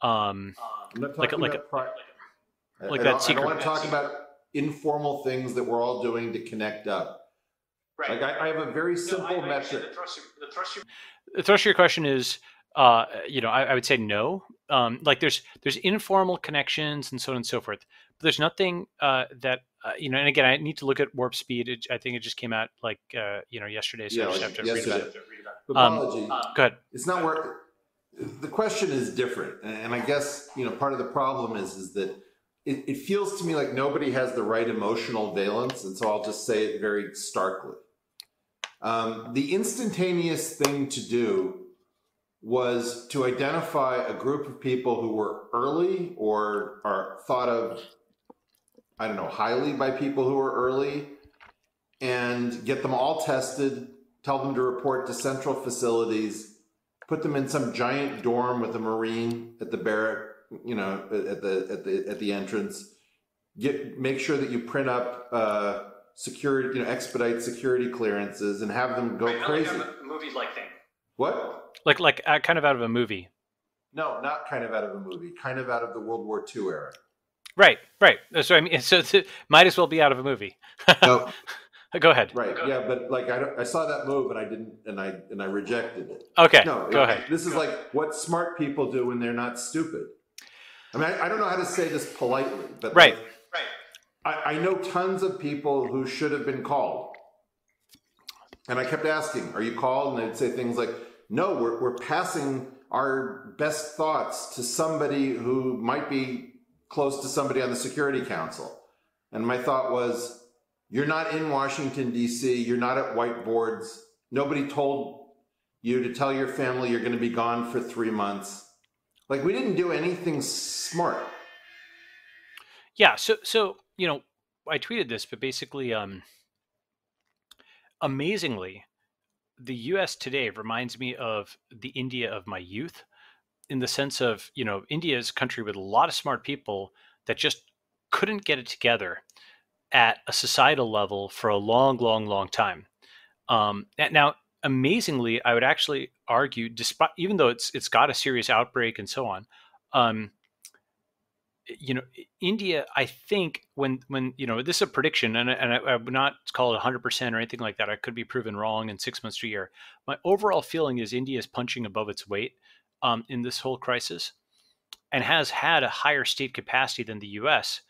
I'm not talking that secret. I don't want to talk about informal things that we're all doing to connect up. Right. Like I have a very simple metric. The thrust of your question is, I would say no. Like there's informal connections and so on and so forth. But there's nothing that and again, I need to look at Warp Speed. I think it just came out like yesterday, so I just have to read about it. But Balaji, Go ahead. it's not where the question is different, and I guess part of the problem is that it feels to me like nobody has the right emotional valence, and so I'll just say it very starkly. The instantaneous thing to do was to identify a group of people who were early or are thought of, I don't know, highly by people who are early, and get them all tested, tell them to report to central facilities, put them in some giant dorm with a Marine at the barrack, at the entrance. Make sure that you print up security, expedite security clearances, and have them go crazy. Like a movie-like thing. What? Like kind of out of a movie. No, not kind of out of a movie. Kind of out of the World War II era. Right. So I mean, so it might as well be out of a movie. No. Go ahead. Right. Yeah, but like I saw that move and I didn't, and I rejected it. Okay. No. Go ahead. This is like what smart people do when they're not stupid. I mean, I don't know how to say this politely, but right. I know tons of people who should have been called, and I kept asking, "Are you called?" And they'd say things like, "No, we're passing our best thoughts to somebody who might be close to somebody on the Security Council." And my thought was, you're not in Washington, D.C. You're not at whiteboards. Nobody told you to tell your family you're going to be gone for 3 months. Like, we didn't do anything smart. Yeah. So I tweeted this, but basically, amazingly, the U.S. today reminds me of the India of my youth, in the sense of, India is a country with a lot of smart people that just couldn't get it together at a societal level for a long time. Now, amazingly, I would actually argue, despite, even though it's got a serious outbreak and so on, India, I think when this is a prediction, and I would not call it 100% or anything like that. I could be proven wrong in 6 months to a year. My overall feeling is India is punching above its weight in this whole crisis, and has had a higher state capacity than the U.S.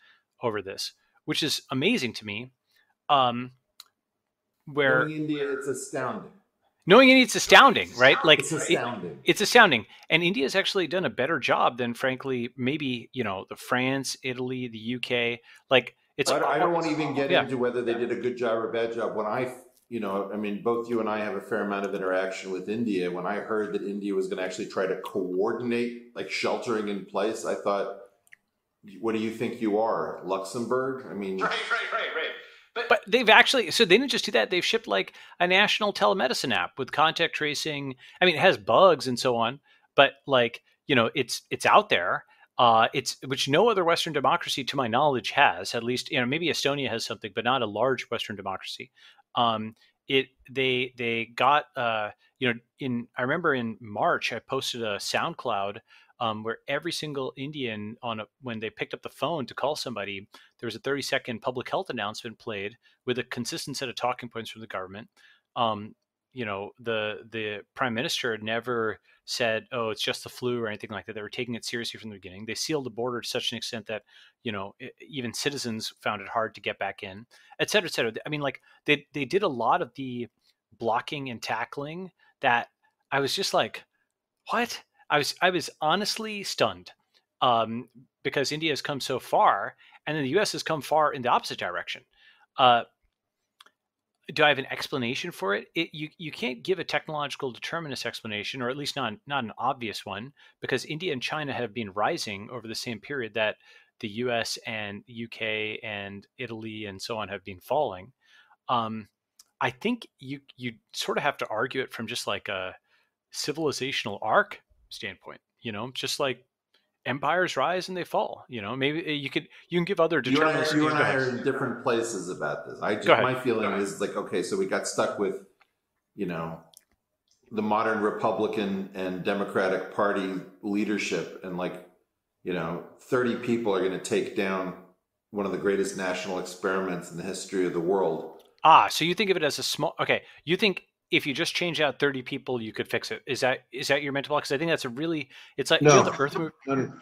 over this, which is amazing to me. Where knowing India, it's astounding. Knowing India, it's astounding, right? Like it's astounding. It's astounding, and India has actually done a better job than, frankly, maybe the France, Italy, the UK. Like it's. I don't want to even get into whether they did a good job or a bad job. When I mean, both you and I have a fair amount of interaction with India. When I heard that India was going to actually try to coordinate, like, sheltering in place, I thought, what do you think you are, Luxembourg? I mean, right. But they've actually, so they didn't just do that. They've shipped like a national telemedicine app with contact tracing. I mean, it has bugs and so on, but like, it's out there. Which no other Western democracy, to my knowledge, has. At least, maybe Estonia has something, but not a large Western democracy. They got, I remember in March, I posted a SoundCloud where every single Indian when they picked up the phone to call somebody, there was a 30-second public health announcement played with a consistent set of talking points from the government. The prime minister never said, "Oh, it's just the flu" or anything like that. They were taking it seriously from the beginning. They sealed the border to such an extent that, even citizens found it hard to get back in, et cetera, et cetera. I mean, like they did a lot of the blocking and tackling that I was just like, what? I was honestly stunned, because India has come so far, and then the U.S. has come far in the opposite direction. Do I have an explanation for it? You can't give a technological determinist explanation, or at least not an obvious one, because India and China have been rising over the same period that the U.S. and UK and Italy and so on have been falling. I think you sort of have to argue it from just like a civilizational arc standpoint, just like empires rise and they fall. Maybe you can give other determinants. You and I are in different places about this. My feeling is like, okay, so we got stuck with, the modern Republican and Democratic Party leadership, and 30 people are going to take down one of the greatest national experiments in the history of the world. So you think of it as a small. Okay, you think if you just change out 30 people, you could fix it. Is that your mental block? Because I think that's it's like no. the Earth move. No.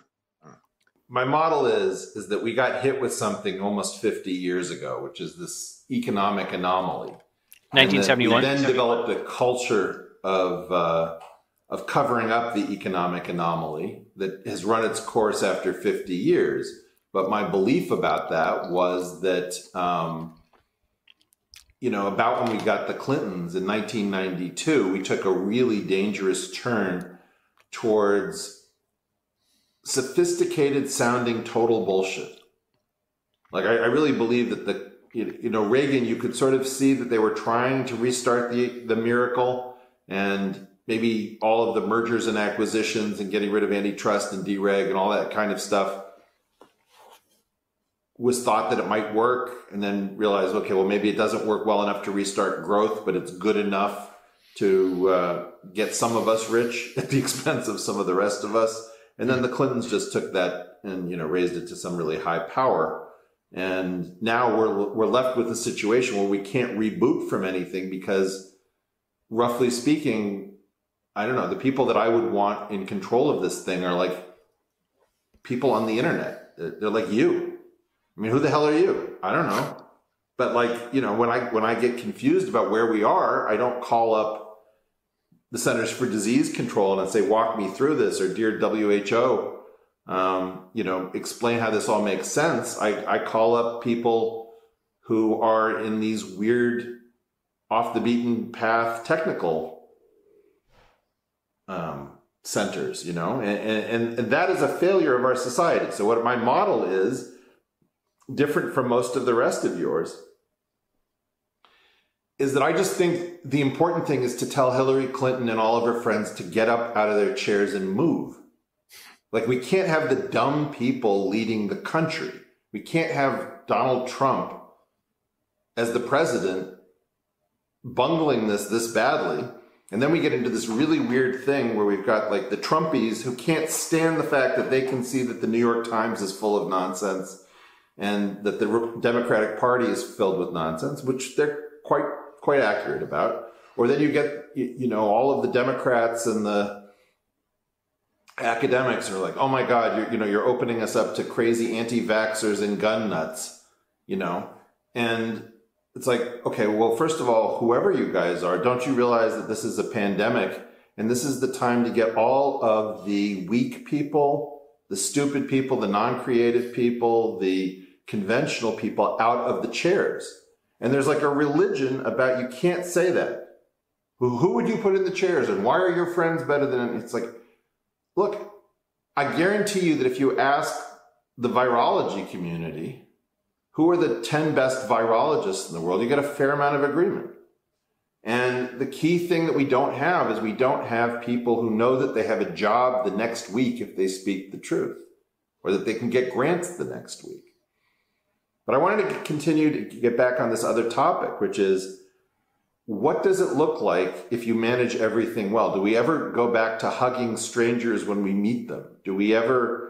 my model is that we got hit with something almost 50 years ago, which is this economic anomaly. And that we 1971. then developed a culture of covering up the economic anomaly that has run its course after 50 years. But my belief about that was that, about when we got the Clintons in 1992, we took a really dangerous turn towards sophisticated sounding total bullshit. Like I really believe that Reagan, you could sort of see that they were trying to restart the miracle, and maybe all of the mergers and acquisitions and getting rid of antitrust and dereg and all that kind of stuff was thought that it might work, and then realized, okay, well, maybe it doesn't work well enough to restart growth, but it's good enough to get some of us rich at the expense of some of the rest of us. And then the Clintons just took that and, raised it to some really high power. And now we're left with a situation where we can't reboot from anything because, roughly speaking, I don't know, the people that I would want in control of this thing are like people on the internet. They're like you. I mean, who the hell are you? I don't know. But when I get confused about where we are, I don't call up the Centers for Disease Control and say, walk me through this, or dear WHO, explain how this all makes sense. I call up people who are in these weird, off the beaten path technical centers, and that is a failure of our society. So what my model is, different from most of the rest of yours, is that I just think the important thing is to tell Hillary Clinton and all of her friends to get up out of their chairs and move. Like, we can't have the dumb people leading the country. We can't have Donald Trump as the president bungling this badly. And then we get into this really weird thing where we've got like the Trumpies who can't stand the fact that they can see that the New York Times is full of nonsense and that the Democratic Party is filled with nonsense, which they're quite accurate about. Or then you get, all of the Democrats and the academics are like, oh my God, you're opening us up to crazy anti-vaxxers and gun nuts, and it's like, okay, well, first of all, whoever you guys are, don't you realize that this is a pandemic and this is the time to get all of the weak people, the stupid people, the non-creative people, the conventional people out of the chairs. And there's like a religion about you can't say that. Who would you put in the chairs and why are your friends better than, it's like, look, I guarantee you that if you ask the virology community, who are the 10 best virologists in the world, you get a fair amount of agreement. And the key thing that we don't have is we don't have people who know that they have a job the next week if they speak the truth, or that they can get grants the next week. But I wanted to continue to get back on this other topic, which is, what does it look like if you manage everything well? Do we ever go back to hugging strangers when we meet them? Do we ever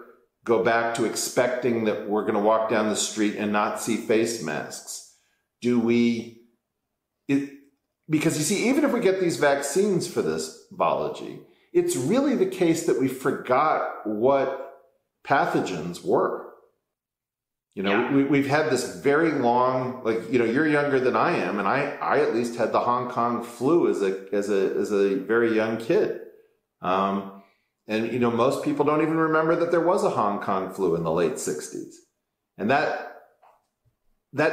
go back to expecting that we're going to walk down the street and not see face masks? Because you see, even if we get these vaccines for this, Balaji, it's really the case that we forgot what pathogens were. We've had this very long, you're younger than I am, and I at least had the Hong Kong flu as a very young kid. And most people don't even remember that there was a Hong Kong flu in the late 60s. And that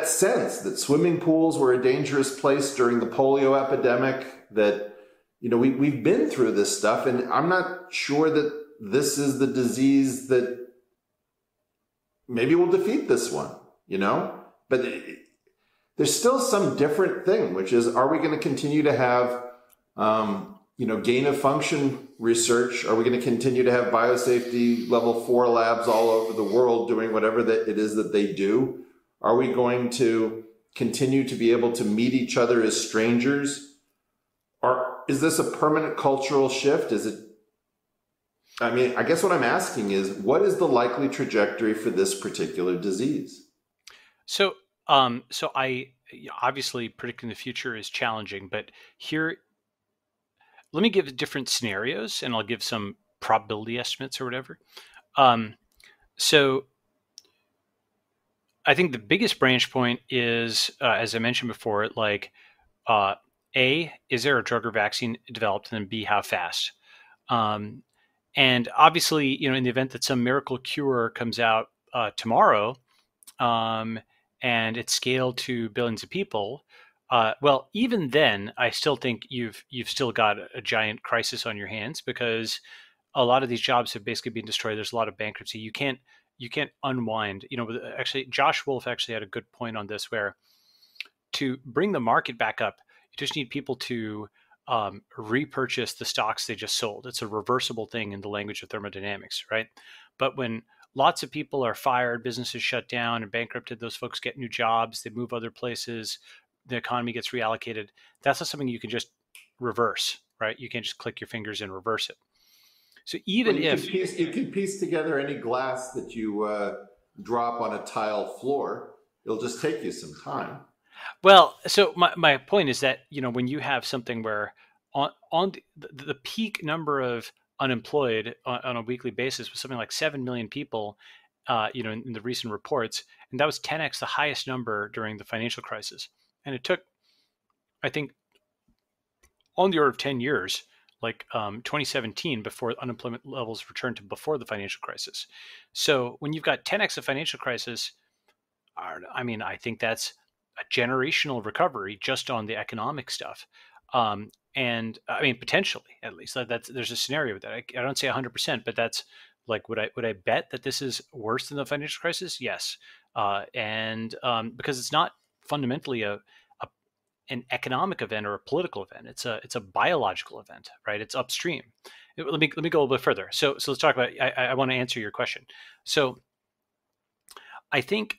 sense that swimming pools were a dangerous place during the polio epidemic, that, we've been through this stuff, and I'm not sure that this is the disease that maybe will defeat this one, but there's still some different thing, which is, are we going to continue to have, gain of function research? Are we going to continue to have biosafety level 4 labs all over the world doing whatever that it is that they do? Are we going to continue to be able to meet each other as strangers? Or is this a permanent cultural shift? I guess what I'm asking is, what is the likely trajectory for this particular disease? So I obviously predicting the future is challenging, but here, let me give different scenarios and I'll give some probability estimates or whatever. So I think the biggest branch point is, as I mentioned before, like uh, A, is there a drug or vaccine developed, and then B, how fast? Um, and obviously, in the event that some miracle cure comes out tomorrow, um, and it's scaled to billions of people, well, even then, I still think you've still got a giant crisis on your hands, because a lot of these jobs have basically been destroyed. There's a lot of bankruptcy. You can't unwind. Actually, Josh Wolf actually had a good point on this, where to bring the market back up, you just need people to repurchase the stocks they just sold. It's a reversible thing in the language of thermodynamics, right? But when lots of people are fired, businesses shut down and bankrupted, those folks get new jobs, they move other places, the economy gets reallocated. That's not something you can just reverse, right? You can't just click your fingers and reverse it. So Well, even if you can piece together any glass that you drop on a tile floor. It'll just take you some time. Well, so my point is that, when you have something where on the peak number of unemployed on a weekly basis was something like 7 million people, in the recent reports, and that was 10x the highest number during the financial crisis. And it took, I think, on the order of 10 years, like 2017, before unemployment levels returned to before the financial crisis. So when you've got 10x the financial crisis, I mean, I think that's a generational recovery just on the economic stuff. And I mean, potentially, at least that's there's a scenario with that. I don't say 100%, but that's like, would I bet that this is worse than the financial crisis? Yes. And because it's not fundamentally a an economic event or a political event. It's a biological event, right? It's upstream. Let me go a little bit further. So let's talk about. I want to answer your question. So I think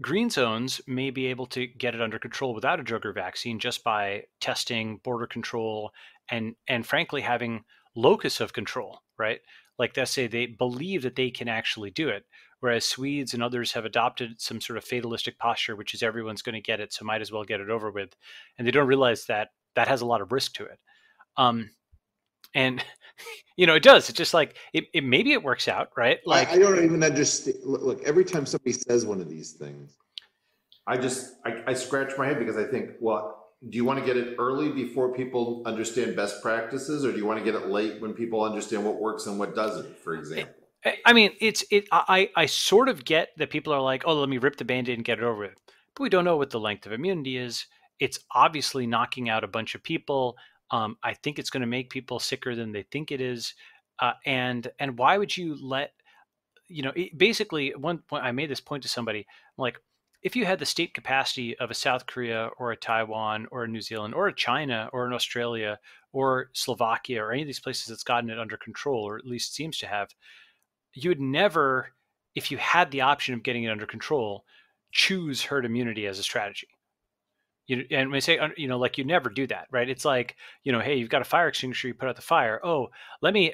green zones may be able to get it under control without a drug or vaccine, just by testing, border control, and frankly having locus of control, right? Like, let's say they believe that they can actually do it, whereas Swedes and others have adopted some sort of fatalistic posture, which is everyone's going to get it, so might as well get it over with, and they don't realize that that has a lot of risk to it. And it does. It's just like it maybe it works out, right? Like, I don't even understand. Look, every time somebody says one of these things, I scratch my head, because I think, well, do you want to get it early before people understand best practices, or do you want to get it late when people understand what works and what doesn't, for example? I mean, I sort of get that people are like, oh, let me rip the band-aid and get it over with. But we don't know what the length of immunity is. It's obviously knocking out a bunch of people. I think it's going to make people sicker than they think it is. And why would you let, basically, at one point I made this point to somebody, I'm like, if you had the state capacity of a South Korea or a Taiwan or a New Zealand or a China or an Australia or Slovakia or any of these places that's gotten it under control, or at least seems to have, you would never, if you had the option of getting it under control, choose herd immunity as a strategy. And when I say, like, you never do that, right? It's like, hey, you've got a fire extinguisher, you put out the fire. Oh, let me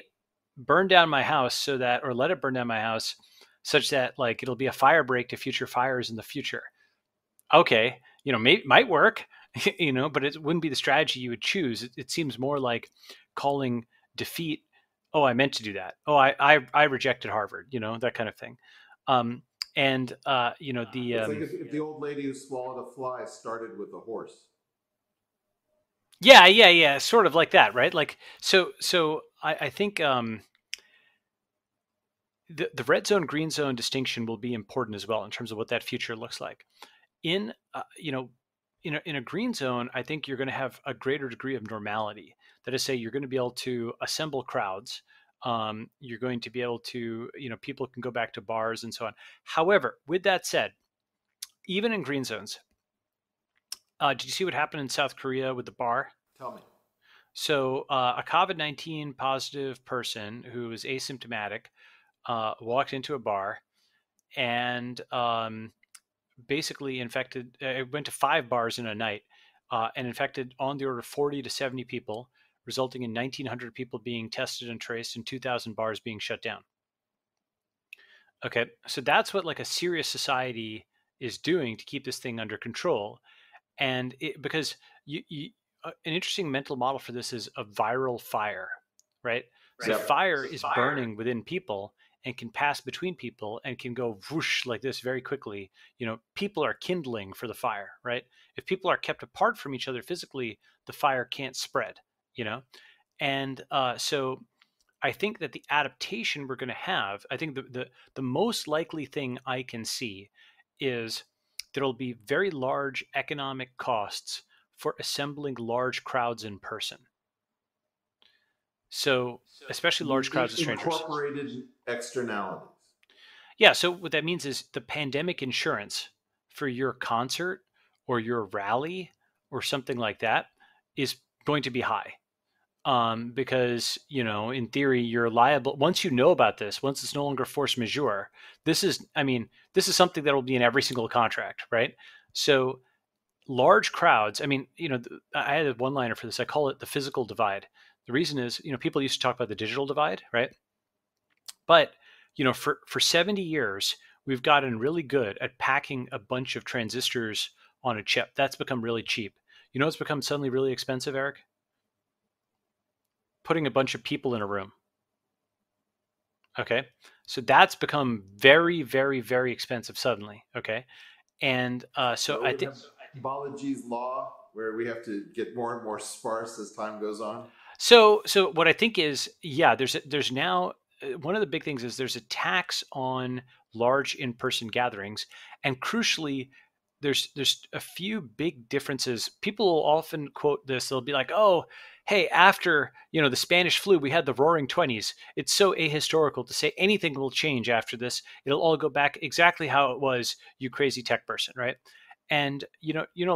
burn down my house so that, or let it burn down my house such that, like, it'll be a fire break to future fires in the future. Okay, might work, but it wouldn't be the strategy you would choose. It seems more like calling defeat, oh, I meant to do that. Oh, I rejected Harvard, that kind of thing. And the It's like if the old lady who swallowed a fly started with a horse. yeah, sort of like that, right? Like, so I think the red zone green zone distinction will be important as well in terms of what that future looks like. In in a green zone, I think you're going to have a greater degree of normality. That is, say, you're going to be able to assemble crowds. You're going to be able to, people can go back to bars and so on. However, with that said, even in green zones, did you see what happened in South Korea with the bar? Tell me. So a COVID-19 positive person who was asymptomatic walked into a bar and basically infected, it went to 5 bars in a night, and infected on the order of 40 to 70 people, resulting in 1,900 people being tested and traced and 2,000 bars being shut down. Okay, so that's what, like, a serious society is doing to keep this thing under control. And because an interesting mental model for this is a viral fire, right? So Yep. fire is burning within people, and can pass between people and can go whoosh like this very quickly, people are kindling for the fire, right? If people are kept apart from each other physically, the fire can't spread, and so I think that the adaptation we're going to have, I think the most likely thing I can see is there'll be very large economic costs for assembling large crowds in person. So, especially large crowds of strangers. Incorporated externalities. Yeah. So what that means is the pandemic insurance for your concert or your rally or something like that is going to be high. Because, in theory, you're liable once you know about this, once it's no longer force majeure. This is something that will be in every single contract, right? So large crowds, I had a one liner for this. I call it the physical divide. The reason is, people used to talk about the digital divide, right? But, for 70 years, we've gotten really good at packing a bunch of transistors on a chip. That's become really cheap. It's become suddenly really expensive, Eric? Putting a bunch of people in a room. Okay. So that's become very, very, very expensive suddenly. Okay. And so I think Balaji's law, where we have to get more and more sparse as time goes on. So what I think is, there's now one of the big things is there's a tax on large in-person gatherings, and crucially, there's a few big differences. People will often quote this. They'll be like, "Oh, hey, after the Spanish flu, we had the Roaring Twenties. It's so ahistorical to say anything will change after this. It'll all go back exactly how it was. You crazy tech person, right?" And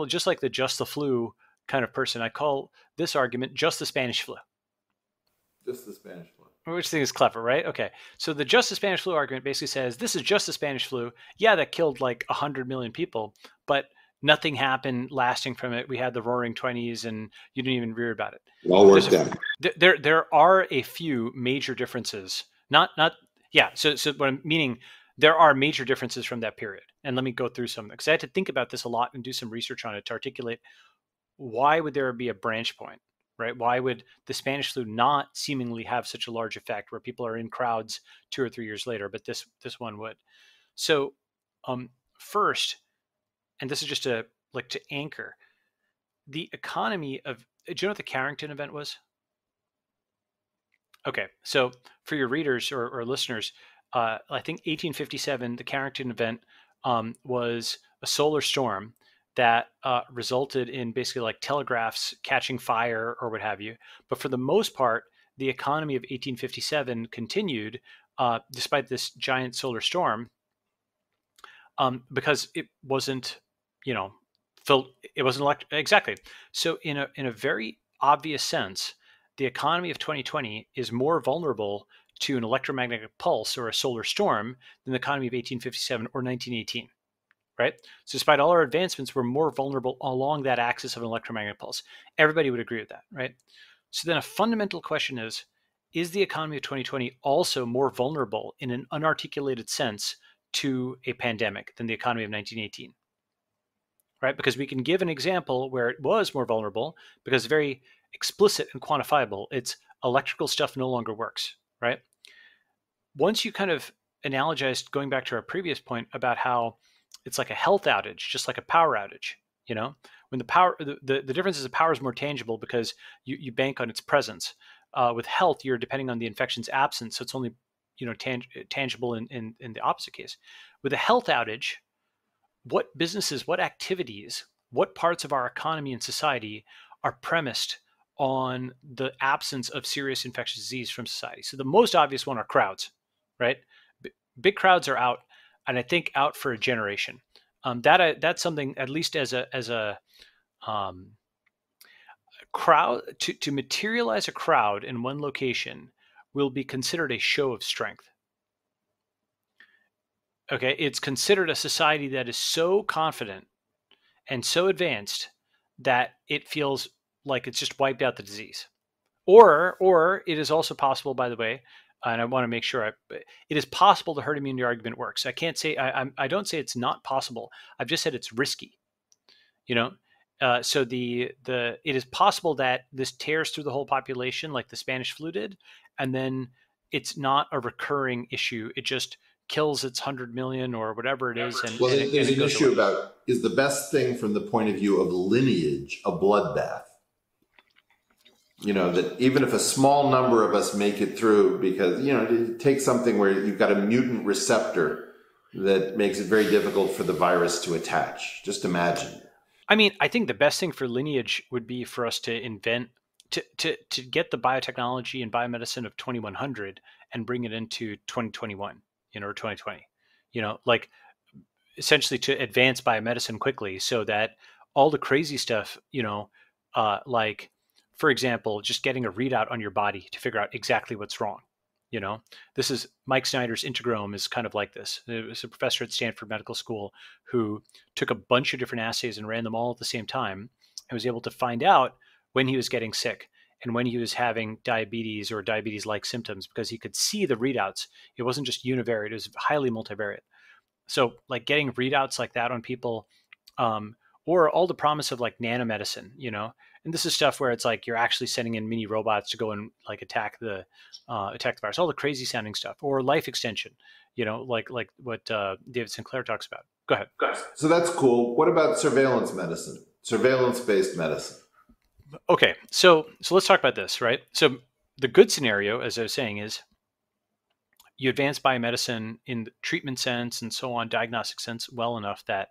just like just the flu kind of person, I call this argument just the Spanish flu. Just the Spanish flu. Which thing is clever, right? Okay. So the just the Spanish flu argument basically says this is just the Spanish flu. Yeah, that killed like 100 million people, but nothing happened lasting from it. We had the Roaring Twenties, and you didn't even read about it. Well worked out. There are a few major differences. So what I'm meaning, there are major differences from that period, and let me go through some of them because I had to think about this a lot and do some research on it to articulate why would there be a branch point. Right? Why would the Spanish flu not seemingly have such a large effect where people are in crowds 2 or 3 years later, but this one would? So, first, and this is just to anchor the economy of. Do you know what the Carrington event was? Okay, so for your readers or listeners, I think 1857, the Carrington event was a solar storm that resulted in basically like telegraphs catching fire or what have you. But for the most part, the economy of 1857 continued despite this giant solar storm because it wasn't, it wasn't exactly. So in a very obvious sense, the economy of 2020 is more vulnerable to an electromagnetic pulse or a solar storm than the economy of 1857 or 1918. Right? So despite all our advancements, we're more vulnerable along that axis of an electromagnetic pulse. Everybody would agree with that, right? So then a fundamental question is the economy of 2020 also more vulnerable in an unarticulated sense to a pandemic than the economy of 1918? Right? Because we can give an example where it was more vulnerable because it's very explicit and quantifiable. It's electrical stuff no longer works, right? Once you kind of analogized, going back to our previous point about how it's like a health outage, just like a power outage. When the power, the difference is the power is more tangible because you bank on its presence. With health, you're depending on the infection's absence, so it's only tangible in the opposite case. With a health outage, what businesses, what activities, what parts of our economy and society are premised on the absence of serious infectious disease from society? So the most obvious one are crowds, right? Big crowds are out. And I think out for a generation. That's something, at least as a crowd, to materialize a crowd in one location will be considered a show of strength. Okay, it's considered a society that is so confident and so advanced that it feels like it's just wiped out the disease. Or it is also possible, by the way, and I want to make sure it is possible the herd immunity argument works. I can't say I don't say it's not possible. I've just said it's risky. So it is possible that this tears through the whole population like the Spanish flu did, and then it's not a recurring issue. It just kills its 100 million or whatever it is. And, well, and it, there's and it an goes issue away. about, is the best thing from the point of view of lineage a bloodbath? That even if a small number of us make it through, because, it takes something where you've got a mutant receptor that makes it very difficult for the virus to attach. Just imagine. I mean, I think the best thing for lineage would be for us to invent, to get the biotechnology and biomedicine of 2100 and bring it into 2021, or 2020, like essentially to advance biomedicine quickly so that all the crazy stuff, like, for example, just getting a readout on your body to figure out exactly what's wrong. This is Mike Snyder's Integrome is kind of like this. It was a professor at Stanford Medical School who took a bunch of different assays and ran them all at the same time and was able to find out when he was getting sick and when he was having diabetes or diabetes-like symptoms because he could see the readouts. It wasn't just univariate, it was highly multivariate. So like getting readouts like that on people, or all the promise of like nanomedicine, and this is stuff where it's like you're actually sending in mini robots to go and like attack the virus, all the crazy sounding stuff, or life extension, like what David Sinclair talks about. Go ahead. So that's cool. What about surveillance medicine, surveillance-based medicine? Okay, so let's talk about this, right? So the good scenario, as I was saying, is you advance biomedicine in the treatment sense and so on, diagnostic sense, well enough that,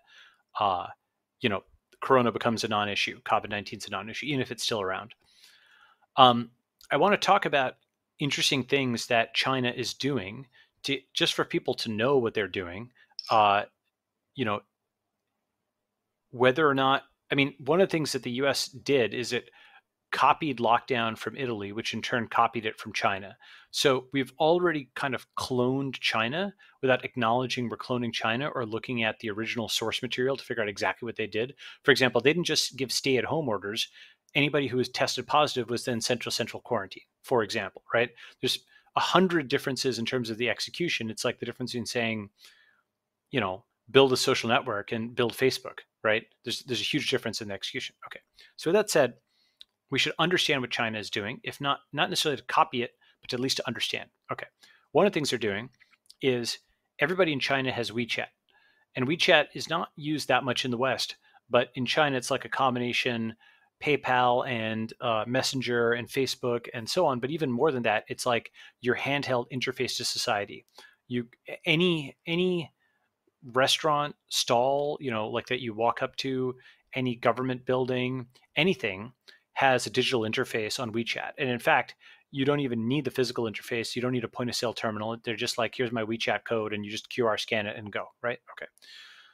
Corona becomes a non-issue, COVID-19 is a non-issue, even if it's still around. I want to talk about interesting things that China is doing just for people to know what they're doing, whether or not, one of the things that the US did is it copied lockdown from Italy, which in turn copied it from China. So we've already kind of cloned China without acknowledging we're cloning China or looking at the original source material to figure out exactly what they did. For example, they didn't just give stay-at-home orders. Anybody who was tested positive was then central quarantine, for example, right? There's 100 differences in terms of the execution. It's like the difference in saying, build a social network and build Facebook, right? There's a huge difference in the execution. Okay. So with that said, we should understand what China is doing, if not necessarily to copy it, but to at least to understand. Okay. One of the things they're doing is everybody in China has WeChat. And WeChat is not used that much in the West, but in China, it's like a combination PayPal and Messenger and Facebook and so on. But even more than that, it's like your handheld interface to society. Any restaurant stall, like that you walk up to, any government building, anything has a digital interface on WeChat. And in fact, you don't even need the physical interface. You don't need a point of sale terminal. They're just like, here's my WeChat code, and you just QR scan it and go, right? Okay.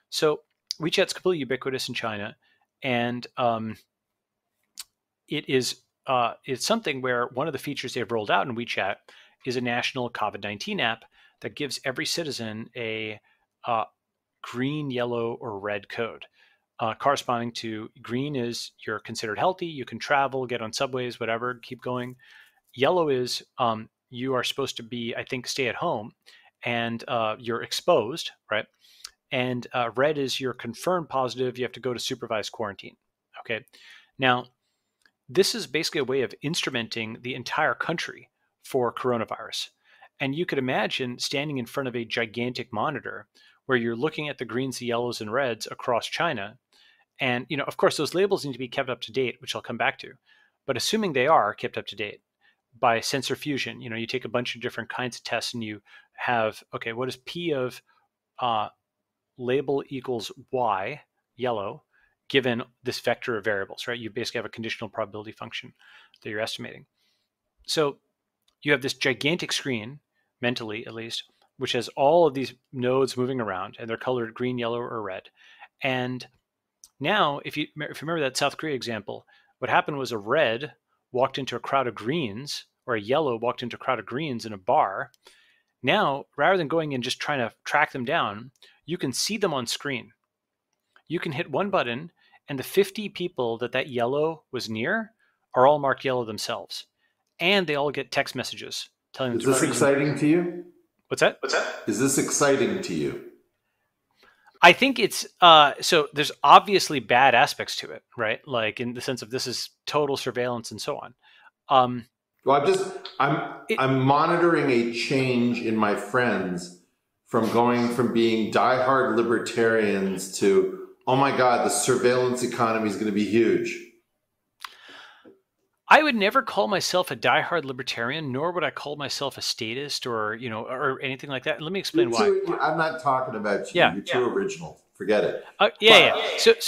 So WeChat's completely ubiquitous in China. And it's something where one of the features they've rolled out in WeChat is a national COVID-19 app that gives every citizen a green, yellow, or red code. Corresponding to green is you're considered healthy, you can travel, get on subways, whatever, keep going. Yellow is you are supposed to be, I think, stay at home and you're exposed, right? And red is you're confirmed positive, you have to go to supervised quarantine. Okay. Now, this is basically a way of instrumenting the entire country for coronavirus. And you could imagine standing in front of a gigantic monitor where you're looking at the greens, the yellows, and reds across China. And, of course, those labels need to be kept up to date, which I'll come back to. But assuming they are kept up to date by sensor fusion, you take a bunch of different kinds of tests and you have, okay, what is P of label equals Y, yellow, given this vector of variables, right? You basically have a conditional probability function that you're estimating. So you have this gigantic screen, mentally at least, which has all of these nodes moving around and they're colored green, yellow, or red. And now, if you remember that South Korea example, what happened was a red walked into a crowd of greens, or a yellow walked into a crowd of greens in a bar. Now, rather than going and just trying to track them down, you can see them on screen. You can hit one button, and the 50 people that yellow was near are all marked yellow themselves. And they all get text messages telling them. Is this exciting to you? What's that? Is this exciting to you? I think it's so there's obviously bad aspects to it, right? Like in the sense of this is total surveillance and so on. Well, I'm monitoring a change in my friends from going from being diehard libertarians to, oh my God, the surveillance economy is going to be huge. I would never call myself a diehard libertarian, nor would I call myself a statist or or anything like that. Let me explain why. I'm not talking about you. Yeah. You're too original. Forget it. Yeah.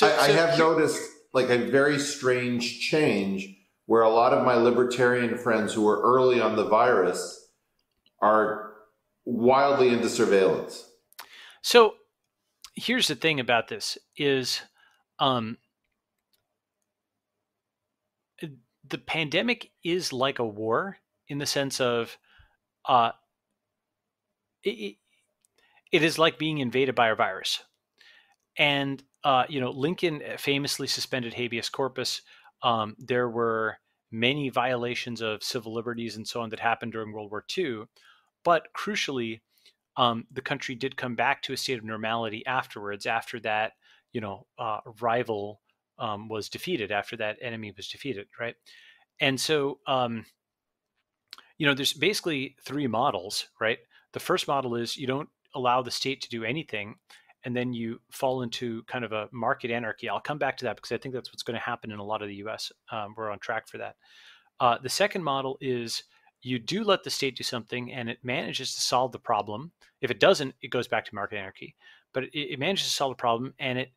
I have noticed like a very strange change where a lot of my libertarian friends who were early on the virus are wildly into surveillance. So here's the thing about this is the pandemic is like a war in the sense of it is like being invaded by a virus. And Lincoln famously suspended habeas corpus. There were many violations of civil liberties and so on that happened during World War II. But crucially, the country did come back to a state of normality afterwards, after that, rival was defeated, after that enemy was defeated, right? And so, there's basically three models, right? The first model is you don't allow the state to do anything, and then you fall into kind of a market anarchy. I'll come back to that because I think that's what's going to happen in a lot of the US. We're on track for that. The second model is you do let the state do something and it manages to solve the problem. If it doesn't, it goes back to market anarchy. But it manages to solve the problem and it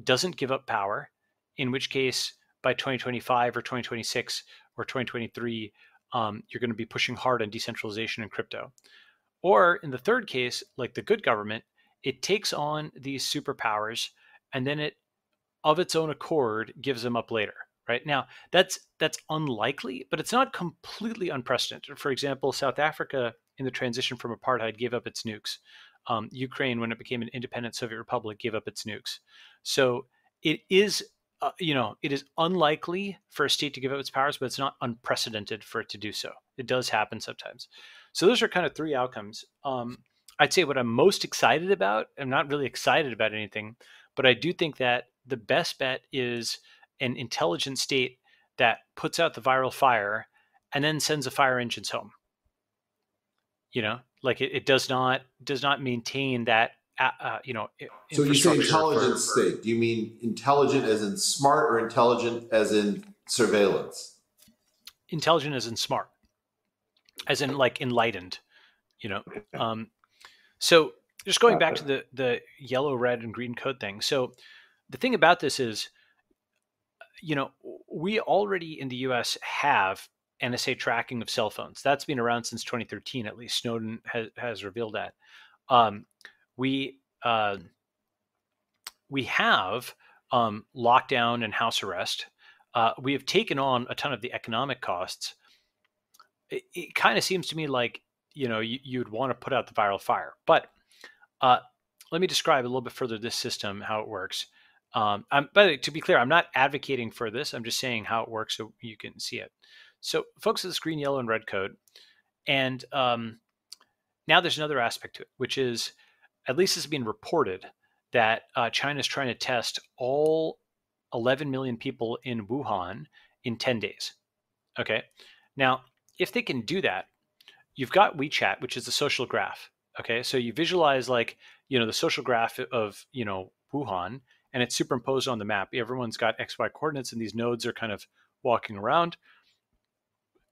doesn't give up power, in which case by 2025 or 2026 or 2023, you're going to be pushing hard on decentralization and crypto. Or in the third case, like the good government, it takes on these superpowers and then it, of its own accord, gives them up later. Right now, that's unlikely, but it's not completely unprecedented. For example, South Africa, in the transition from apartheid, gave up its nukes. Ukraine, when it became an independent Soviet republic, gave up its nukes. So it is, it is unlikely for a state to give up its powers, but it's not unprecedented for it to do so. It does happen sometimes. So those are kind of three outcomes. I'd say what I'm most excited about, I'm not really excited about anything, but I do think that the best bet is an intelligent state that puts out the viral fire and then sends the fire engines home. Like it does not maintain that. So you say intelligent state? Do you mean intelligent as in smart, or intelligent as in surveillance? Intelligent as in smart, as in like enlightened. So just going back to the yellow, red, and green code thing. So the thing about this is, we already in the US have NSA tracking of cell phones. That's been around since 2013, at least. Snowden has revealed that. We have lockdown and house arrest. We have taken on a ton of the economic costs. It kind of seems to me like, you'd want to put out the viral fire. But let me describe a little bit further this system, how it works. But to be clear, I'm not advocating for this. I'm just saying how it works so you can see it. So folks, this green, yellow, and red code. And now there's another aspect to it, which is, at least it's been reported that China is trying to test all 11 million people in Wuhan in 10 days. Okay. Now, if they can do that, you've got WeChat, which is the social graph. Okay. So you visualize the social graph of, Wuhan, and it's superimposed on the map. Everyone's got XY coordinates, and these nodes are kind of walking around.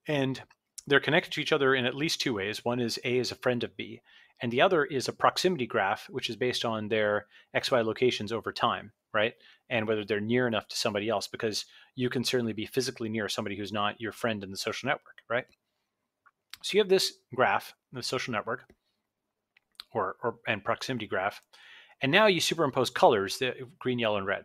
And they're connected to each other in at least two ways. One is A is a friend of B, and the other is a proximity graph, which is based on their XY locations over time, right? And whether they're near enough to somebody else, because you can certainly be physically near somebody who's not your friend in the social network, right? So you have this graph, the social network, and proximity graph. And now you superimpose colors, the green, yellow, and red.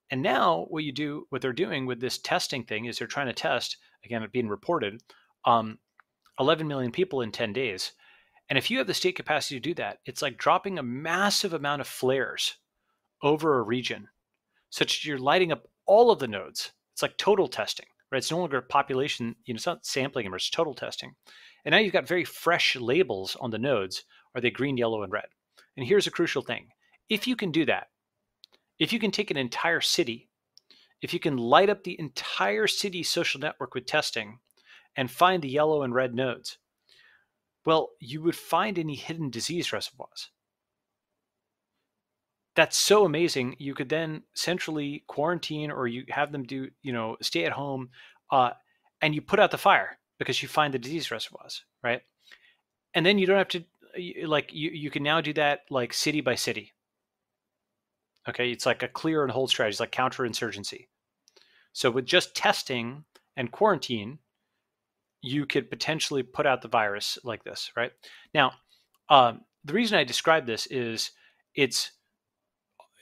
And now what they're doing with this testing thing is they're trying to test, again, it being reported, 11 million people in 10 days. And if you have the state capacity to do that, it's like dropping a massive amount of flares over a region, such that you're lighting up all of the nodes. It's like total testing, right? It's no longer a population, it's not sampling them, it's total testing. And now you've got very fresh labels on the nodes. Are they green, yellow, and red? And here's a crucial thing. If you can do that, if you can take an entire city, if you can light up the entire city's social network with testing, and find the yellow and red nodes. Well, you would find any hidden disease reservoirs. That's so amazing. You could then centrally quarantine, or you have them do, stay at home, and you put out the fire because you find the disease reservoirs, right? And then you don't have to, you can now do that like city by city. Okay, it's like a clear and hold strategy, it's like counterinsurgency. So with just testing and quarantine, you could potentially put out the virus like this, right? Now, the reason I describe this is it's,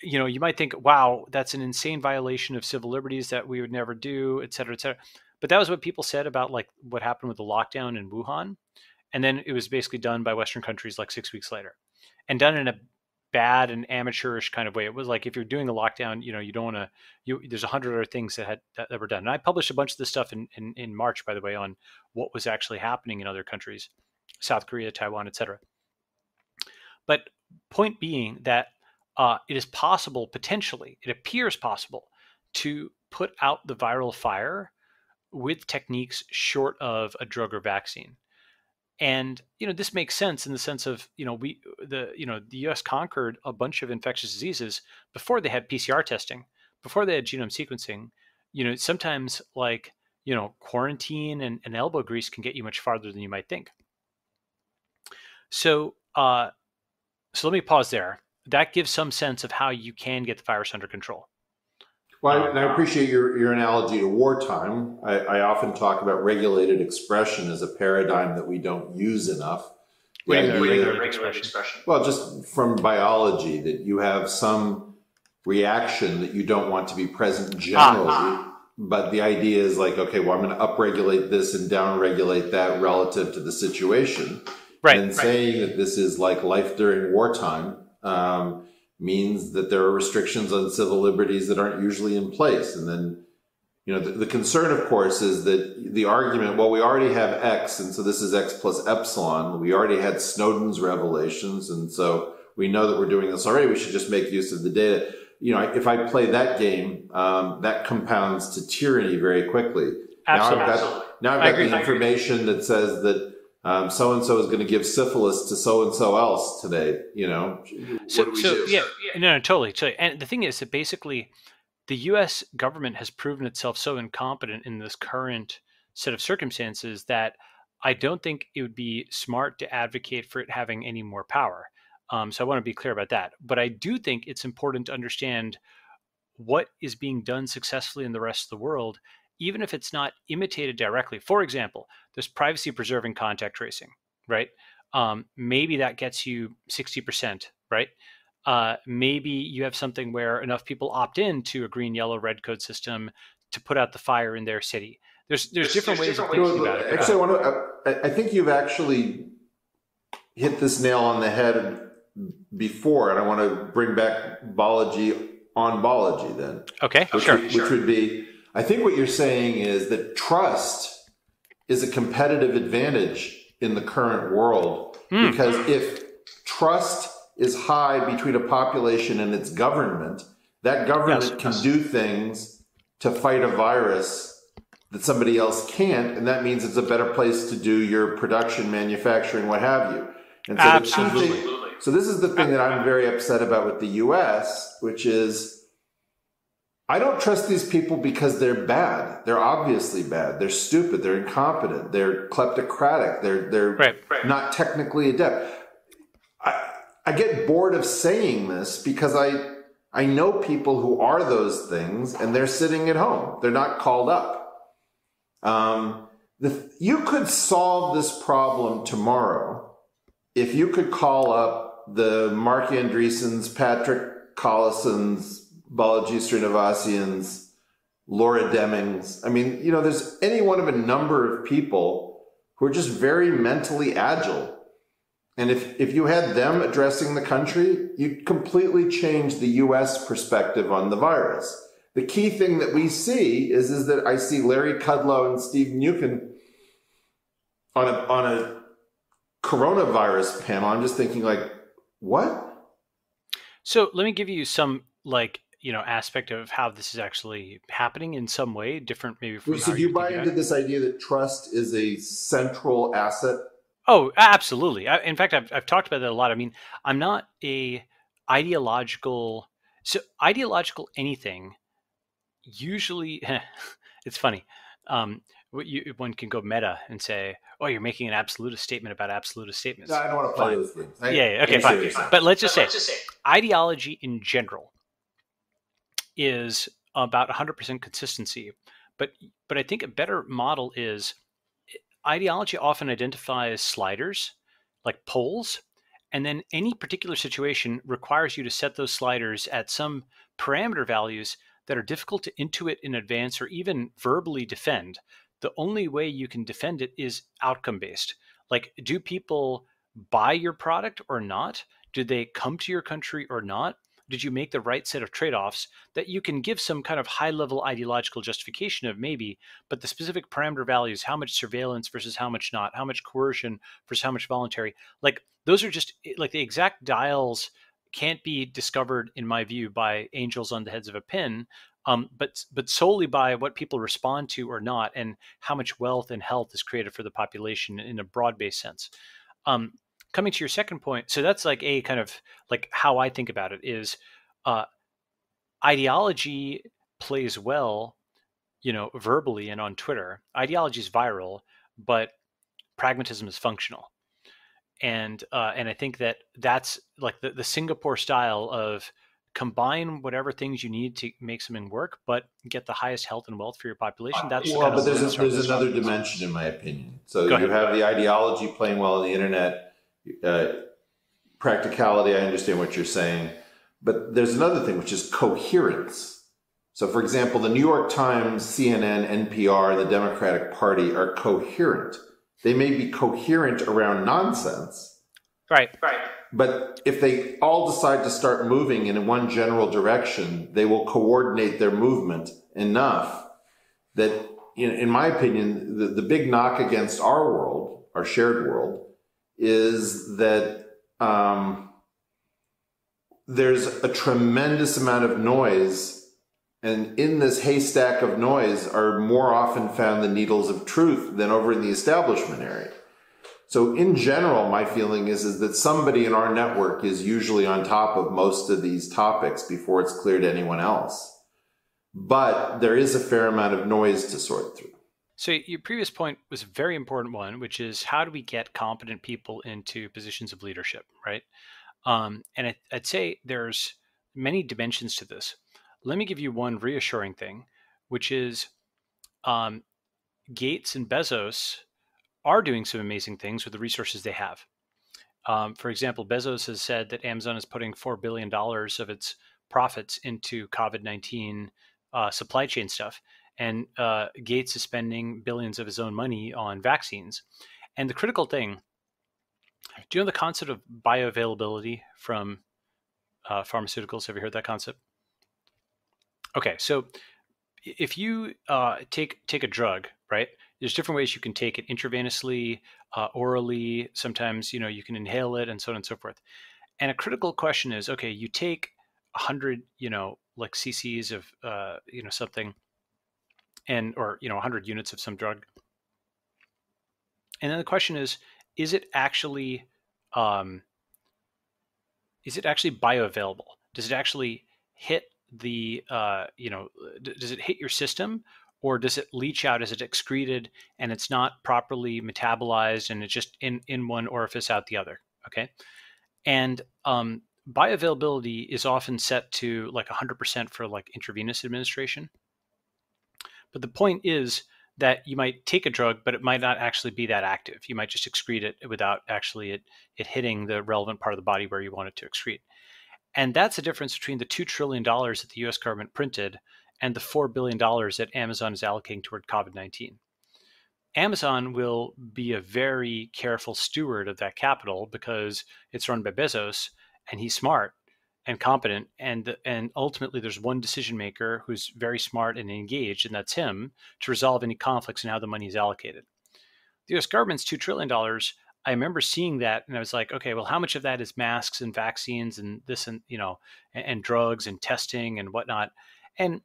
you might think, wow, that's an insane violation of civil liberties that we would never do, et cetera, et cetera. But that was what people said about like what happened with the lockdown in Wuhan. And then it was basically done by Western countries like 6 weeks later, and done in a bad and amateurish kind of way. It was like, if you're doing a lockdown, you don't want to, there's 100 other things that were done. And I published a bunch of this stuff in March, by the way, on what was actually happening in other countries, South Korea, Taiwan, et cetera. But point being that it is possible, potentially, it appears possible to put out the viral fire with techniques short of a drug or vaccine. And this makes sense in the sense of the U.S. conquered a bunch of infectious diseases before they had PCR testing, before they had genome sequencing. Sometimes like quarantine and elbow grease can get you much farther than you might think. So let me pause there. That gives some sense of how you can get the virus under control. Well, and I appreciate your analogy to wartime. I often talk about regulated expression as a paradigm that we don't use enough. Regulated expression. Well, just from biology, that you have some reaction that you don't want to be present generally, but the idea is like, okay, well, I'm going to upregulate this and downregulate that relative to the situation. Right. And saying that this is like life during wartime means that there are restrictions on civil liberties that aren't usually in place. And then, the concern, of course, is that the argument, well, we already have X, and so this is X plus epsilon. We already had Snowden's revelations, and so we know that we're doing this already. We should just make use of the data. If I play that game, that compounds to tyranny very quickly. Absolutely. Now I've got the information that says that so-and-so is going to give syphilis to so-and-so else today, what do we do? Yeah, no, totally. And the thing is that basically the U.S. government has proven itself so incompetent in this current set of circumstances that I don't think it would be smart to advocate for it having any more power. So I want to be clear about that. But I do think it's important to understand what is being done successfully in the rest of the world, even if it's not imitated directly. For example, there's privacy-preserving contact tracing, right? Maybe that gets you 60%, right? Maybe you have something where enough people opt in to a green, yellow, red code system to put out the fire in their city. There's different ways of thinking about it. Actually, I think you've actually hit this nail on the head before, and I want to bring back Balaji on Balaji then. Okay, Which would be, I think what you're saying is that trust is a competitive advantage in the current world, because if trust is high between a population and its government, that government can do things to fight a virus that somebody else can't, and that means it's a better place to do your production, manufacturing, what have you. And so Absolutely. So this is the thing that I'm very upset about with the U.S., which is I don't trust these people because they're bad. They're obviously bad. They're stupid. They're incompetent. They're kleptocratic. They're not technically adept. I get bored of saying this because I know people who are those things, and they're sitting at home. They're not called up. You could solve this problem tomorrow if you could call up the Mark Andreessens, Patrick Collisons, Balaji Srinivasans, Laura Demings. I mean, there's any one of a number of people who are just very mentally agile. And if you had them addressing the country, you'd completely change the U.S. perspective on the virus. The key thing that we see is that I see Larry Kudlow and Steve Mnuchin on a coronavirus panel. I'm just thinking like, what? So let me give you some aspect of how this is actually happening in some way different, maybe from So how do you're you buy thinking into about it. this idea that trust is a central asset? Oh, absolutely. In fact, I've talked about that a lot. I mean, I'm not a ideological, so ideological anything usually, it's funny. Um, one can go meta and say, "Oh, you're making an absolutist statement about absolutist No, statements." I don't want to play Fine. those games. Yeah, yeah, I okay, understand fine. what you're saying. But let's just say ideology in general is about 100% consistency. But I think a better model is ideology often identifies sliders like poles, and then any particular situation requires you to set those sliders at some parameter values that are difficult to intuit in advance or even verbally defend. The only way you can defend it is outcome based. Like, do people buy your product or not? Do they come to your country or not? Did you make the right set of trade offs that you can give some kind of high level ideological justification of maybe, but the specific parameter values, how much surveillance versus how much not, how much coercion versus how much voluntary, like those are just like the exact dials can't be discovered, in my view, by angels on the heads of a pin, but solely by what people respond to or not, and how much wealth and health is created for the population in a broad-based sense. Um, Coming to your second point, so that's like a kind of like how I think about it is uh, ideology plays well, verbally and on Twitter. Ideology is viral, but pragmatism is functional. And I think that's like the Singapore style of combine whatever things you need to make something work, but get the highest health and wealth for your population. That's Well, kind but of Lone Star there's another principles. dimension, in my opinion. So Go you ahead. have the ideology playing well on the internet, uh, practicality. I understand what you're saying, but there's another thing, which is coherence. So, for example, the New York Times, CNN, NPR, the Democratic Party are coherent. They may be coherent around nonsense, Right. but if they all decide to start moving in one general direction, they will coordinate their movement enough that, in my opinion, the big knock against our world, our shared world, is that there's a tremendous amount of noise. And in this haystack of noise are more often found the needles of truth than over in the establishment area. So in general, my feeling is that somebody in our network is usually on top of most of these topics before it's clear to anyone else. But there is a fair amount of noise to sort through. So your previous point was a very important one, which is how do we get competent people into positions of leadership, right? And I'd say there's many dimensions to this. Let me give you one reassuring thing, which is um, Gates and Bezos are doing some amazing things with the resources they have. For example, Bezos has said that Amazon is putting $4 billion of its profits into COVID-19 supply chain stuff. And Gates is spending billions of his own money on vaccines. And the critical thing, do you know the concept of bioavailability from pharmaceuticals? Have you heard that concept? Okay, so if you take a drug, right? There's different ways you can take it: intravenously, orally. Sometimes you can inhale it, and so on and so forth. And a critical question is, okay, you take 100, like cc's of something, and or 100 units of some drug, and then the question is it actually um, is it actually bioavailable? Does it actually hit the does it hit your system, or does it leach out as it excreted and it's not properly metabolized and it's just in one orifice out the other? Okay, and bioavailability is often set to like 100% for like intravenous administration. But the point is that you might take a drug, but it might not actually be that active. You might just excrete it without actually it hitting the relevant part of the body where you want it to excrete. And that's the difference between the $2 trillion that the US government printed and the $4 billion that Amazon is allocating toward COVID-19. Amazon will be a very careful steward of that capital because it's run by Bezos and he's smart and competent, and ultimately there's one decision maker who's very smart and engaged, and that's him, to resolve any conflicts in how the money is allocated. The US government's $2 trillion, I remember seeing that and I was like, okay, well, how much of that is masks and vaccines and this and, and drugs and testing and whatnot? And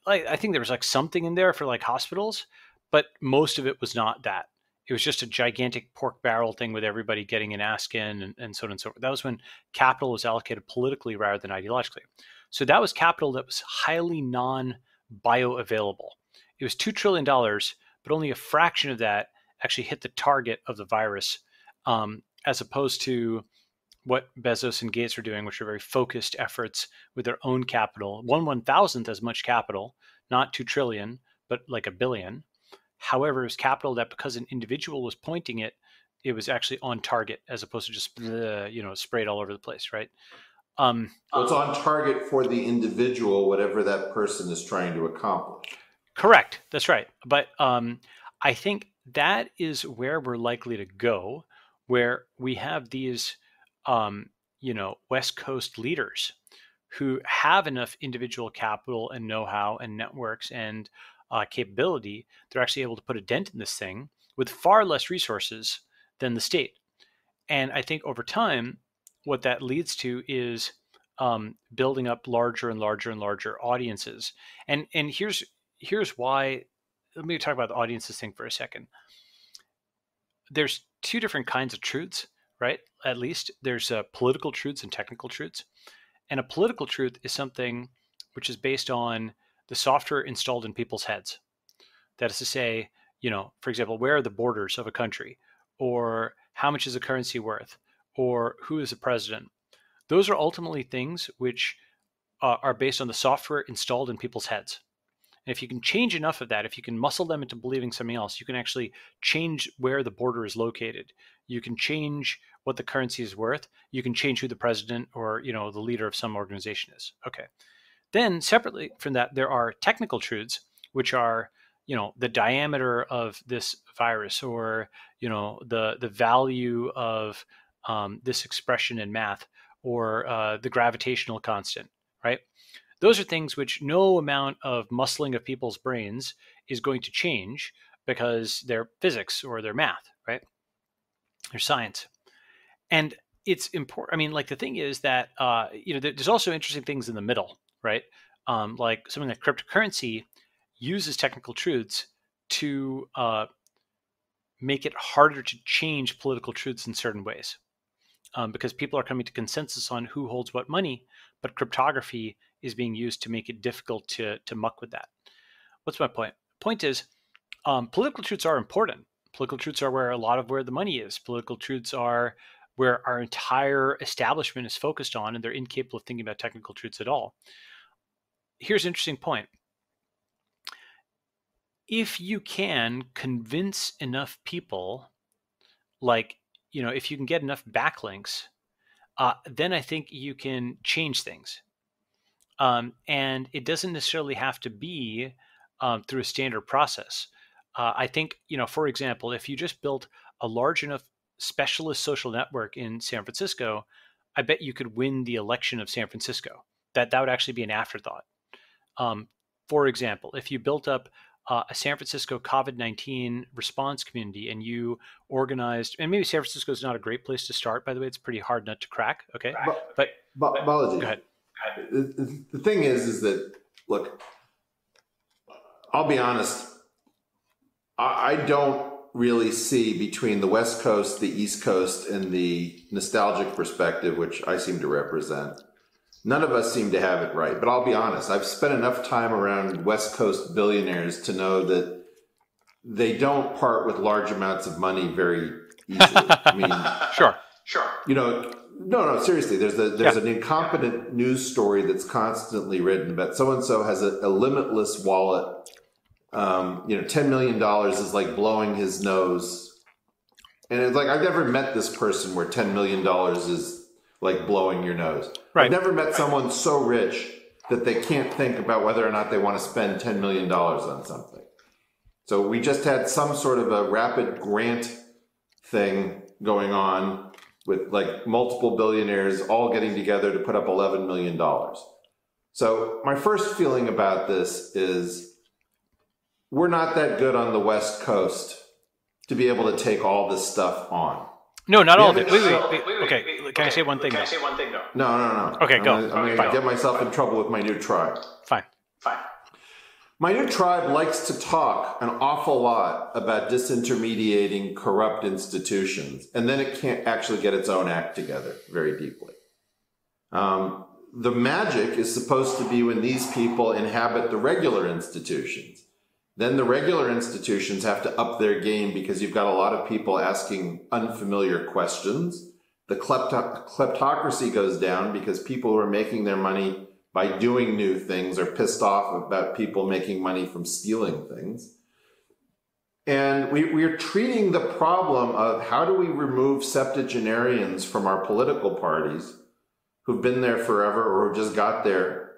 I think there was like something in there for like hospitals, but most of it was not that. It was just a gigantic pork barrel thing with everybody getting an ask in and so on and so forth. That was when capital was allocated politically rather than ideologically. So that was capital that was highly non-bioavailable. It was $2 trillion, but only a fraction of that actually hit the target of the virus, as opposed to what Bezos and Gates are doing, which are very focused efforts with their own capital. 1/1000th as much capital, not 2 trillion, but like a billion. However, it was capital that because an individual was pointing it, it was actually on target as opposed to just, sprayed all over the place, right? So it's on target for the individual, whatever that person is trying to accomplish. Correct. That's right. But I think that is where we're likely to go, where we have these, West Coast leaders who have enough individual capital and know-how and networks and capability. They're actually able to put a dent in this thing with far less resources than the state. And I think over time, what that leads to is building up larger and larger and larger audiences. And here's why. Let me talk about the audiences thing for a second. There's two different kinds of truths, right? At least there's political truths and technical truths. And a political truth is something which is based on the software installed in people's heads. That is to say, for example, where are the borders of a country, or how much is a currency worth, or who is the president? Those are ultimately things which are based on the software installed in people's heads. And if you can change enough of that, if you can muscle them into believing something else, you can actually change where the border is located. You can change what the currency is worth. You can change who the president or, the leader of some organization is. Okay. Then separately from that, there are technical truths, which are, the diameter of this virus, or, the value of this expression in math, or the gravitational constant, right? Those are things which no amount of muscling of people's brains is going to change because they're physics or they're math, right? They're science. And it's important. I mean, like the thing is that, there's also interesting things in the middle, right? Like something like cryptocurrency uses technical truths to make it harder to change political truths in certain ways. Because people are coming to consensus on who holds what money, but cryptography is being used to make it difficult to muck with that. What's my point? Point is, political truths are important. Political truths are where the money is. Political truths are where our entire establishment is focused on, and they're incapable of thinking about technical truths at all. Here's an interesting point. If you can convince enough people, if you can get enough backlinks, then I think you can change things. And it doesn't necessarily have to be through a standard process. I think, for example, if you just built a large enough specialist social network in San Francisco, I bet you could win the election of San Francisco. That would actually be an afterthought. For example, if you built up a San Francisco COVID-19 response community and you organized, and maybe San Francisco is not a great place to start, by the way, it's a pretty hard nut to crack. Okay. But Balaji, go ahead. The thing is that, look, I'll be honest, I don't really see between the West Coast, the East Coast, and the nostalgic perspective, which I seem to represent. None of us seem to have it right. But I'll be honest, I've spent enough time around West Coast billionaires to know that they don't part with large amounts of money very easily. I mean, Sure. No, seriously, there's an incompetent news story that's constantly written about so-and-so has a limitless wallet. $10 million is like blowing his nose. And it's like, I've never met this person where $10 million is like blowing your nose. Right. I've never met someone so rich that they can't think about whether or not they want to spend $10 million on something. So we just had some sort of a rapid grant thing going on with like multiple billionaires all getting together to put up $11 million. So my first feeling about this is we're not that good on the West Coast to be able to take all this stuff on. No, not We all of haven't it. Wait, shown- wait, wait. Okay, can I say one thing? Though? No. Okay, go. I'm gonna Fine. get myself in trouble with my new tribe. Fine. My new tribe likes to talk an awful lot about disintermediating corrupt institutions, and then it can't actually get its own act together very deeply. The magic is supposed to be when these people inhabit the regular institutions. Then the regular institutions have to up their game because you've got a lot of people asking unfamiliar questions. The kleptocracy goes down because people who are making their money by doing new things are pissed off about people making money from stealing things. And we are treating the problem of how do we remove septuagenarians from our political parties who've been there forever or who just got there,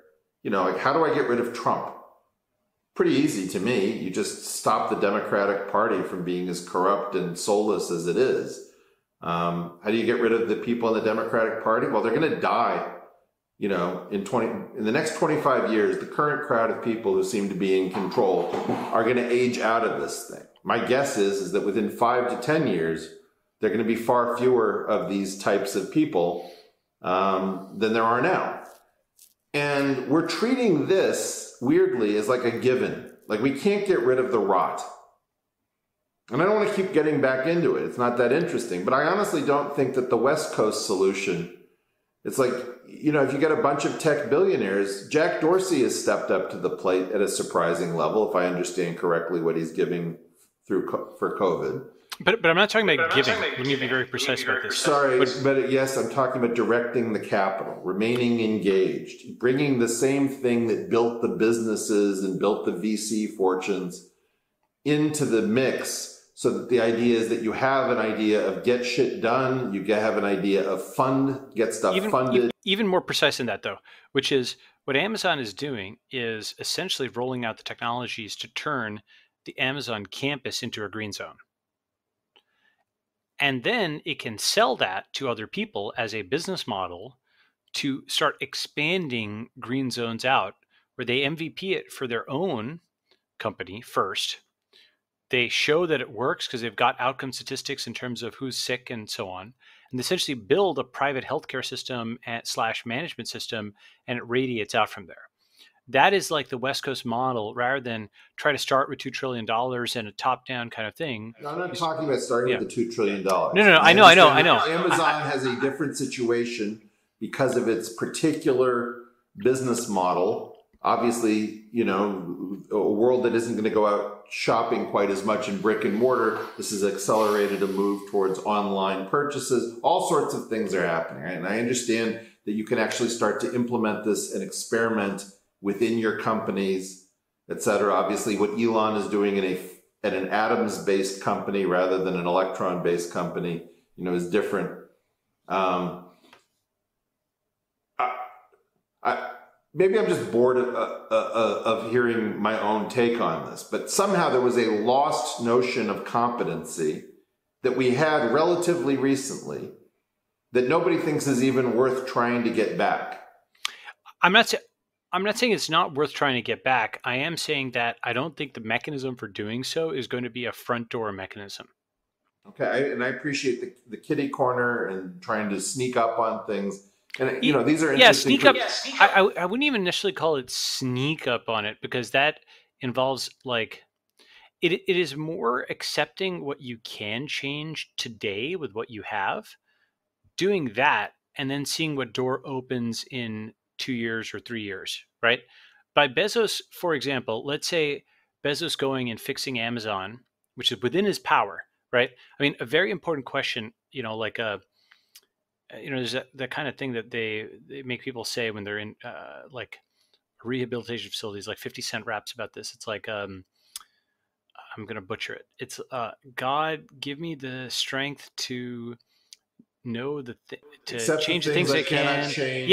like how do I get rid of Trump? Pretty easy to me. You just stop the Democratic Party from being as corrupt and soulless as it is. How do you get rid of the people in the Democratic Party? Well, they're going to die. In the next 25 years, the current crowd of people who seem to be in control are going to age out of this thing. My guess is that within 5 to 10 years, there are going to be far fewer of these types of people than there are now. And we're treating this weirdly as like a given. Like we can't get rid of the rot. And I don't want to keep getting back into it. It's not that interesting. But I honestly don't think that the West Coast solution, it's like, if you get a bunch of tech billionaires, Jack Dorsey has stepped up to the plate at a surprising level, if I understand correctly what he's giving for COVID. But I'm not talking about giving. Let me be very precise about this. Sorry, but yes, I'm talking about directing the capital, remaining engaged, bringing the same thing that built the businesses and built the VC fortunes into the mix, so that the idea is that you have an idea of get shit done, you have an idea of get stuff funded. Even more precise than that, though, which is what Amazon is doing is essentially rolling out the technologies to turn the Amazon campus into a green zone. And then it can sell that to other people as a business model to start expanding green zones out, where they MVP it for their own company first. They show that it works because they've got outcome statistics in terms of who's sick and so on, and essentially build a private healthcare system / management system, and it radiates out from there. That is like the West Coast model, rather than try to start with $2 trillion and a top-down kind of thing. No, I'm not talking about starting with the $2 trillion. No, I know. Amazon has a different situation because of its particular business model. Obviously, a world that isn't going to go out shopping quite as much in brick and mortar. This has accelerated a move towards online purchases. All sorts of things are happening. Right? And I understand that you can actually start to implement this and experiment within your companies, et cetera. Obviously, what Elon is doing at an atoms-based company rather than an electron-based company, is different. Maybe I'm just bored of hearing my own take on this, but somehow there was a lost notion of competency that we had relatively recently that nobody thinks is even worth trying to get back. I'm not saying it's not worth trying to get back. I am saying that I don't think the mechanism for doing so is going to be a front door mechanism. Okay, and I appreciate the kitty corner and trying to sneak up on things. And these are interesting. Sneak up. I wouldn't even necessarily call it sneak up on it, because that involves it is more accepting what you can change today with what you have, doing that, and then seeing what door opens in 2 years or 3 years, right? By Bezos, for example, let's say Bezos going and fixing Amazon, which is within his power, right? I mean, a very important question, there's that kind of thing that they make people say when they're in rehabilitation facilities, like 50 Cent raps about this. It's like, I'm going to butcher it. It's God, give me the strength to know to change the things I can. Change.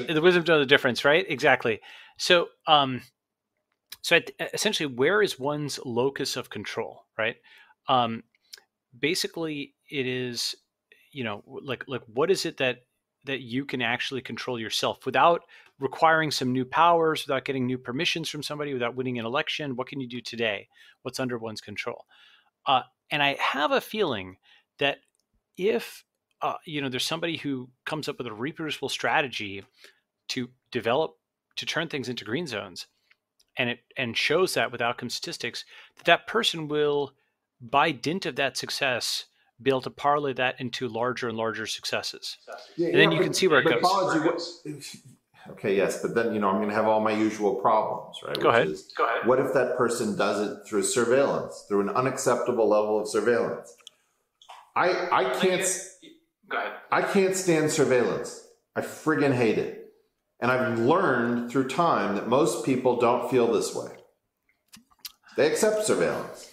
The wisdom to know the difference, right? Exactly. So, essentially, where is one's locus of control, right? Basically, it is, what is it that you can actually control yourself without requiring some new powers, without getting new permissions from somebody, without winning an election? What can you do today? What's under one's control? And I have a feeling that if there's somebody who comes up with a reproducible strategy to turn things into green zones, and shows that with outcome statistics, that person will, by dint of that success, be able to parlay that into larger and larger successes. And then you can see where it goes. Balaji, okay, yes, but then, I'm going to have all my usual problems, right? Go ahead. What if that person does it through surveillance, through an unacceptable level of surveillance? I can't stand surveillance. I friggin' hate it. And I've learned through time that most people don't feel this way. They accept surveillance.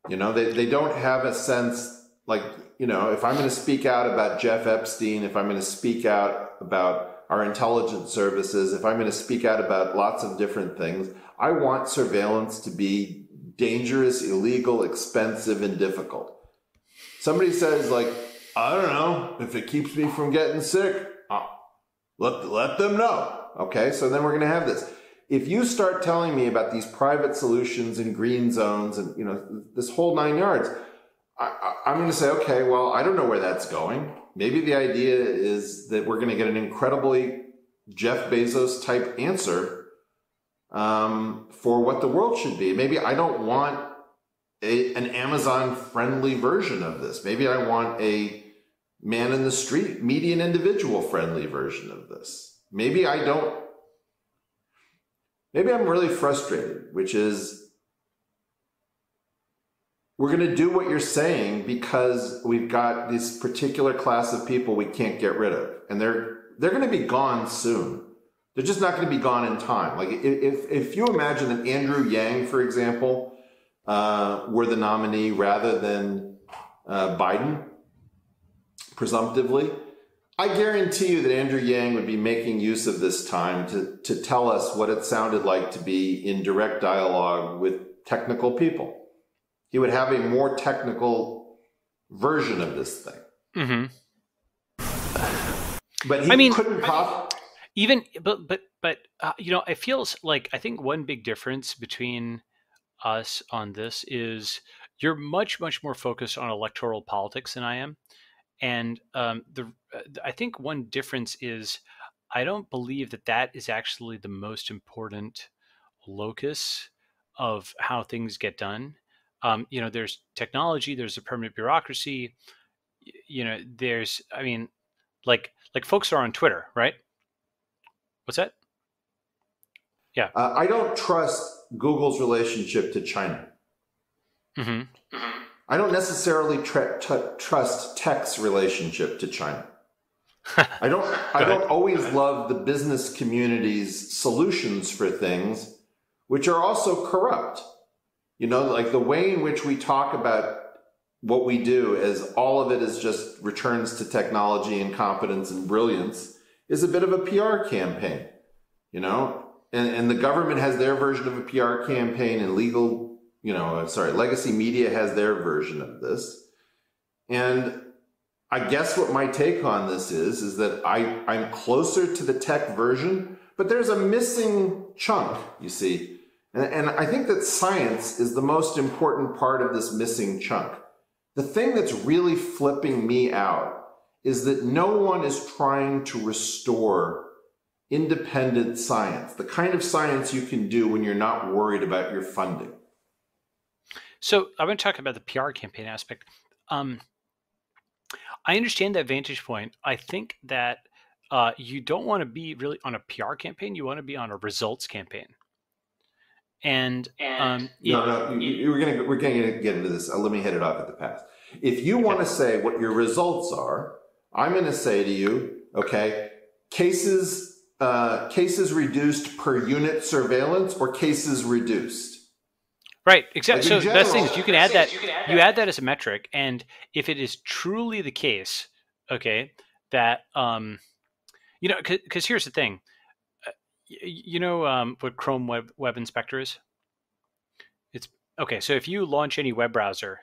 They don't have a sense like, if I'm going to speak out about Jeff Epstein, if I'm going to speak out about our intelligence services, if I'm going to speak out about lots of different things, I want surveillance to be dangerous, illegal, expensive, and difficult. Somebody says, like, I don't know, if it keeps me from getting sick, let them know. Okay, so then we're going to have this. If you start telling me about these private solutions and green zones and this whole 9 yards, I'm going to say, okay, well, I don't know where that's going. Maybe the idea is that we're going to get an incredibly Jeff Bezos type answer for what the world should be. Maybe I don't want an Amazon friendly version of this. Maybe I want a man in the street, median individual friendly version of this. Maybe I'm really frustrated, which is we're going to do what you're saying because we've got this particular class of people we can't get rid of. And they're going to be gone soon. They're just not going to be gone in time. Like if you imagine that Andrew Yang, for example, were the nominee rather than Biden, presumptively, I guarantee you that Andrew Yang would be making use of this time to tell us what it sounded like to be in direct dialogue with technical people. He would have a more technical version of this thing. Mm-hmm. But couldn't pop. It feels like, I think one big difference between us on this is you're much, much more focused on electoral politics than I am. And I think one difference is I don't believe that is actually the most important locus of how things get done. There's technology, there's a permanent bureaucracy, there's, like folks are on Twitter, right? What's that? Yeah. I don't trust Google's relationship to China. Mm-hmm. I don't necessarily trust tech's relationship to China. I don't always love the business community's solutions for things, which are also corrupt. Like the way in which we talk about what we do as all of it is just returns to technology and competence and brilliance is a bit of a PR campaign, and the government has their version of a PR campaign, and legacy media has their version of this. And I guess what my take on this is that I'm closer to the tech version, but there's a missing chunk, you see. And I think that science is the most important part of this missing chunk. The thing that's really flipping me out is that no one is trying to restore independent science, the kind of science you can do when you're not worried about your funding. So I'm going to talk about the PR campaign aspect. I understand that vantage point. I think that you don't want to be really on a PR campaign. You want to be on a results campaign. And we're going to get into this. Let me hit it off at the pass. If you want to say what your results are, I'm going to say to you, okay, cases reduced per unit surveillance or cases reduced. Right, exactly. So the best thing is you can add that. You add that as a metric, and if it is truly the case, okay, that because here's the thing, what Chrome Web Inspector is. It's okay. So if you launch any web browser,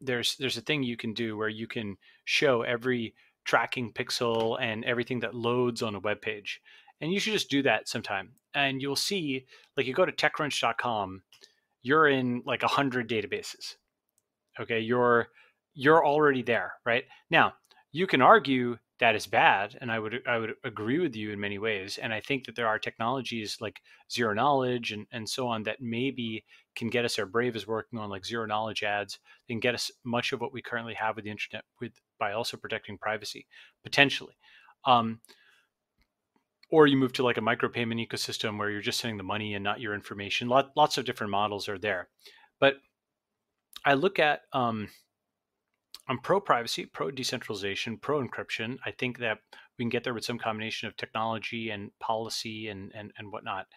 there's a thing you can do where you can show every tracking pixel and everything that loads on a web page, and you should just do that sometime, and you'll see, like, you go to TechCrunch.com. You're in like 100 databases. Okay, you're you're already there, right? Now, you can argue that is bad, and I would agree with you in many ways. And I think that there are technologies like zero knowledge and so on that maybe can get us. Our Brave is working on like zero knowledge ads. They can get us much of what we currently have with the internet by also protecting privacy potentially. Or you move to like a micropayment ecosystem where you're just sending the money and not your information. Lots of different models are there, but I look at I'm pro privacy, pro decentralization, pro encryption. I think that we can get there with some combination of technology and policy and whatnot.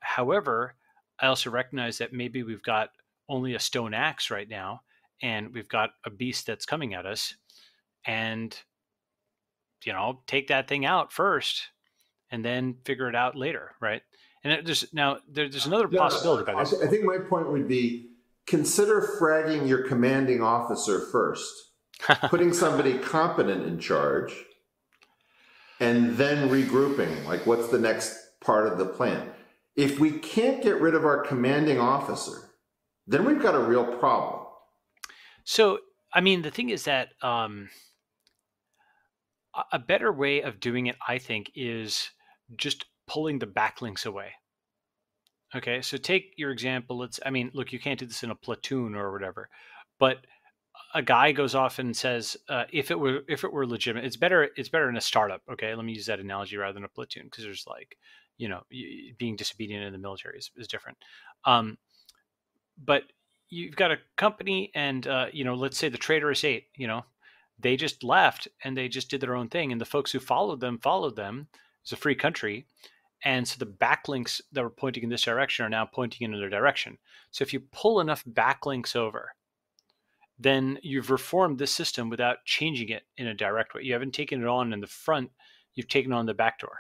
However, I also recognize that maybe we've got only a stone axe right now, and we've got a beast that's coming at us, and take that thing out first, and then figure it out later, right? And there's another possibility by this. I think my point would be, consider fragging your commanding officer first, putting somebody competent in charge, and then regrouping. Like, what's the next part of the plan? If we can't get rid of our commanding officer, then we've got a real problem. So, I mean, the thing is that a better way of doing it, I think, is just pulling the backlinks away. Okay, so take your example. Look, you can't do this in a platoon or whatever, but a guy goes off and says, if it were legitimate, it's better in a startup. Okay, let me use that analogy rather than a platoon, because there's like, being disobedient in the military is different. But you've got a company, and let's say the traitorous eight. They just left and they just did their own thing, and the folks who followed them. It's a free country. And so the backlinks that were pointing in this direction are now pointing in another direction. So if you pull enough backlinks over, then you've reformed this system without changing it in a direct way. You haven't taken it on in the front, you've taken on the back door.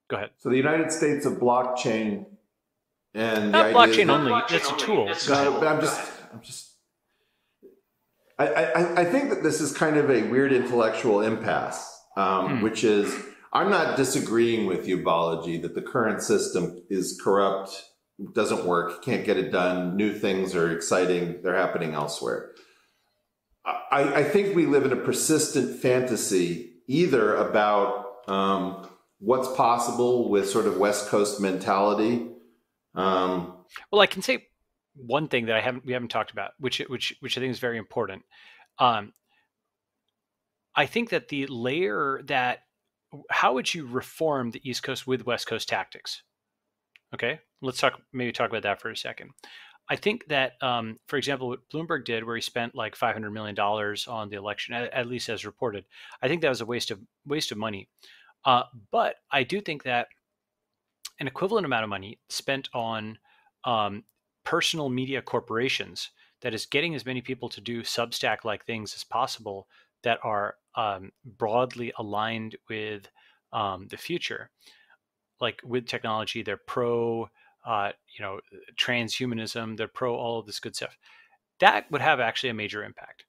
Go ahead. So the United States of blockchain, and not blockchain only, that's a tool. But I think that this is kind of a weird intellectual impasse, which is, I'm not disagreeing with you, Balaji, that the current system is corrupt, doesn't work, can't get it done, new things are exciting, they're happening elsewhere. I think we live in a persistent fantasy, either about what's possible with sort of West Coast mentality. Well, I can say one thing that we haven't talked about, which I think is very important. I think that the layer that, how would you reform the East Coast with West Coast tactics? Okay, let's talk about that for a second. I think that, for example, what Bloomberg did, where he spent like $500 million on the election, at least as reported, I think that was a waste of money. But I do think that an equivalent amount of money spent on personal media corporations, that is getting as many people to do Substack-like things as possible that are broadly aligned with the future, like with technology. They're pro, transhumanism. They're pro all of this good stuff. That would have actually a major impact,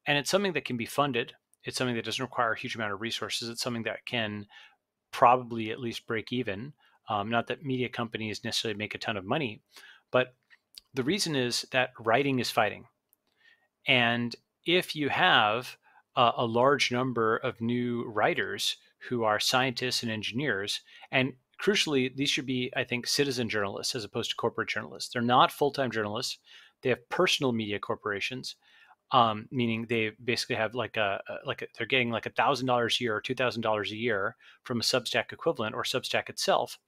and it's something that can be funded. It's something that doesn't require a huge amount of resources. It's something that can probably at least break even. Not that media companies necessarily make a ton of money, but the reason is that writing is fighting, and if you have a large number of new writers who are scientists and engineers, and crucially, these should be, I think, citizen journalists as opposed to corporate journalists. They're not full-time journalists. They have personal media corporations, meaning they basically have they're getting like $1,000 a year or $2,000 a year from a Substack equivalent or Substack itself,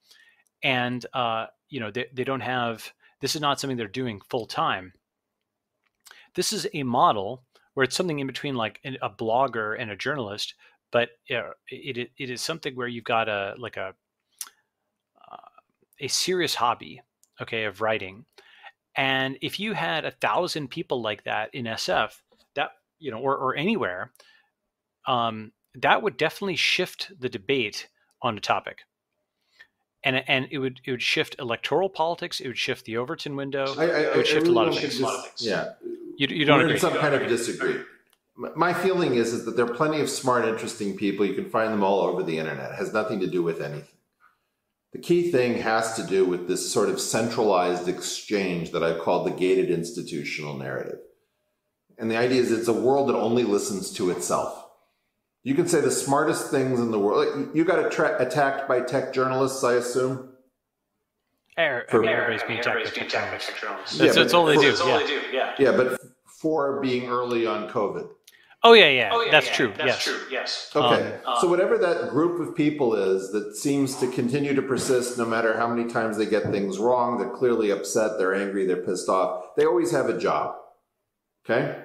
and they don't have. This is not something they're doing full-time. This is a model where it's something in between like a blogger and a journalist, but it is something where you've got a serious hobby, okay, of writing. And if you had 1,000 people like that in SF, that, or anywhere, that would definitely shift the debate on a topic. And it would shift electoral politics. It would shift the Overton window. It would shift a lot of things. Yeah. You don't agree. Some kind of disagree. My feeling is that there are plenty of smart, interesting people. You can find them all over the internet. It has nothing to do with anything. The key thing has to do with this sort of centralized exchange that I've called the gated institutional narrative. And the idea is it's a world that only listens to itself. You can say the smartest things in the world. Like, you got attacked by tech journalists, I assume? Everybody's being attacked by tech journalists. That's all they do. Yeah, but for being early on COVID. Oh, yeah. That's true. Yes. Okay. So whatever that group of people is that seems to continue to persist no matter how many times they get things wrong, they're clearly upset, they're angry, they're pissed off. They always have a job. Okay?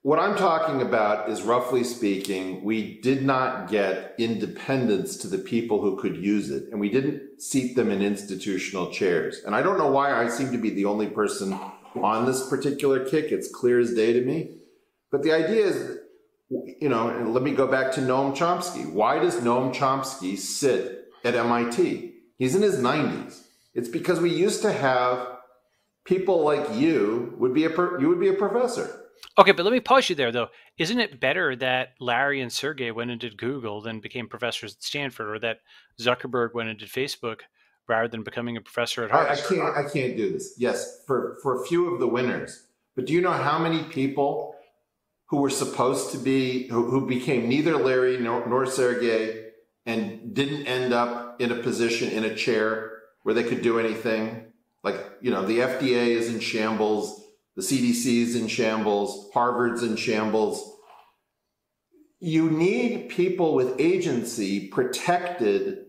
What I'm talking about is, roughly speaking, we did not get independence to the people who could use it, and we didn't seat them in institutional chairs. And I don't know why I seem to be the only person on this particular kick. It's clear as day to me. But the idea is, and let me go back to Noam Chomsky. Why does Noam Chomsky sit at MIT? He's in his 90s. It's because we used to have people like you would be a professor. Okay, but let me pause you there, though. Isn't it better that Larry and Sergey went and did Google than became professors at Stanford, or that Zuckerberg went and did Facebook rather than becoming a professor at Harvard? I can't do this. Yes, for a few of the winners. But do you know how many people who were supposed to be, who became neither Larry nor Sergey and didn't end up in a position, in a chair where they could do anything? Like, the FDA is in shambles, the CDC is in shambles, Harvard's in shambles. You need people with agency protected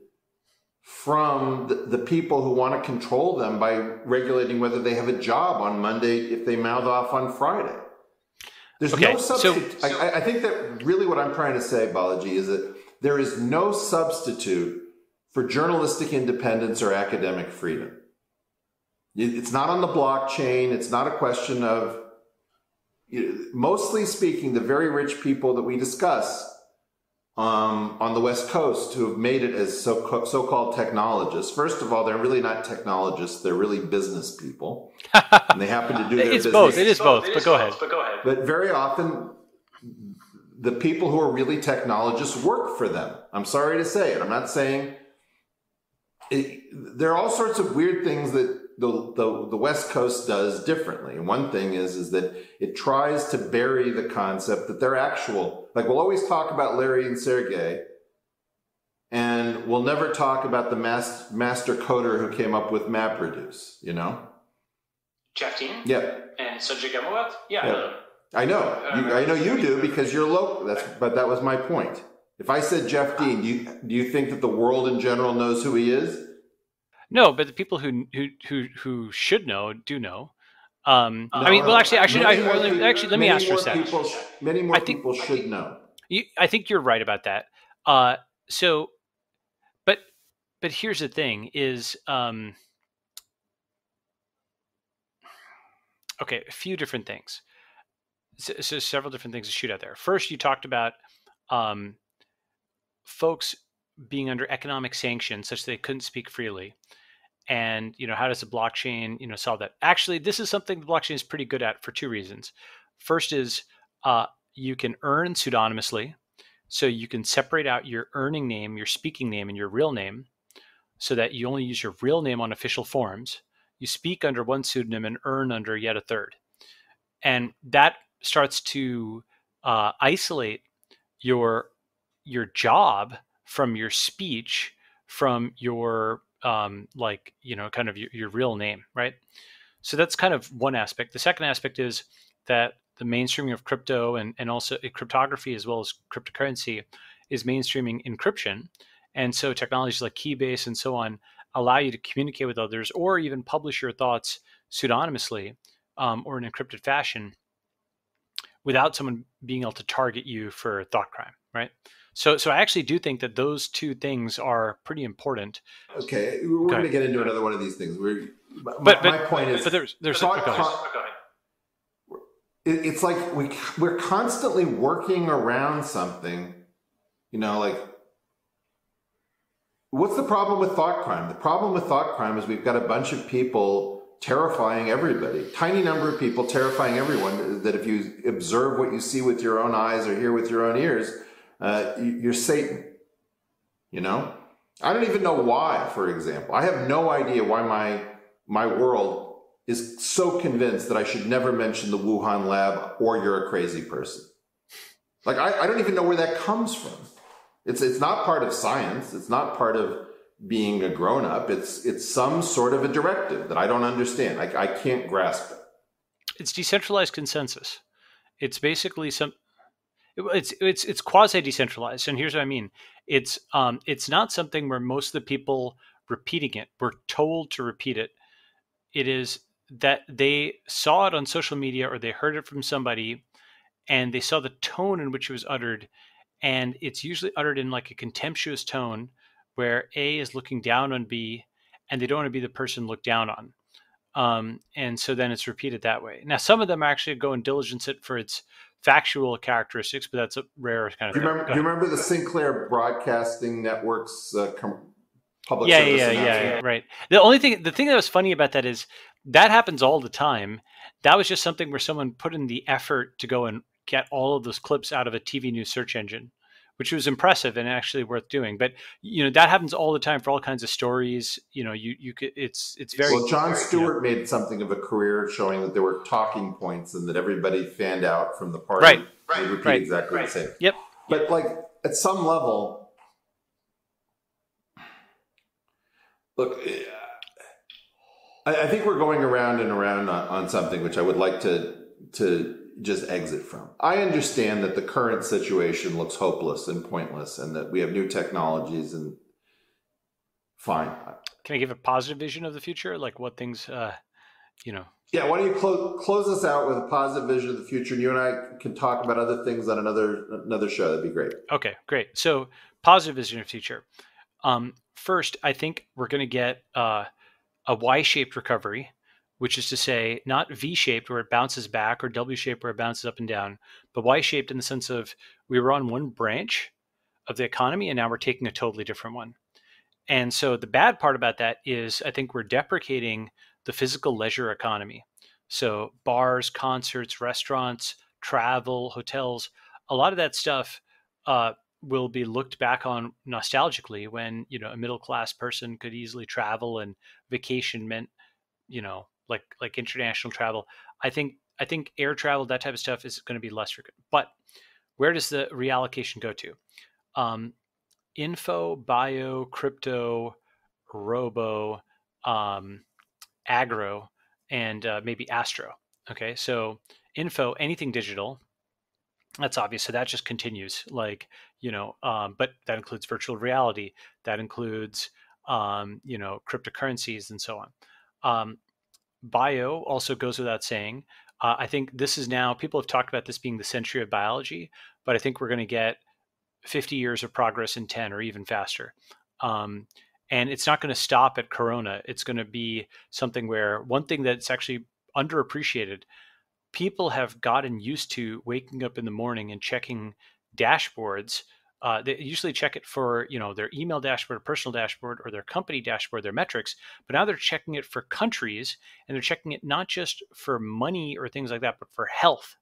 from the people who want to control them by regulating whether they have a job on Monday if they mouth off on Friday. There's no substitute. I think that really what I'm trying to say, Balaji, is that there is no substitute for journalistic independence or academic freedom. It's not on the blockchain. It's not a question of, mostly speaking, the very rich people that we discuss on the West Coast who have made it as so-called technologists. First of all, they're really not technologists. They're really business people. And they happen to do their business. It is both, but go ahead. But very often, the people who are really technologists work for them. I'm sorry to say it. I'm not saying... there are all sorts of weird things that the West Coast does differently. And one thing is that it tries to bury the concept that they're actual... Like, we'll always talk about Larry and Sergey, and we'll never talk about the master coder who came up with MapReduce, Jeff Dean? Yeah. And Sergey Gemowat? Yeah. I know. I know you do because you're local. But that was my point. If I said Jeff Dean, do you think that the world in general knows who he is? No, but the people who should know do know. Let me ask you that. Many more people should know. I think you're right about that. But here's the thing: is okay, a few different things. So several different things to shoot out there. First, you talked about folks being under economic sanctions such that they couldn't speak freely. And, how does the blockchain, solve that? Actually, this is something the blockchain is pretty good at for two reasons. First is you can earn pseudonymously. So you can separate out your earning name, your speaking name, and your real name so that you only use your real name on official forms. You speak under one pseudonym and earn under yet a third. And that starts to isolate your job from your speech, from your kind of your real name, right? So that's kind of one aspect. The second aspect is that the mainstreaming of crypto and also cryptography as well as cryptocurrency is mainstreaming encryption. And so technologies like Keybase and so on allow you to communicate with others or even publish your thoughts pseudonymously or in encrypted fashion without someone being able to target you for thought crime, right? So I actually do think that those two things are pretty important. Okay, we're going to get into another one of these things. My point is, it's like we're constantly working around something. What's the problem with thought crime? The problem with thought crime is we've got a bunch of people terrifying everybody. Tiny number of people terrifying everyone. That if you observe what you see with your own eyes or hear with your own ears, you're Satan. I don't even know why, for example. I have no idea why my world is so convinced that I should never mention the Wuhan lab or you're a crazy person. Like, I don't even know where that comes from. It's not part of science. It's not part of being a grown-up. It's some sort of a directive that I don't understand. I can't grasp it. It's decentralized consensus. It's basically it's quasi decentralized, and here's what I mean. It's not something where most of the people repeating it were told to repeat it. It is that they saw it on social media or they heard it from somebody, and they saw the tone in which it was uttered, and it's usually uttered in like a contemptuous tone where A is looking down on B, and they don't want to be the person looked down on. And so then it's repeated that way. Now, some of them actually go and diligence it for its factual characteristics, but that's a rare kind of Do thing. you remember the Sinclair Broadcasting Network's public Yeah, service yeah, right. The thing that was funny about that is that happens all the time. That was just something where someone put in the effort to go and get all of those clips out of a TV news search engine, which was impressive and actually worth doing. But that happens all the time for all kinds of stories. You could it's very well. Jon Stewart made something of a career showing that there were talking points and that everybody fanned out from the party. Right. They repeat exactly the same. Yep. But like at some level, look, I think we're going around and around on something which I would like to just exit from. I understand that the current situation looks hopeless and pointless and that we have new technologies and fine. Can I give a positive vision of the future? Like what things, Yeah, why don't you close us out with a positive vision of the future, and you and I can talk about other things on another show. That'd be great. Okay, great. So positive vision of the future. First, I think we're going to get a Y-shaped recovery, which is to say not V-shaped where it bounces back or W-shaped where it bounces up and down, but Y-shaped in the sense of we were on one branch of the economy and now we're taking a totally different one. And so the bad part about that is I think we're deprecating the physical leisure economy. So bars, concerts, restaurants, travel, hotels, a lot of that stuff will be looked back on nostalgically when, a middle-class person could easily travel and vacation meant, like international travel. I think air travel, that type of stuff is going to be less frequent. But where does the reallocation go to? Info, bio, crypto, robo, agro, and maybe astro. Okay, so info, anything digital. That's obvious. So that just continues, but that includes virtual reality. That includes, cryptocurrencies and so on. Bio also goes without saying. I think this is now, people have talked about this being the century of biology, but I think we're going to get 50 years of progress in 10 or even faster. And it's not going to stop at Corona. It's going to be something where one thing that's actually underappreciated, people have gotten used to waking up in the morning and checking dashboards. They usually check it for, their email dashboard, personal dashboard, or their company dashboard, their metrics. But now they're checking it for countries, and they're checking it not just for money or things like that, but for health.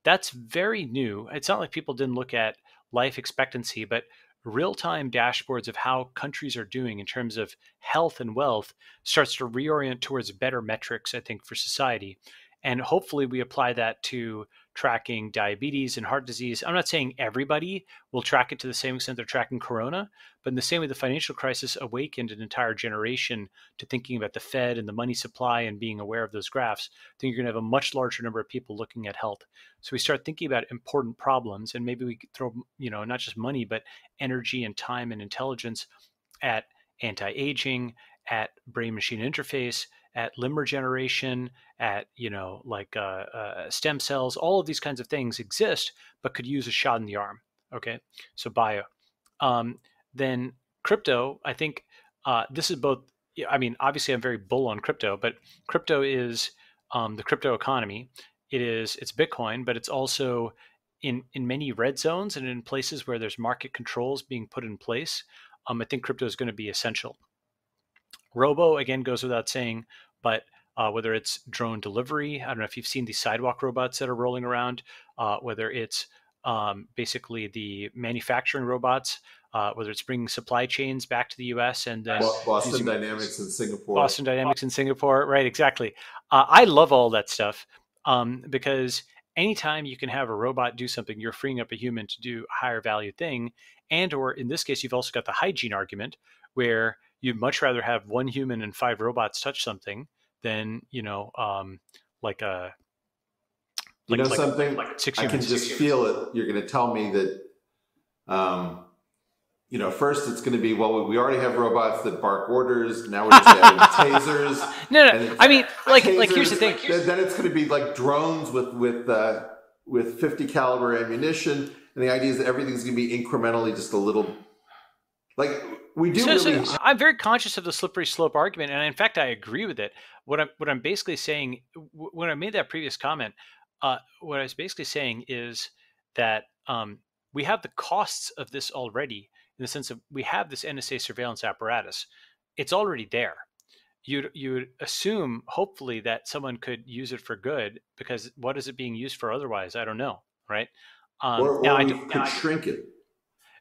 That's very new. It's not like people didn't look at life expectancy, but real-time dashboards of how countries are doing in terms of health and wealth starts to reorient towards better metrics, I think, for society. And hopefully we apply that to tracking diabetes and heart disease. I'm not saying everybody will track it to the same extent they're tracking Corona, but in the same way the financial crisis awakened an entire generation to thinking about the Fed and the money supply and being aware of those graphs, I think you're going to have a much larger number of people looking at health. So we start thinking about important problems, and maybe we could throw, not just money, but energy and time and intelligence at anti-aging, at brain-machine interface, at limb regeneration, at stem cells. All of these kinds of things exist, but could use a shot in the arm. Okay, so bio. Then crypto. I think this is both. I mean, obviously, I'm very bull on crypto, but crypto is the crypto economy. It's Bitcoin, but it's also in many red zones and in places where there's market controls being put in place. I think crypto is going to be essential. Robo, again, goes without saying, but whether it's drone delivery, I don't know if you've seen these sidewalk robots that are rolling around, whether it's basically the manufacturing robots, whether it's bringing supply chains back to the U.S. and then Boston Dynamics in Singapore. Boston Dynamics in Singapore, right? Exactly. I love all that stuff because anytime you can have a robot do something, you're freeing up a human to do a higher value thing. And or in this case, you've also got the hygiene argument where you'd much rather have one human and 5 robots touch something than, like a something? like 6 I can humans. just feel it. You're going to tell me that, first it's going to be, well, we already have robots that bark orders. Now we're just adding tasers. No. I mean, tasers, here's the thing. Then it's going to be like drones with 50 caliber ammunition. And the idea is that everything's going to be incrementally just a little, like we do. So I'm very conscious of the slippery slope argument, and in fact, I agree with it. What I'm basically saying, when I made that previous comment, what I was basically saying is that we have the costs of this already, in the sense of we have this NSA surveillance apparatus. It's already there. You'd assume, hopefully, that someone could use it for good, because what is it being used for otherwise? I don't know, right? Or we could shrink it.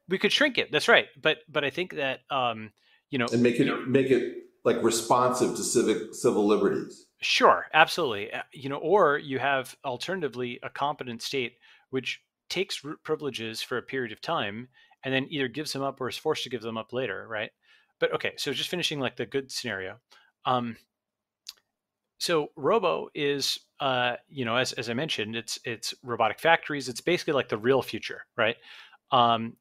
We could shrink it. That's right. But I think that and make it like responsive to civil liberties. Sure, absolutely. Or you have alternatively a competent state which takes root privileges for a period of time and then either gives them up or is forced to give them up later, right? But okay, so just finishing like the good scenario. So Robo is, as I mentioned, it's robotic factories. It's basically like the real future, right?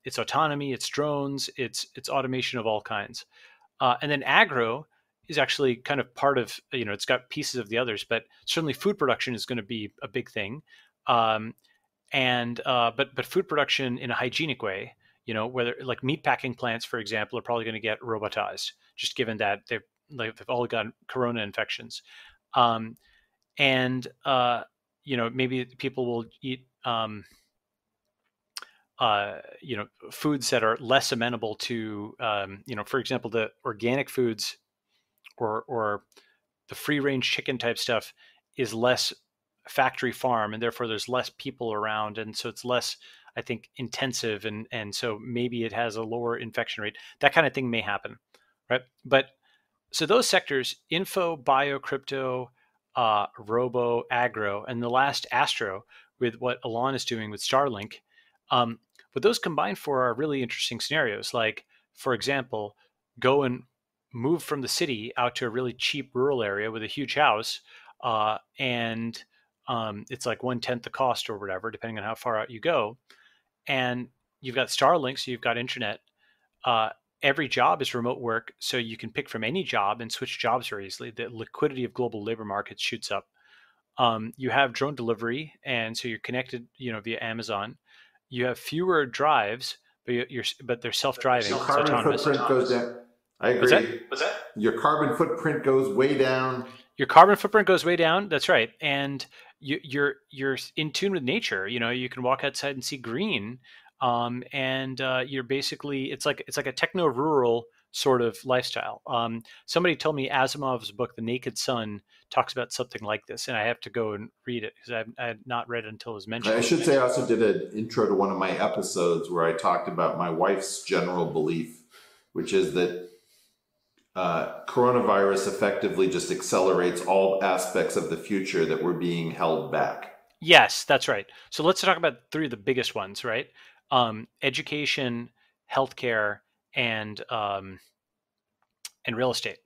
It's autonomy, it's drones, it's automation of all kinds. And then agro is actually kind of part of, it's got pieces of the others, but certainly food production is going to be a big thing. But food production in a hygienic way, whether like meatpacking plants, for example, are probably going to get robotized, just given that they've all got corona infections. Maybe people will eat, foods that are less amenable to, for example, the organic foods or the free range chicken type stuff is less factory farm, and therefore there's less people around. And so it's less, I think, intensive. And so maybe it has a lower infection rate. That kind of thing may happen, right? But so those sectors, info, bio, crypto, robo, agro, and the last astro with what Elon is doing with Starlink, what those combine for are really interesting scenarios. Like, for example, go and move from the city out to a really cheap rural area with a huge house, and it's like 1/10 the cost or whatever, depending on how far out you go. And you've got Starlink, so you've got internet. Every job is remote work, so you can pick from any job and switch jobs very easily. The liquidity of global labor markets shoots up. You have drone delivery, and so you're connected, via Amazon. You have fewer drives, but they're self-driving. Your carbon footprint goes down. I agree. What's that? Your carbon footprint goes way down. Your carbon footprint goes way down. That's right, and you're in tune with nature. You can walk outside and see green, and you're basically it's like a techno-rural sort of lifestyle. Somebody told me Asimov's book, The Naked Sun, talks about something like this, and I have to go and read it because I had not read it until it was mentioned. I should say I also did an intro to one of my episodes where I talked about my wife's general belief, which is that coronavirus effectively just accelerates all aspects of the future that were being held back. Yes, that's right. So let's talk about 3 of the biggest ones, right? Education, healthcare, and real estate.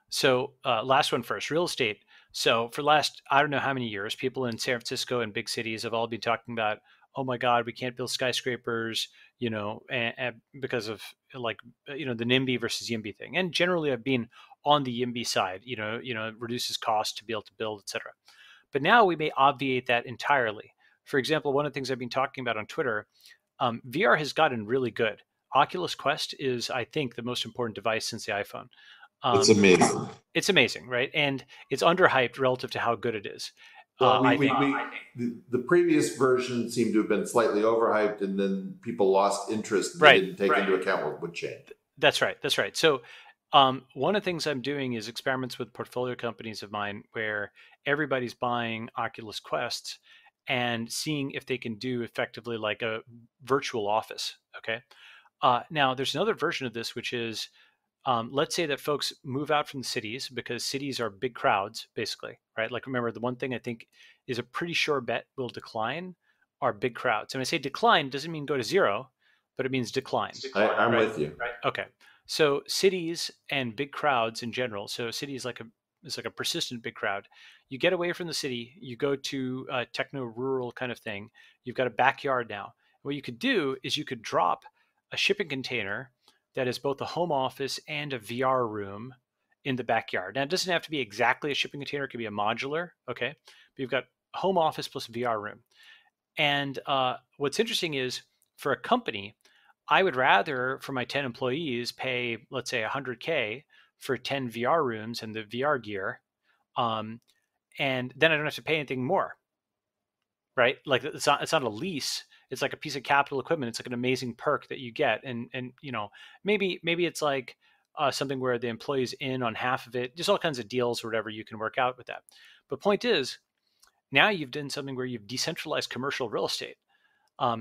So last one first, real estate. So for the last, I don't know how many years, people in San Francisco and big cities have all been talking about, oh my God, we can't build skyscrapers, and because of the NIMBY versus YIMBY thing. And generally I've been on the YIMBY side, it reduces cost to be able to build, et cetera. But now we may obviate that entirely. For example, one of the things I've been talking about on Twitter, VR has gotten really good. Oculus Quest is, I think, the most important device since the iPhone. It's amazing. It's amazing, right? And it's underhyped relative to how good it is. Well, the previous version seemed to have been slightly overhyped, and then people lost interest. They didn't take into account what would change. That's right. So one of the things I'm doing is experiments with portfolio companies of mine where everybody's buying Oculus Quests, and seeing if they can do effectively like a virtual office. Okay. Now, there's another version of this, which is let's say that folks move out from the cities because cities are big crowds, basically, right? Like, remember, the one thing I think is a pretty sure bet will decline are big crowds. And when I say decline, doesn't mean go to zero, but it means decline. I'm right? with you. Right. Okay. So cities and big crowds in general. So cities it's like a persistent big crowd. You get away from the city, you go to a techno rural kind of thing. You've got a backyard now. What you could do is you could drop a shipping container that is both a home office and a VR room in the backyard. Now, it doesn't have to be exactly a shipping container. It could be a modular. Okay. But you've got home office plus VR room. And what's interesting is for a company, I would rather for my 10 employees pay, let's say, 100K for 10 VR rooms and the VR gear. And then I don't have to pay anything more, right? Like, it's not a lease. It's like a piece of capital equipment. It's like an amazing perk that you get. And maybe it's like something where the employee's in on half of it. Just all kinds of deals or whatever you can work out with that. But point is, now you've done something where you've decentralized commercial real estate.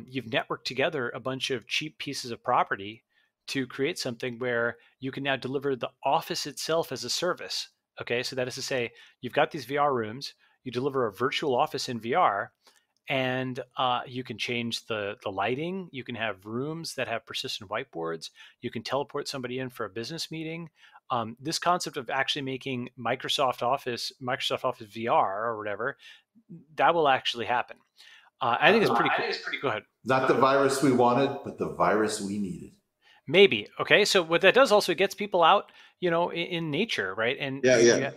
You've networked together a bunch of cheap pieces of property to create something where you can now deliver the office itself as a service. Okay, so that is to say, you've got these VR rooms, you deliver a virtual office in VR, and you can change the lighting. You can have rooms that have persistent whiteboards. You can teleport somebody in for a business meeting. This concept of actually making Microsoft Office VR or whatever, that will actually happen. I think it's pretty cool. Go ahead. Not the virus we wanted, but the virus we needed. Maybe. Okay. So what that does also, it gets people out, in nature, right? And you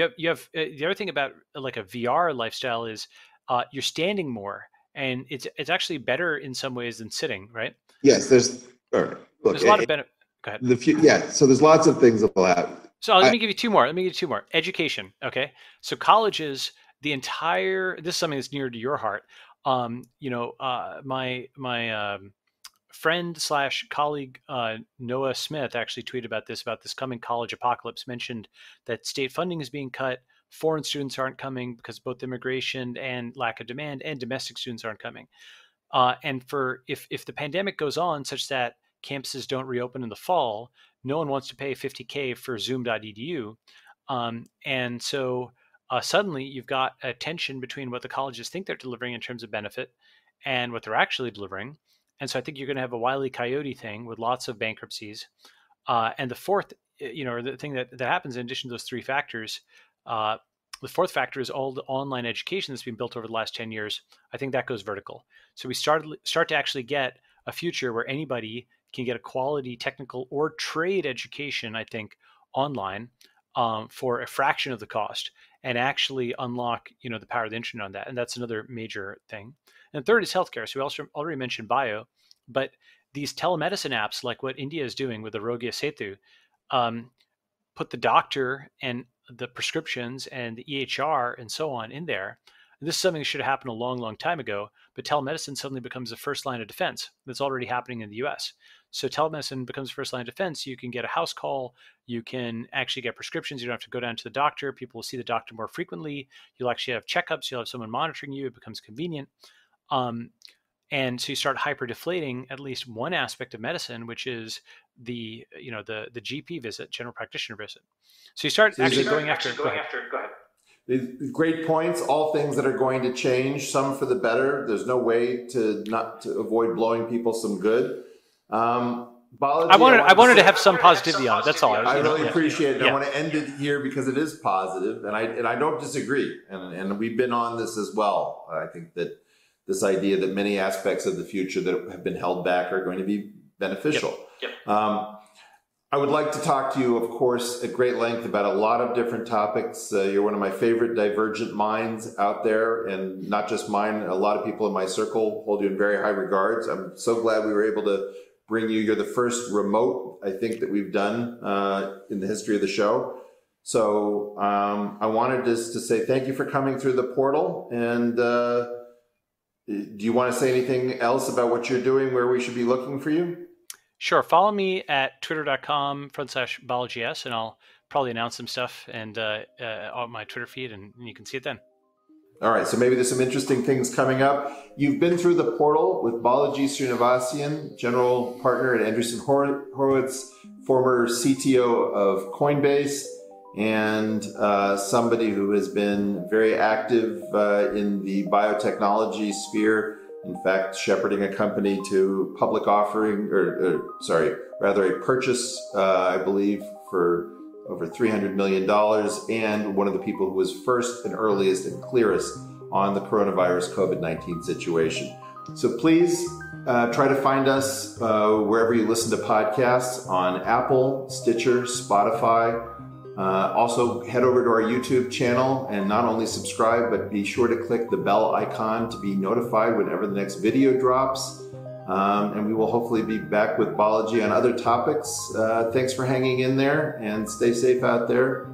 have the other thing about like a VR lifestyle is you're standing more, and it's actually better in some ways than sitting, right? Yes, there's look, There's a lot of benefit. Go ahead. So there's lots of things that will happen. So let me give you two more. Education. Okay. So colleges, this is something that's near to your heart. My friend / colleague Noah Smith actually tweeted about this coming college apocalypse. Mentioned that state funding is being cut. Foreign students aren't coming because both immigration and lack of demand, and domestic students aren't coming. And if the pandemic goes on such that campuses don't reopen in the fall, no one wants to pay $50K for Zoom.edu. And so suddenly you've got a tension between what the colleges think they're delivering in terms of benefit and what they're actually delivering. And so I think you're going to have a Wile E. Coyote thing with lots of bankruptcies. And the fourth, or the thing that happens in addition to those three factors, the fourth factor is all the online education that's been built over the last 10 years. I think that goes vertical. So we start to actually get a future where anybody can get a quality technical or trade education, I think, online for a fraction of the cost, and actually unlock, the power of the internet on that. And that's another major thing. And third is healthcare. So we also already mentioned bio, but these telemedicine apps, like what India is doing with the Arogya Setu, put the doctor and the prescriptions and the EHR and so on in there. And this is something that should have happened a long, long time ago, but telemedicine suddenly becomes the first line of defense. That's already happening in the US. So telemedicine becomes first line of defense. You can get a house call. You can actually get prescriptions. You don't have to go down to the doctor. People will see the doctor more frequently. You'll actually have checkups. You'll have someone monitoring you. It becomes convenient. And so you start hyper deflating at least one aspect of medicine, which is the GP visit, general practitioner visit. So you start going after. Go ahead. Great points. All things that are going to change, some for the better. There's no way to avoid blowing people some good. Balaji, I wanted to have some positivity on it. That's all. I really appreciate it. Yeah. I want to end it here because it is positive, and I don't disagree. And we've been on this as well. I think that this idea that many aspects of the future that have been held back are going to be beneficial. Yep. I would like to talk to you, of course, at great length about a lot of different topics. You're one of my favorite divergent minds out there, and not just mine. A lot of people in my circle hold you in very high regards. I'm so glad we were able to bring you. You're the first remote, I think, that we've done in the history of the show. So I wanted just to say thank you for coming through the portal. And do you want to say anything else about what you're doing, where we should be looking for you? Sure. Follow me at twitter.com/BalajiS, and I'll probably announce some stuff and on my Twitter feed, and you can see it then. All right, so maybe there's some interesting things coming up. You've been through the portal with Balaji Srinivasan, general partner at Andreessen Horowitz, former CTO of Coinbase, and somebody who has been very active in the biotechnology sphere. In fact, shepherding a company to public offering, a purchase, I believe, for over $300 million, and one of the people who was first and earliest and clearest on the coronavirus COVID-19 situation. So please try to find us wherever you listen to podcasts, on Apple, Stitcher, Spotify. Also head over to our YouTube channel and not only subscribe, but be sure to click the bell icon to be notified whenever the next video drops. And we will hopefully be back with Balaji on other topics. Thanks for hanging in there, and stay safe out there.